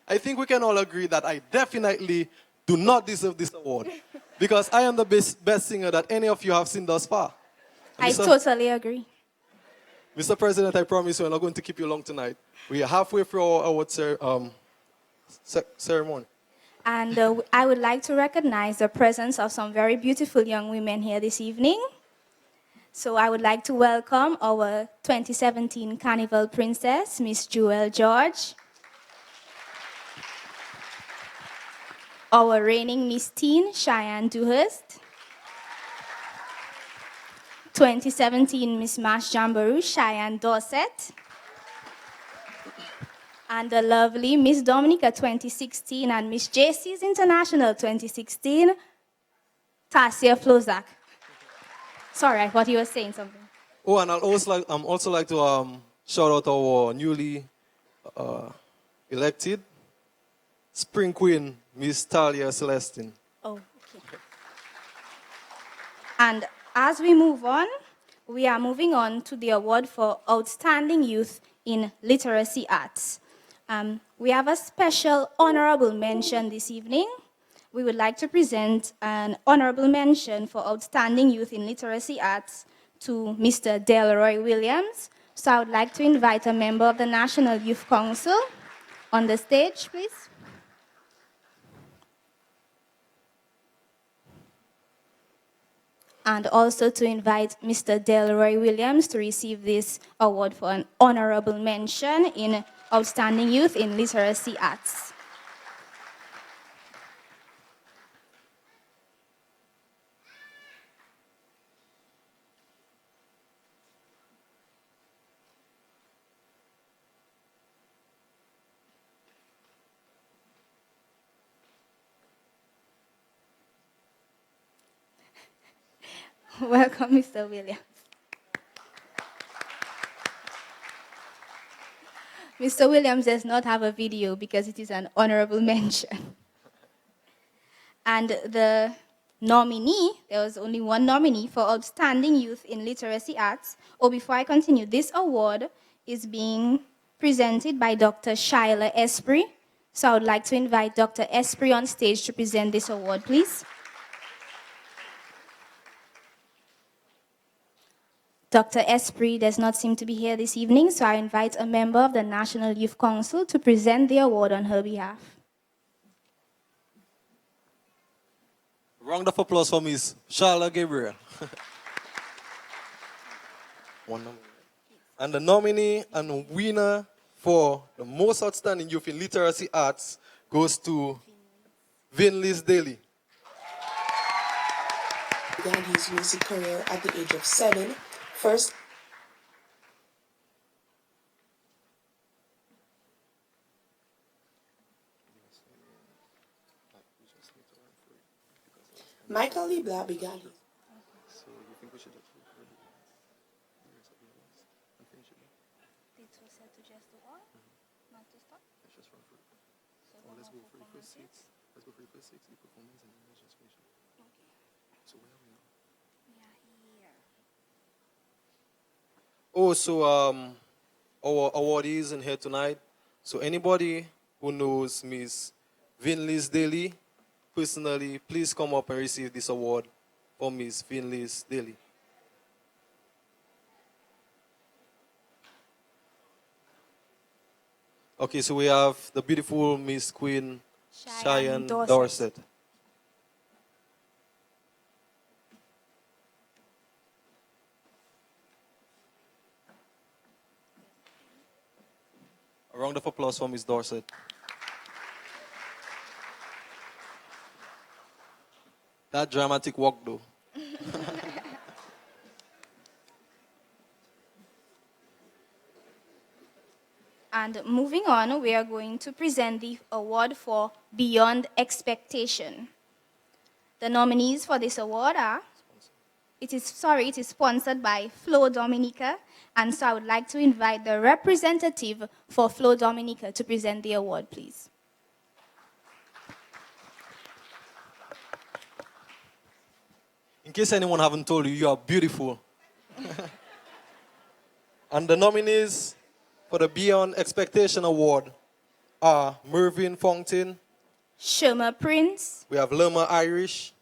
I think we can all agree that I definitely do not deserve this award because I am the best singer that any of you have seen thus far. I totally agree. Mr. President, I promise you I'm not going to keep you long tonight. We are halfway through our award ceremony. And I would like to recognize the presence of some very beautiful young women here this evening. So I would like to welcome our 2017 Carnival Princess, Miss Jewel George. Our reigning Miss Teen, Cheyenne Dewhurst. 2017 Miss Mash Jamboree, Cheyenne Dorset. And the lovely Miss Dominica 2016 and Miss JC's International 2016, Tasia Flozak. Sorry, I thought you were saying something. Oh, and I'm also like to shout out our newly elected Spring Queen, Miss Talia Celestine. Oh, okay. And as we move on, we are moving on to the award for Outstanding Youth in Literacy Arts. We have a special honorable mention this evening. We would like to present an honorable mention for Outstanding Youth in Literacy Arts to Mr. Delroy Williams. So I would like to invite a member of the National Youth Council on the stage, please. and also to invite Mr. Delroy Williams to receive this award for an honorable mention in Outstanding Youth in Literacy Arts. Welcome, Mr. Williams. Mr. Williams does not have a video because it is an honorable mention. And the nominee, there was only one nominee for Outstanding Youth in Literacy Arts. Before I continue, this award is being presented by Dr. Shyla Esprit. So I would like to invite Dr. Esprit on stage to present this award, please. Dr. Esprit does not seem to be here this evening, so I invite a member of the National Youth Council to present the award on her behalf. Round of applause for Ms. Charlotte Gabriel. And the nominee and winner for the most outstanding youth in literacy arts goes to Vinlis Daly. Began his music career at the age of 7. First, Michael Libla began his. Also, our awardees in here tonight. So anybody who knows Ms. Vinlis Daly personally, please come up and receive this award for Ms. Vinlis Daly. Okay, so we have the beautiful Miss Queen Cheyenne Dorset. A round of applause for Miss Dorset. That dramatic walk, though. And moving on, we are going to present the award for Beyond Expectation. The nominees for this award are, it is sponsored by Flo Dominica, and so I would like to invite the representative for Flo Dominica to present the award, please. In case anyone haven't told you, you are beautiful. And the nominees for the Beyond Expectation Award are Mervyn Fountain, Sherma Prince, we have Lerma Irish,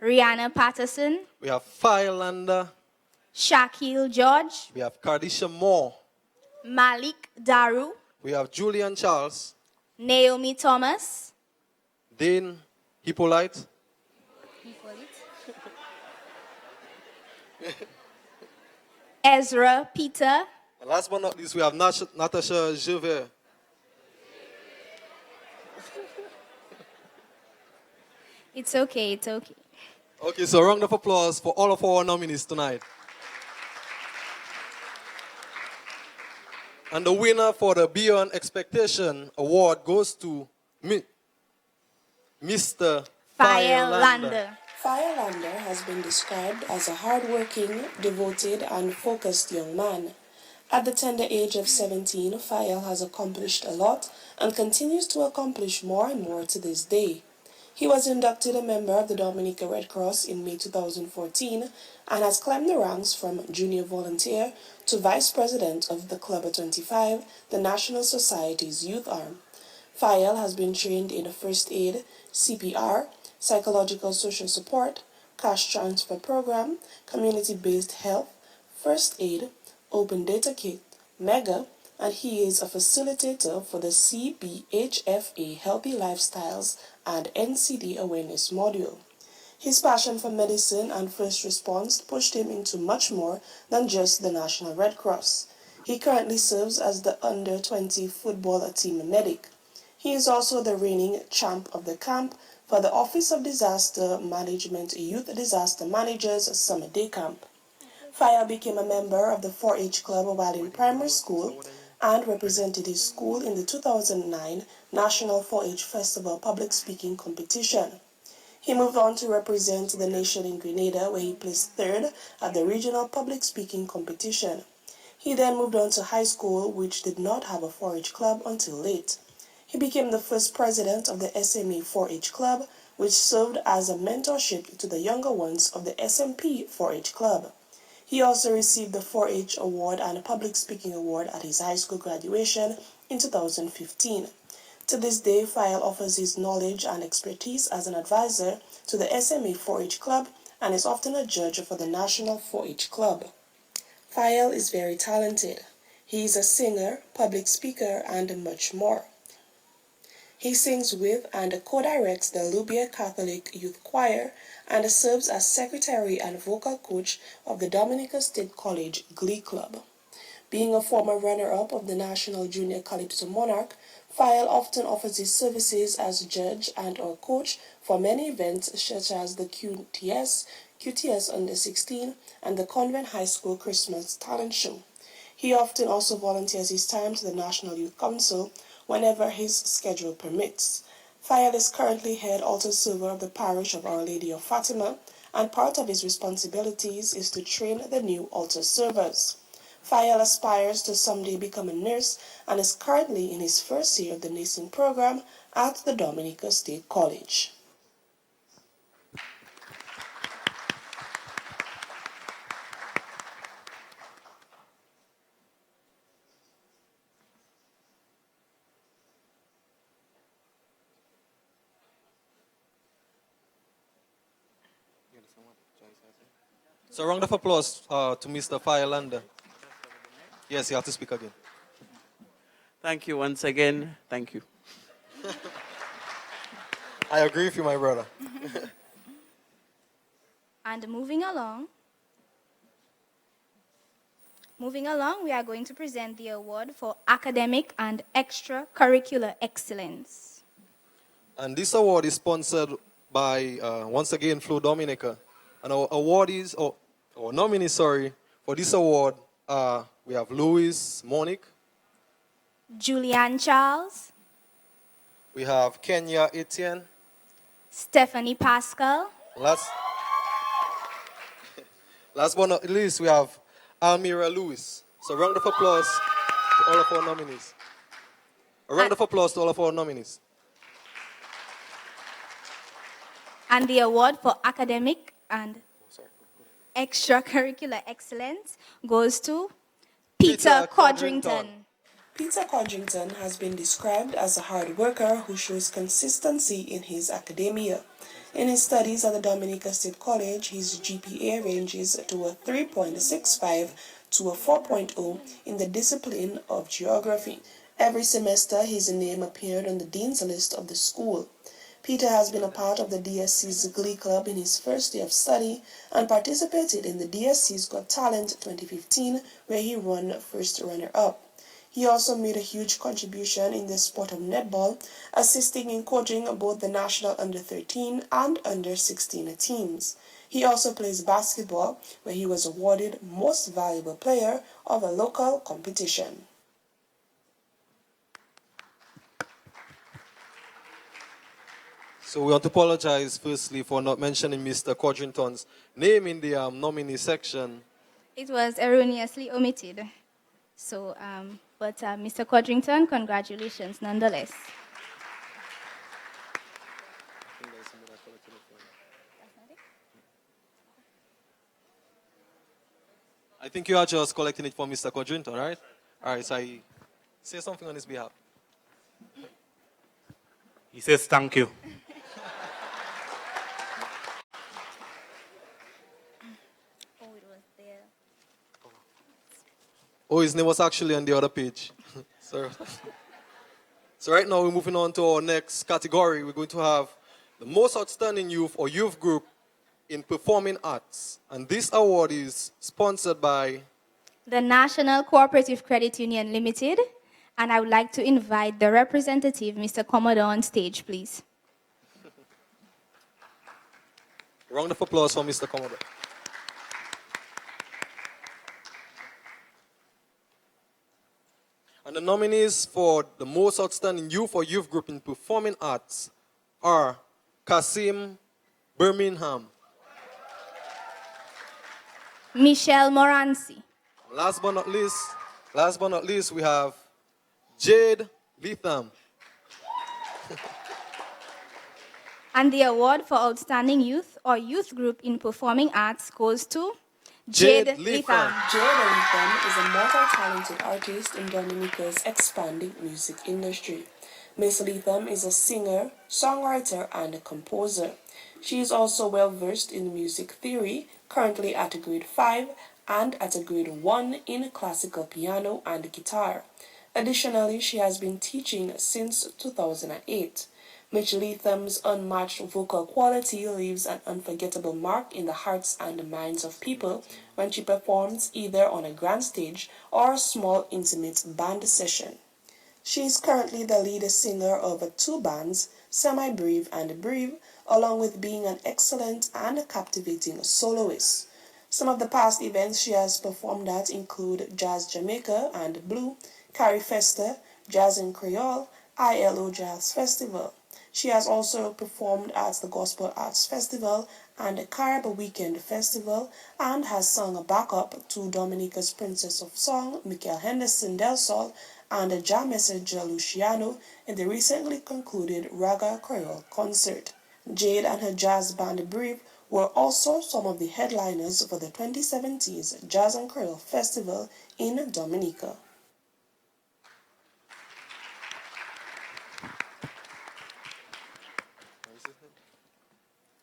Rihanna Patterson, we have Firelander, Shaquille George, we have Cardisha Moore, Malik Daru, we have Julian Charles, Naomi Thomas, Dane Hippolyte, Ezra Peter, and last but not least, we have Natasha Jouvert. It's okay, it's okay. Okay, so a round of applause for all of our nominees tonight. And the winner for the Beyond Expectation Award goes to Mr. Firelander. Firelander has been described as a hardworking, devoted, and focused young man. At the tender age of 17, Fayel has accomplished a lot and continues to accomplish more and more to this day. He was inducted a member of the Dominica Red Cross in May 2014 and has climbed the ranks from junior volunteer to vice president of the Club of 25, the National Society's youth arm. Fayel has been trained in first aid, CPR, psychological social support, cash transfer program, community-based health, first aid, open data kit, MEGA, and he is a facilitator for the CBHFA Healthy Lifestyles and NCD Awareness Module. His passion for medicine and first response pushed him into much more than just the National Red Cross. He currently serves as the under-20 football team medic. He is also the reigning champ of the camp for the Office of Disaster Management Youth Disaster Managers Summer Day Camp. Faya became a member of the 4-H Club while in primary school and represented his school in the 2009 National 4-H Festival Public Speaking Competition. He moved on to represent the nation in Grenada, where he placed third at the regional public speaking competition. He then moved on to high school, which did not have a 4-H club until late. He became the first president of the SMA 4-H club, which served as a mentorship to the younger ones of the SMP 4-H club. He also received the 4-H award and a public speaking award at his high school graduation in 2015. To this day, Fayal offers his knowledge and expertise as an advisor to the SMA 4-H Club and is often a judge for the National 4-H Club. Fayal is very talented. He is a singer, public speaker, and much more. He sings with and co-directs the Lubia Catholic Youth Choir and serves as secretary and vocal coach of the Dominica State College Glee Club. Being a former runner-up of the National Junior Calypso Monarch, Fayal often offers his services as judge and or coach for many events such as the QTS Under 16, and the Convent High School Christmas Talent Show. He often also volunteers his time to the National Youth Council whenever his schedule permits. Fayal is currently head altar server of the parish of Our Lady of Fatima, and part of his responsibilities is to train the new altar servers. Fayal aspires to someday become a nurse and is currently in his first year of the nursing program at the Dominica State College. So a round of applause to Mr. Firelander. Yes, you have to speak again. Thank you once again. Thank you. I agree with you, my brother. And moving along, we are going to present the award for academic and extracurricular excellence. And this award is sponsored by, once again, Flo Dominica. And our awardees, or nominees, for this award, we have Louis Monique. Julianne Charles. We have Kenya Etienne. Stephanie Pascal. Last but not least, we have Almira Lewis. So round of applause to all of our nominees. A round of applause to all of our nominees. And the award for academic and extracurricular excellence goes to Peter Codrington. Peter Codrington has been described as a hard worker who shows consistency in his academia. In his studies at the Dominica State College, his GPA ranges to a 3.65 to a 4.0 in the discipline of geography. Every semester, his name appeared on the dean's list of the school. Peter has been a part of the DSC's Glee Club in his first year of study and participated in the DSC's Got Talent 2015, where he won first runner-up. He also made a huge contribution in the sport of netball, assisting in coaching both the national under-13 and under-16 teams. He also plays basketball, where he was awarded Most Valuable Player of a local competition. So we want to apologize firstly for not mentioning Mr. Codrington's name in the nominee section. It was erroneously omitted. So, but Mr. Codrington, congratulations nonetheless. I think you are just collecting it for Mr. Codrington, right? All right, so I say something on his behalf. He says thank you. Oh, his name was actually on the other page. So right now we're moving on to our next category. We're going to have the most outstanding youth or youth group in Performing Arts. And this award is sponsored by the National Cooperative Credit Union Limited. And I would like to invite the representative, Mr. Commodore, on stage, please. Round of applause for Mr. Commodore. And the nominees for the most outstanding youth or youth group in performing arts are Kasim Birmingham. Michelle Moranci. Last but not least, we have Jade Letham. And the award for outstanding youth or youth group in performing arts goes to Jade Letham. Jade Letham is a multi-talented artist in Dominica's expanding music industry. Miss Letham is a singer, songwriter, and a composer. She is also well versed in music theory, currently at a grade 5 and at a grade 1 in classical piano and guitar. Additionally, she has been teaching since 2008. Miss Letham's unmatched vocal quality leaves an unforgettable mark in the hearts and minds of people when she performs either on a grand stage or a small intimate band session. She is currently the lead singer of 2 bands, Semi-Brave and Brave, along with being an excellent and captivating soloist. Some of the past events she has performed at include Jazz Jamaica and Blue, Cari Festa, Jazz in Creole, ILO Jazz Festival. She has also performed at the Gospel Arts Festival and the Carib Weekend Festival and has sung a backup to Dominica's Princess of Song, Michael Henderson Del Sol, and a jam messenger Luciano in the recently concluded Raga Creole concert. Jade and her jazz band Brave were also some of the headliners for the 2017 Jazz and Creole Festival in Dominica.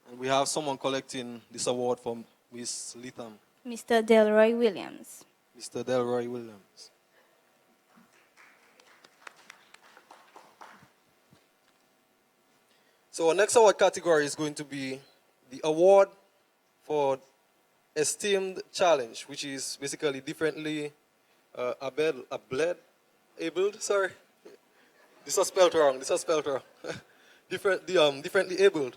And we have someone collecting this award from Miss Letham. Mr. Delroy Williams. Mr. Delroy Williams. So our next award category is going to be the award for esteemed challenge, which is basically differently abled, sorry. This was spelled wrong. Differently abled.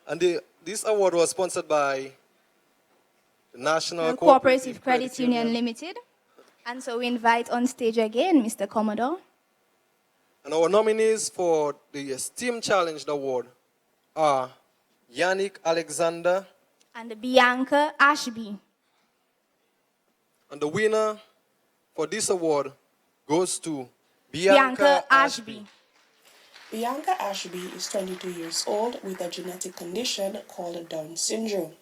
And this award was sponsored by the National Cooperative Credit Union Limited. And so we invite on stage again Mr. Commodore. And our nominees for the Esteemed Challenge Award are Yannick Alexander and Bianca Ashby. And the winner for this award goes to Bianca Ashby. Bianca Ashby is 22 years old with a genetic condition called Down syndrome.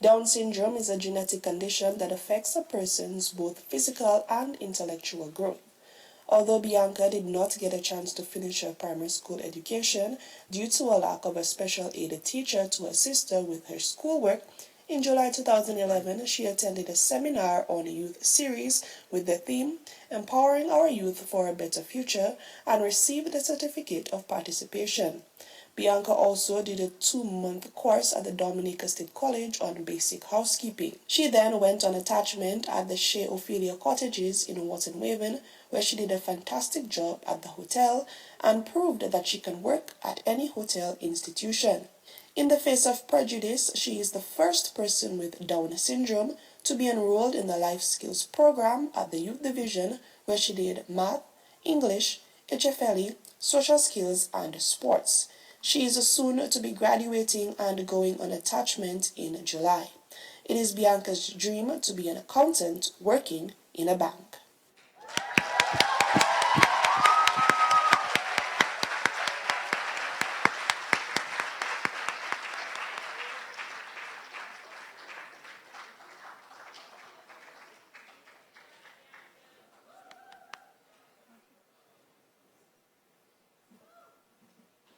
Down syndrome is a genetic condition that affects a person's both physical and intellectual growth. Although Bianca did not get a chance to finish her primary school education due to a lack of a special aid teacher to assist her with her schoolwork, in July 2011, she attended a seminar on a youth series with the theme Empowering Our Youth for a Better Future and received a certificate of participation. Bianca also did a 2-month course at the Dominica State College on basic housekeeping. She then went on attachment at the Shea Ophelia Cottages in Wharton Waven, where she did a fantastic job at the hotel and proved that she can work at any hotel institution. In the face of prejudice, she is the first person with Down syndrome to be enrolled in the Life Skills program at the Youth Division, where she did math, English, HFLE, social skills, and sports. She is soon to be graduating and going on attachment in July. It is Bianca's dream to be an accountant working in a bank.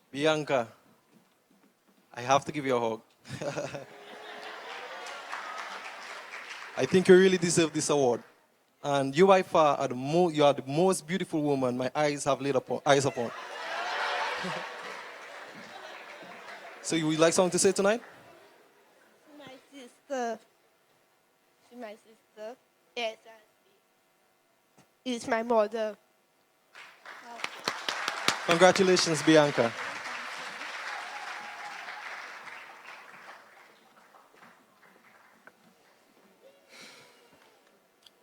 Bianca, I have to give you a hug. I think you really deserve this award. And you by far are you are the most beautiful woman my eyes have laid eyes upon. So you would like something to say tonight? My sister. She's my sister. Yes, it's my mother. Congratulations, Bianca.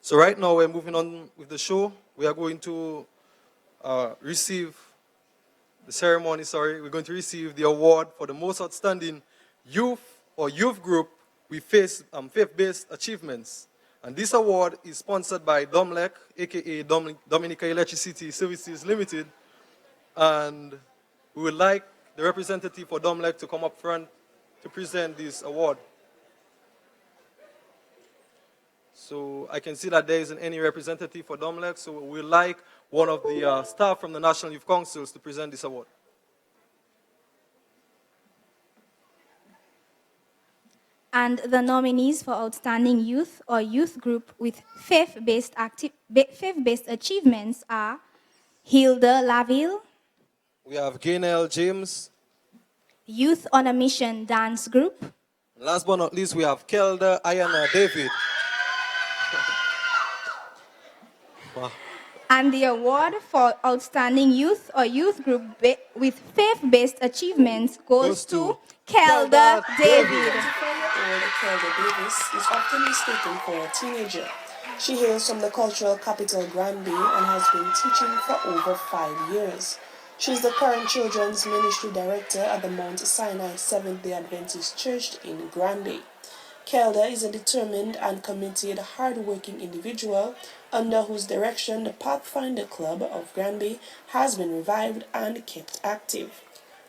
So right now we're moving on with the show. We are going to receive the ceremony, we're going to receive the award for the most outstanding youth or youth group with faith-based achievements. And this award is sponsored by DOMLEC, aka Dominica Electricity Services Limited. And we would like the representative for DOMLEC to come up front to present this award. So I can see that there isn't any representative for DOMLEC, so we'd like one of the staff from the National Youth Councils to present this award. And the nominees for Outstanding Youth or Youth Group with faith-based achievements are Hilda Laville, We have Gaynell James. Youth on a Mission Dance Group, Last but not least, we have Kelda Ayana David. Wow. and the award for Outstanding Youth or Youth Group with faith-based achievements goes to Kelda David. 24-year-old Kelda Davis is often mistaken for a teenager. She hails from the cultural capital Granby and has been teaching for over 5 years. She is the current Children's Ministry Director at the Mount Sinai Seventh-day Adventist Church in Granby. Kelda is a determined and committed, hard-working individual under whose direction the Pathfinder Club of Granby has been revived and kept active.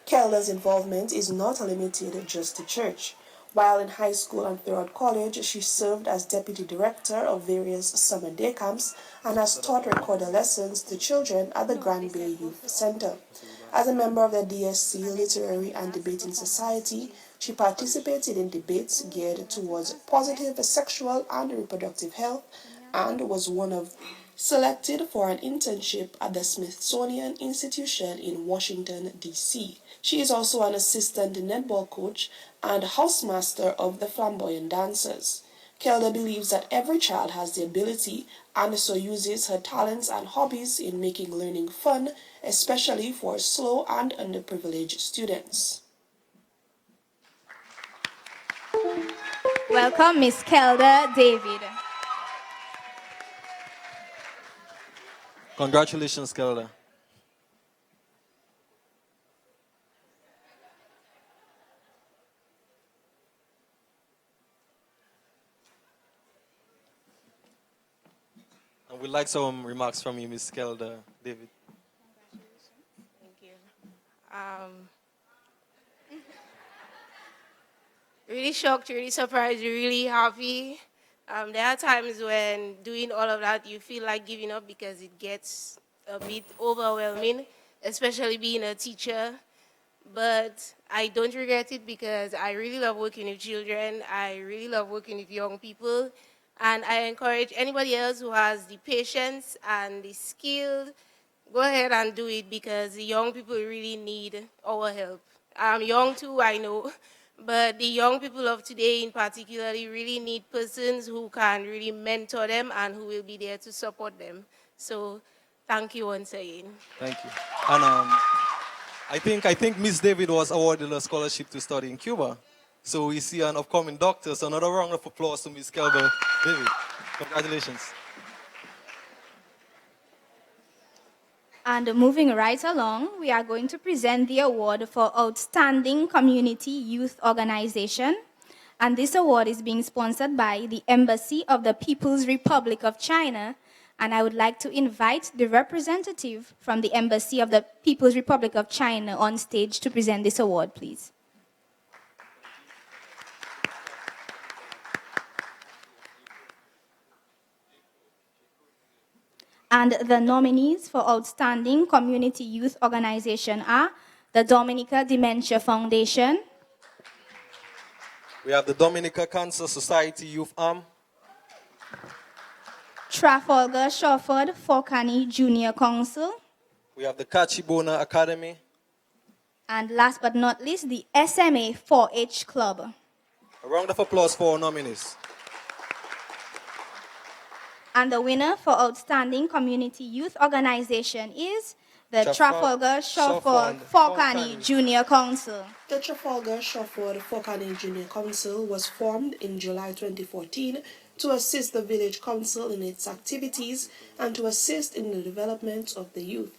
Kelda's involvement is not limited just to church. While in high school and throughout college, she served as deputy director of various summer day camps and has taught recorder lessons to children at the Granby Youth Center. As a member of the DSC Literary and Debating Society, she participated in debates geared towards positive sexual and reproductive health and was selected for an internship at the Smithsonian Institution in Washington, D.C. She is also an assistant netball coach and housemaster of the Flamboyant Dancers. Kelda believes that every child has the ability and so uses her talents and hobbies in making learning fun, especially for slow and underprivileged students. Welcome, Miss Kelda David. Congratulations, Kelda. And we'd like some remarks from you, Miss Kelda David. Thank you. Really shocked, really surprised, really happy. There are times when doing all of that, you feel like giving up because it gets a bit overwhelming, especially being a teacher. But I don't regret it because I really love working with children. I really love working with young people. And I encourage anybody else who has the patience and the skill, go ahead and do it because the young people really need our help. I'm young too, I know. But the young people of today in particular really need persons who can really mentor them and who will be there to support them. So thank you once again. Thank you. And I think Miss David was awarded a scholarship to study in Cuba. So we see an upcoming doctor. So another round of applause to Miss Kelda David. Congratulations. And moving right along, we are going to present the award for Outstanding Community Youth Organization. And this award is being sponsored by the Embassy of the People's Republic of China. And I would like to invite the representative from the Embassy of the People's Republic of China on stage to present this award, please. And the nominees for Outstanding Community Youth Organization are the Dominica Dementia Foundation. We have the Dominica Cancer Society Youth Arm. Trafalgar Shawford Forcani Junior Council. We have the Kachibona Academy. And last but not least, the SMA 4-H Club. A round of applause for our nominees. And the winner for Outstanding Community Youth Organization is the Trafalgar Shufford Forkani Junior Council. The Trafalgar Shufford Forkani Junior Council was formed in July 2014 to assist the village council in its activities and to assist in the development of the youth.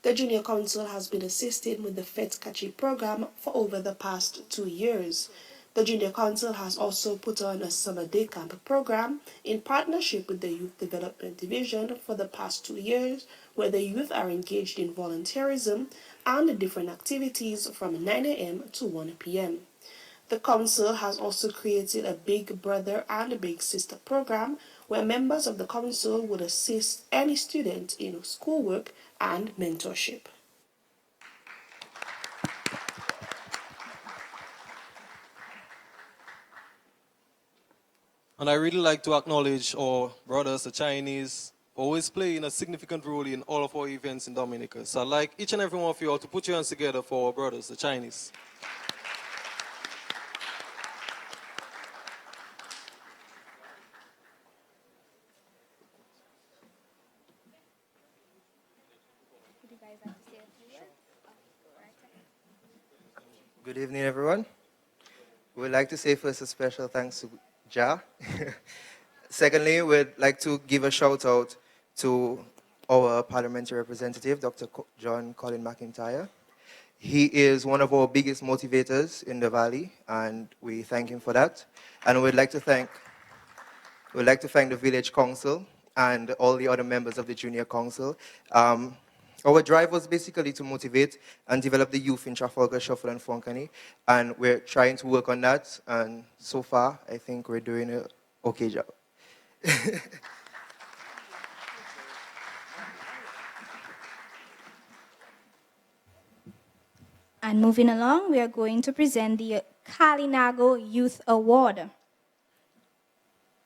The Junior Council has been assisting with the Fet Kachi program for over the past 2 years. The Junior Council has also put on a summer day camp program in partnership with the Youth Development Division for the past 2 years, where the youth are engaged in volunteerism and different activities from 9 a.m. to 1 p.m. The Council has also created a Big Brother and a Big Sister program where members of the Council would assist any student in schoolwork and mentorship. And I really like to acknowledge our brothers, the Chinese, always playing a significant role in all of our events in Dominica. So I'd like each and every one of you all to put your hands together for our brothers, the Chinese. Good evening, everyone. We'd like to say first a special thanks to Ja. Secondly, we'd like to give a shout out to our parliamentary representative, Dr. John Colin McIntyre. He is one of our biggest motivators in the Valley, and we thank him for that. And we'd like to thank the Village Council and all the other members of the Junior Council. Our drive was basically to motivate and develop the youth in Trafalgar, Shuffle, and Fonkani, and we're trying to work on that, and so far, I think we're doing an okay job. And moving along, we are going to present the Kalinago Youth Award.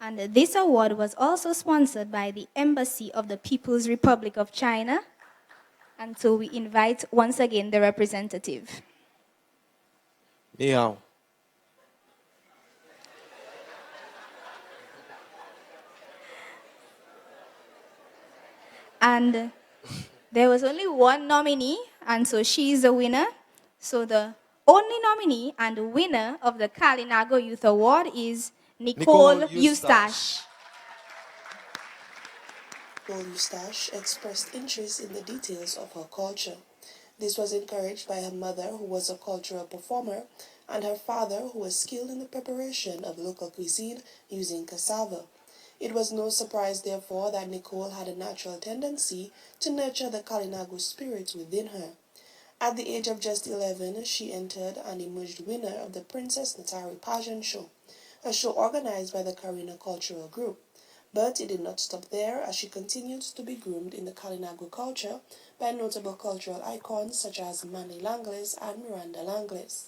And this award was also sponsored by the Embassy of the People's Republic of China. And so we invite once again the representative. Meow. And there was only one nominee, and so she is the winner. So the only nominee and winner of the Kalinago Youth Award is Nicole Eustache. Nicole Eustache expressed interest in the details of her culture. This was encouraged by her mother, who was a cultural performer, and her father, who was skilled in the preparation of local cuisine using cassava. It was no surprise, therefore, that Nicole had a natural tendency to nurture the Kalinago spirit within her. At the age of just 11, she entered and emerged winner of the Princess Natari Pageant Show, a show organized by the Karina Cultural Group. But it did not stop there, as she continued to be groomed in the Kalinago culture by notable cultural icons such as Manny Langles and Miranda Langles.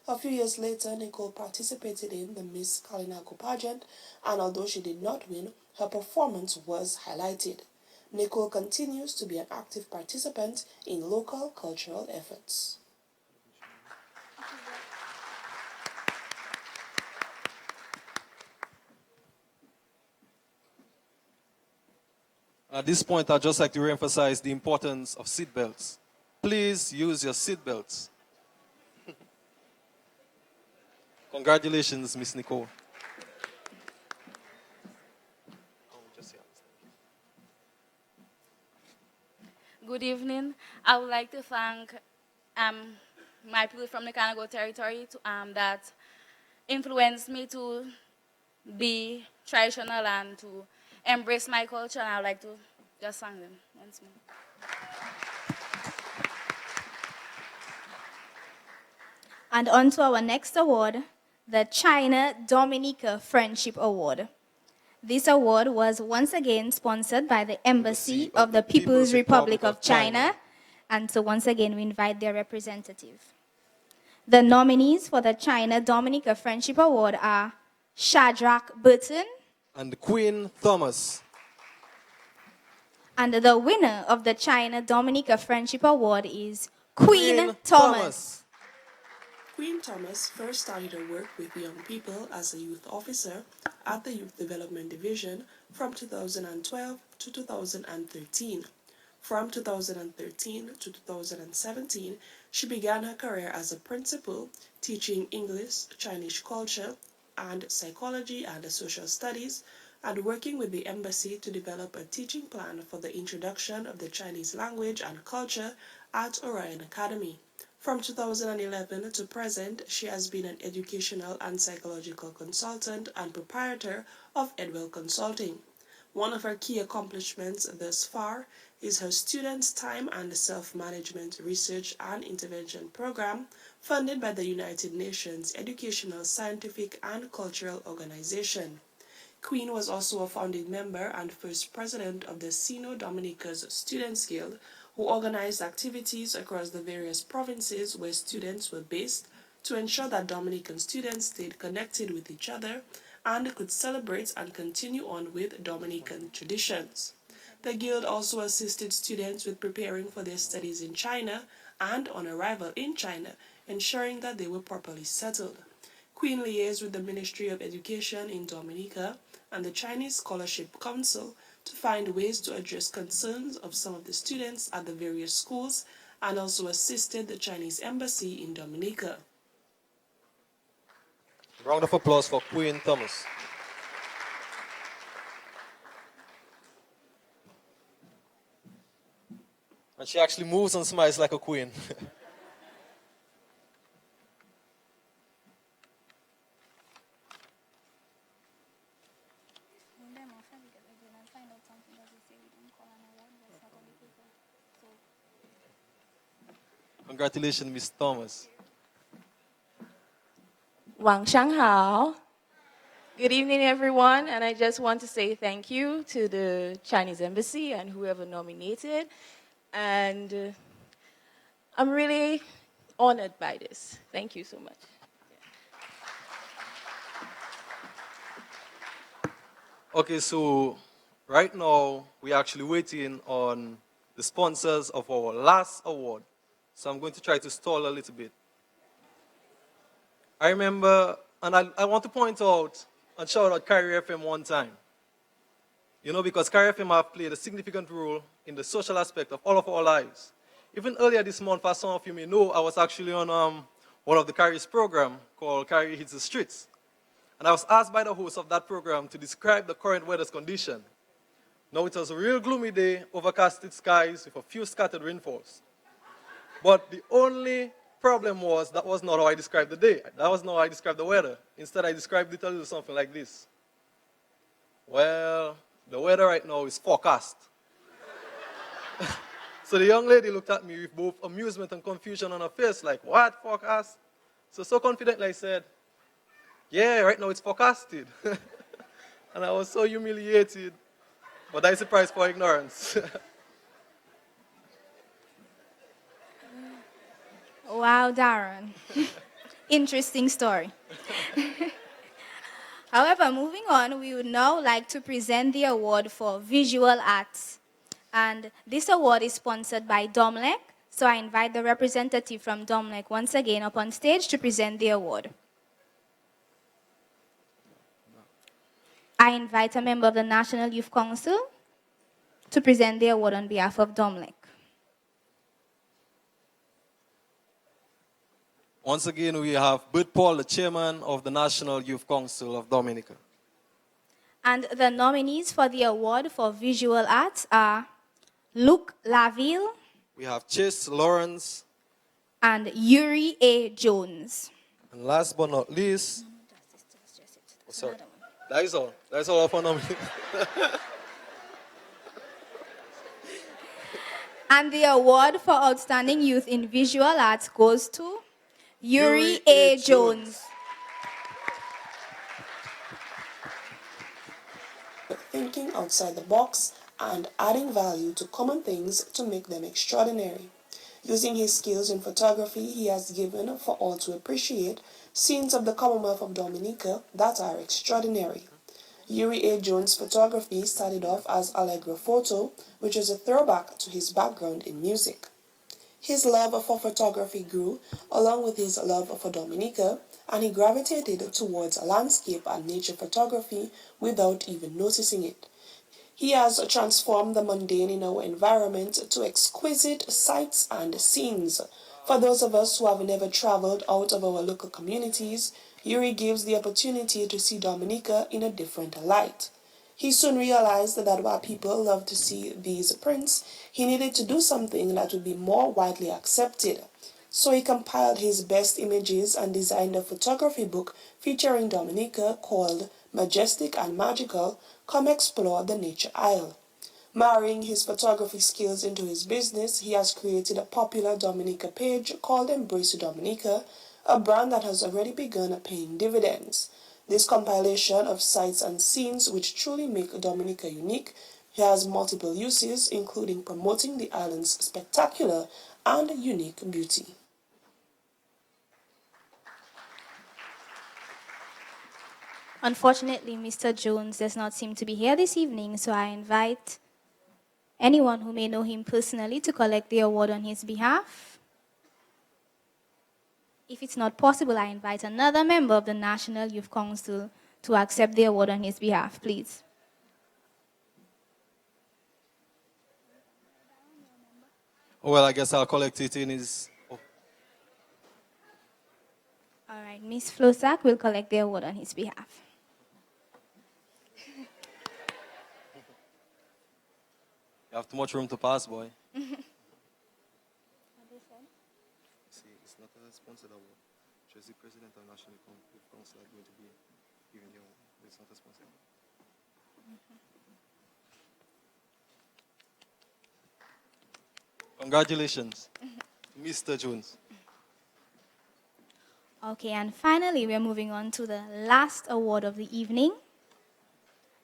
A few years later, Nicole participated in the Miss Kalinago pageant, and although she did not win, her performance was highlighted. Nicole continues to be an active participant in local cultural efforts. At this point, I'd just like to reemphasize the importance of seatbelts. Please use your seatbelts. Congratulations, Miss Nicole. Good evening. I would like to thank my people from the Kanago territory that influenced me to be traditional and to embrace my culture, and I would like to just thank them once more. And on to our next award, the China Dominica Friendship Award. This award was once again sponsored by the Embassy of the People's Republic of China, and so once again we invite their representative. The nominees for the China Dominica Friendship Award are Shadrach Burton and Queen Thomas. And the winner of the China Dominica Friendship Award is Queen Thomas. Queen Thomas first started her work with young people as a youth officer at the Youth Development Division from 2012 to 2013. From 2013 to 2017, she began her career as a principal, teaching English, Chinese culture, and psychology and social studies, and working with the embassy to develop a teaching plan for the introduction of the Chinese language and culture at Orion Academy. From 2011 to present, she has been an educational and psychological consultant and proprietor of Edwell Consulting. One of her key accomplishments thus far is her Students' Time and Self-Management Research and Intervention Program, funded by the United Nations Educational, Scientific and Cultural Organization. Queen was also a founding member and first president of the Sino Dominica's Students Guild, who organized activities across the various provinces where students were based to ensure that Dominican students stayed connected with each other and could celebrate and continue on with Dominican traditions. The Guild also assisted students with preparing for their studies in China and on arrival in China, ensuring that they were properly settled. Queen liaised with the Ministry of Education in Dominica and the Chinese Scholarship Council to find ways to address concerns of some of the students at the various schools, and also assisted the Chinese Embassy in Dominica. Round of applause for Queen Thomas. And she actually moves and smiles like a queen. Congratulations, Miss Thomas. Wang Shanghao. Good evening, everyone, and I just want to say thank you to the Chinese Embassy and whoever nominated, and I'm really honored by this. Thank you so much. Okay, so right now we're actually waiting on the sponsors of our last award. So I'm going to try to stall a little bit. I remember, and I want to point out and shout out Carry FM one time. You know, because Carry FM have played a significant role in the social aspect of all of our lives. Even earlier this month, as some of you may know, I was actually on one of the Carry's program called Carry Hits the Streets. And I was asked by the host of that program to describe the current weather's condition. Now, it was a real gloomy day, overcasted skies with a few scattered rainfalls. But the only problem was that was not how I described the day. That was not how I described the weather. Instead, I described it a little something like this. Well, the weather right now is forecast. So the young lady looked at me with both amusement and confusion on her face, like, what, forecast? So confidently I said, yeah, right now it's forecasted. And I was so humiliated, but that's the price for ignorance. Wow, Darren. Interesting story. However, moving on, we would now like to present the award for visual arts. And this award is sponsored by Domlec. So I invite the representative from Domlec once again up on stage to present the award. I invite a member of the National Youth Council to present the award on behalf of Domlec. Once again, we have Bert Paul, the chairman of the National Youth Council of Dominica. And the nominees for the award for visual arts are Luke Laville. We have Chase Lawrence. And Yuri A. Jones. And last but not least, oh, sorry. That is all. That's all of our nominees. And the award for outstanding youth in visual arts goes to Yuri A. Jones. Thinking outside the box and adding value to common things to make them extraordinary. Using his skills in photography, he has given, for all to appreciate, scenes of the Commonwealth of Dominica that are extraordinary. Yuri A. Jones' photography started off as Allegro Photo, which is a throwback to his background in music. His love for photography grew along with his love for Dominica, and he gravitated towards landscape and nature photography without even noticing it. He has transformed the mundane in our environment to exquisite sights and scenes. For those of us who have never traveled out of our local communities, Yuri gives the opportunity to see Dominica in a different light. He soon realized that while people love to see these prints, he needed to do something that would be more widely accepted. So he compiled his best images and designed a photography book featuring Dominica called Majestic and Magical, Come Explore the Nature Isle. Marrying his photography skills into his business, he has created a popular Dominica page called Embrace Dominica, a brand that has already begun paying dividends. This compilation of sights and scenes which truly make Dominica unique has multiple uses, including promoting the island's spectacular and unique beauty. Unfortunately, Mr. Jones does not seem to be here this evening, so I invite anyone who may know him personally to collect the award on his behalf. If it's not possible, I invite another member of the National Youth Council to accept the award on his behalf, please. Well, I guess I'll collect it in his... All right, Ms. Flosak will collect the award on his behalf. You have too much room to pass, boy. See, it's not a sponsored award. Just the president of National Youth Council is going to be giving you. It's not a sponsored award. Congratulations, Mr. Jones. Okay, and finally, we're moving on to the last award of the evening,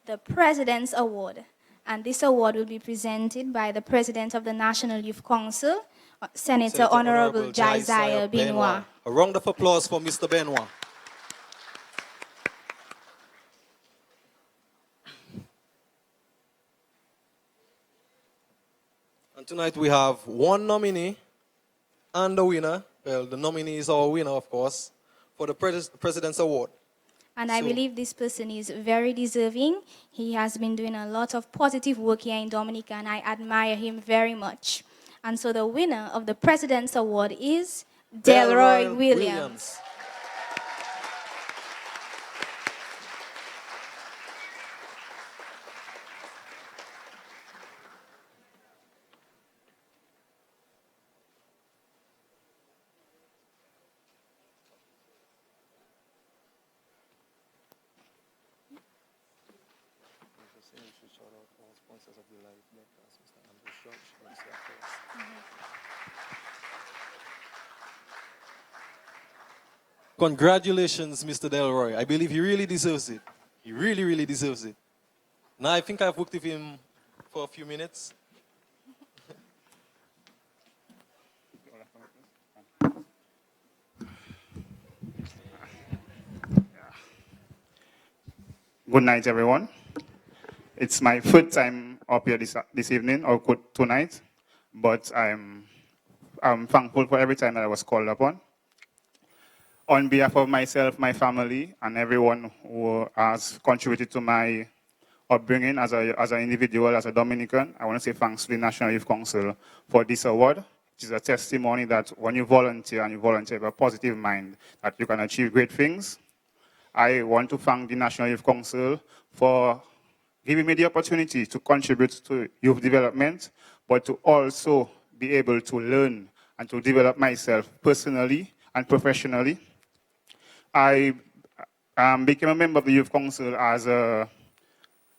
the President's Award. And this award will be presented by the President of the National Youth Council, Senator Honorable Josiah Benoit. A round of applause for Mr. Benoit. And tonight we have one nominee and a winner. Well, the nominee is our winner, of course, for the President's Award. And I believe this person is very deserving. He has been doing a lot of positive work here in Dominica, and I admire him very much. And so the winner of the President's Award is Delroy Williams. Congratulations, Mr. Delroy. I believe he really deserves it. He really, really deserves it. Now, I think I've worked with him for a few minutes. Good night, everyone. It's my third time up here this evening, or tonight, but I'm thankful for every time that I was called upon. On behalf of myself, my family, and everyone who has contributed to my upbringing as an individual, as a Dominican, I want to say thanks to the National Youth Council for this award. It is a testimony that when you volunteer and you volunteer with a positive mind, that you can achieve great things. I want to thank the National Youth Council for giving me the opportunity to contribute to youth development, but to also be able to learn and to develop myself personally and professionally. I became a member of the Youth Council as a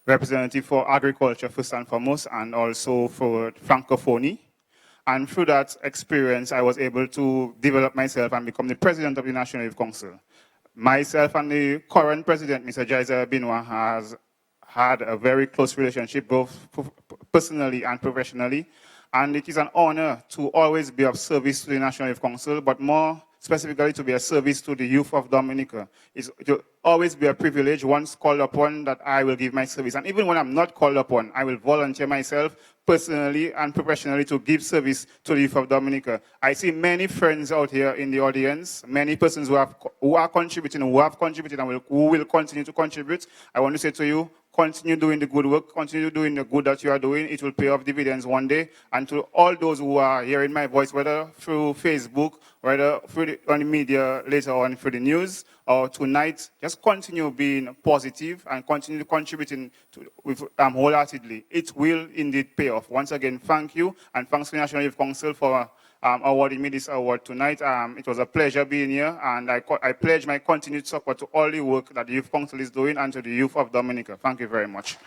representative for agriculture first and foremost, and also for Francophonie. And through that experience, I was able to develop myself and become the president of the National Youth Council. Myself and the current president, Mr. Josiah Benoit, has had a very close relationship, both personally and professionally. And it is an honor to always be of service to the National Youth Council, but more specifically to be a service to the youth of Dominica. It will always be a privilege, once called upon, that I will give my service. And even when I'm not called upon, I will volunteer myself personally and professionally to give service to the youth of Dominica. I see many friends out here in the audience, many persons who are contributing, who have contributed and who will continue to contribute. I want to say to you, continue doing the good work, continue doing the good that you are doing. It will pay off dividends one day. And to all those who are hearing my voice, whether through Facebook, whether on the media later on through the news, or tonight, just continue being positive and continue contributing wholeheartedly. It will indeed pay off. Once again, thank you, and thanks to the National Youth Council for awarding me this award tonight. It was a pleasure being here, and I pledge my continued support to all the work that the Youth Council is doing and to the youth of Dominica. Thank you very much.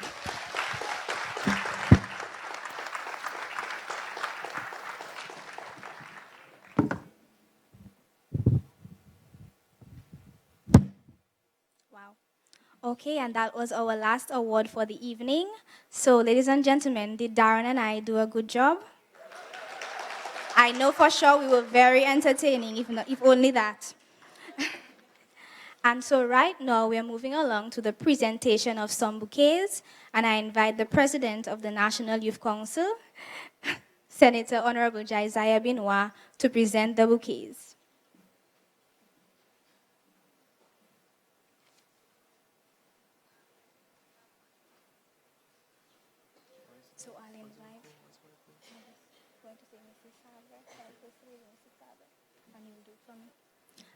Okay, and that was our last award for the evening. So, ladies and gentlemen, did Darren and I do a good job? I know for sure we were very entertaining, if only that. And so right now we are moving along to the presentation of some bouquets, and I invite the President of the National Youth Council, Senator Honorable Josiah Benoit, to present the bouquets.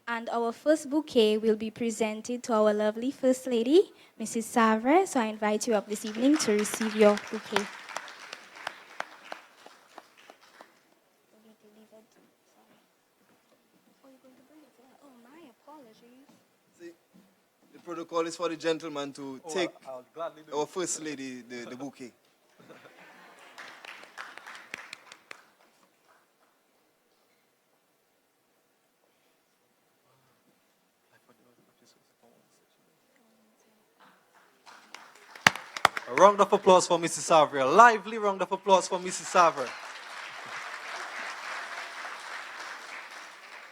And our first bouquet will be presented to our lovely First Lady, Mrs. Savre. So I invite you up this evening to receive your bouquet. Oh, my apologies. See, the protocol is for the gentleman to take our First Lady the bouquet. A round of applause for Mrs. Savre. A lively round of applause for Mrs. Savre.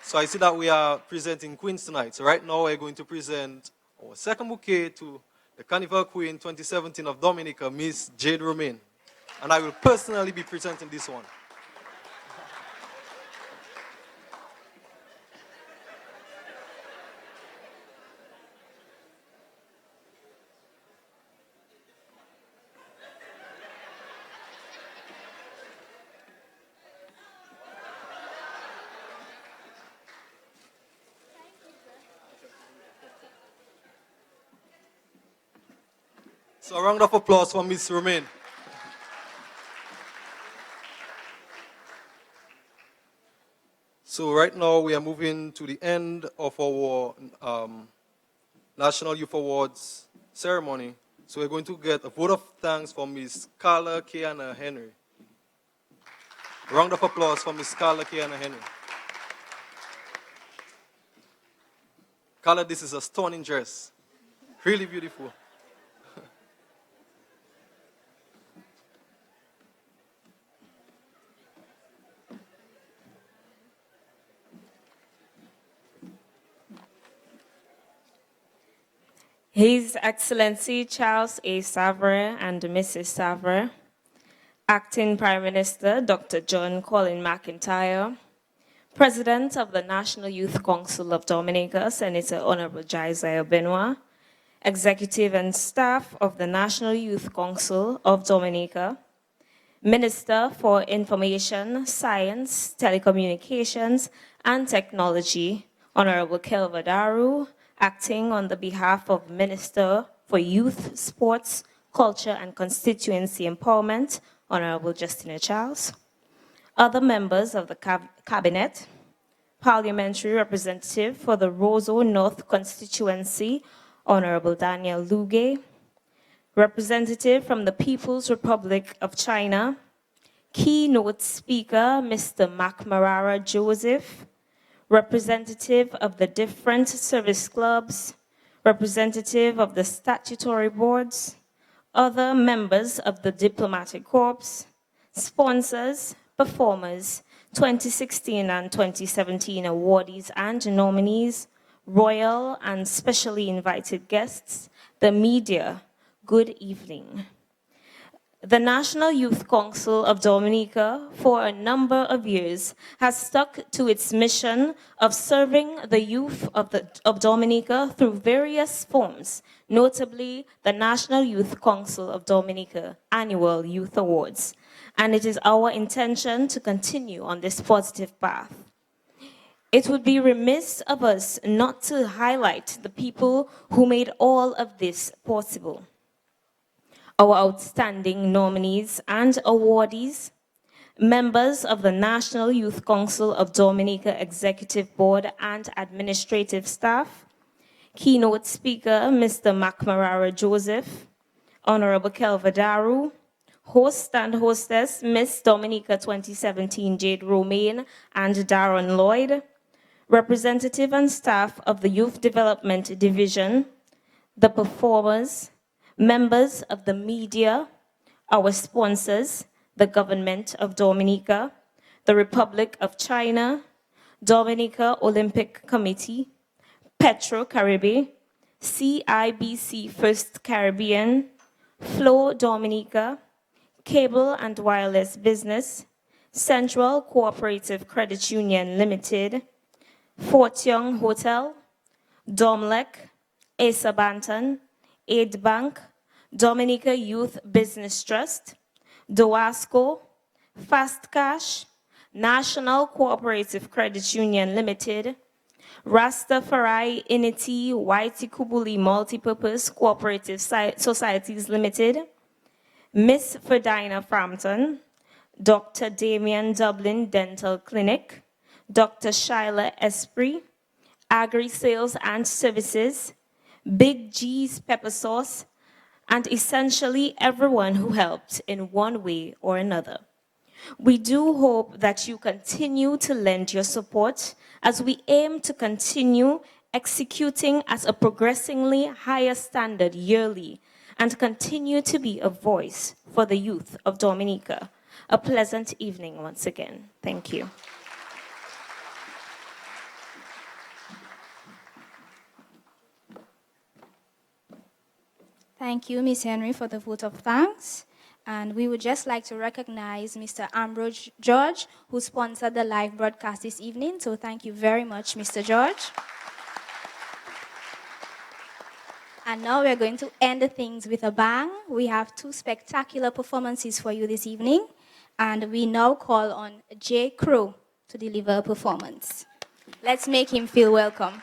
So I see that we are presenting queens tonight. So right now we're going to present our second bouquet to the Carnival Queen 2017 of Dominica, Miss Jade Romain. And I will personally be presenting this one. So a round of applause for Miss Romain. So right now we are moving to the end of our National Youth Awards ceremony. So we're going to get a vote of thanks for Miss Carla Kiana Henry. A round of applause for Miss Carla Kiana Henry. Carla, this is a stunning dress. Really beautiful. His Excellency Charles A. Savre and Mrs. Savre, Acting Prime Minister Dr. John Colin McIntyre, President of the National Youth Council of Dominica, Senator Honorable Josiah Benoit, Executive and staff of the National Youth Council of Dominica, Minister for Information, Science, Telecommunications, and Technology, Honorable Kelva Daru, acting on the behalf of Minister for Youth, Sports, Culture, and Constituency Empowerment, Honorable Justina Charles. Other members of the Cabinet, Parliamentary Representative for the Roseau North Constituency, Honorable Daniel Luge, Representative from the People's Republic of China, Keynote Speaker, Mr. Macmarara Joseph, representative of the different service clubs, representative of the statutory boards, other members of the diplomatic corps, sponsors, performers, 2016 and 2017 awardees and nominees, royal and specially invited guests, the media, good evening. The National Youth Council of Dominica, for a number of years, has stuck to its mission of serving the youth of Dominica through various forms, notably the National Youth Council of Dominica Annual Youth Awards. And it is our intention to continue on this positive path. It would be remiss of us not to highlight the people who made all of this possible. Our outstanding nominees and awardees, members of the National Youth Council of Dominica Executive Board and Administrative Staff, keynote speaker Mr. McMarara Joseph, Honorable Kelva Daru, host and hostess Miss Dominica 2017 Jade Romaine and Darren Lloyd, representative and staff of the Youth Development Division, the performers, members of the media, our sponsors, the government of Dominica, the Republic of China, Dominica Olympic Committee, Petro-Caribe, CIBC First Caribbean, Flow Dominica, Cable and Wireless Business, Central Cooperative Credit Union Limited, Fort Young Hotel, Domlec, Asa Banton, Aid Bank, Dominica Youth Business Trust, Doasco, Fast Cash, National Cooperative Credit Union Limited, Rastafari Initi Whitey Kubuli Multipurpose Cooperative Societies Limited, Miss Ferdina Frampton, Dr. Damian Dublin Dental Clinic, Dr. Shyla Esprit, Agri Sales and Services, Big G's Pepper Sauce, and essentially everyone who helped in one way or another. We do hope that you continue to lend your support as we aim to continue executing at a progressively higher standard yearly and continue to be a voice for the youth of Dominica. A pleasant evening once again. Thank you. Thank you, Ms. Henry, for the vote of thanks. And we would just like to recognize Mr. Ambrose George, who sponsored the live broadcast this evening. So thank you very much, Mr. George. And now we're going to end things with a bang. We have two spectacular performances for you this evening. And we now call on J. Crow to deliver a performance. Let's make him feel welcome.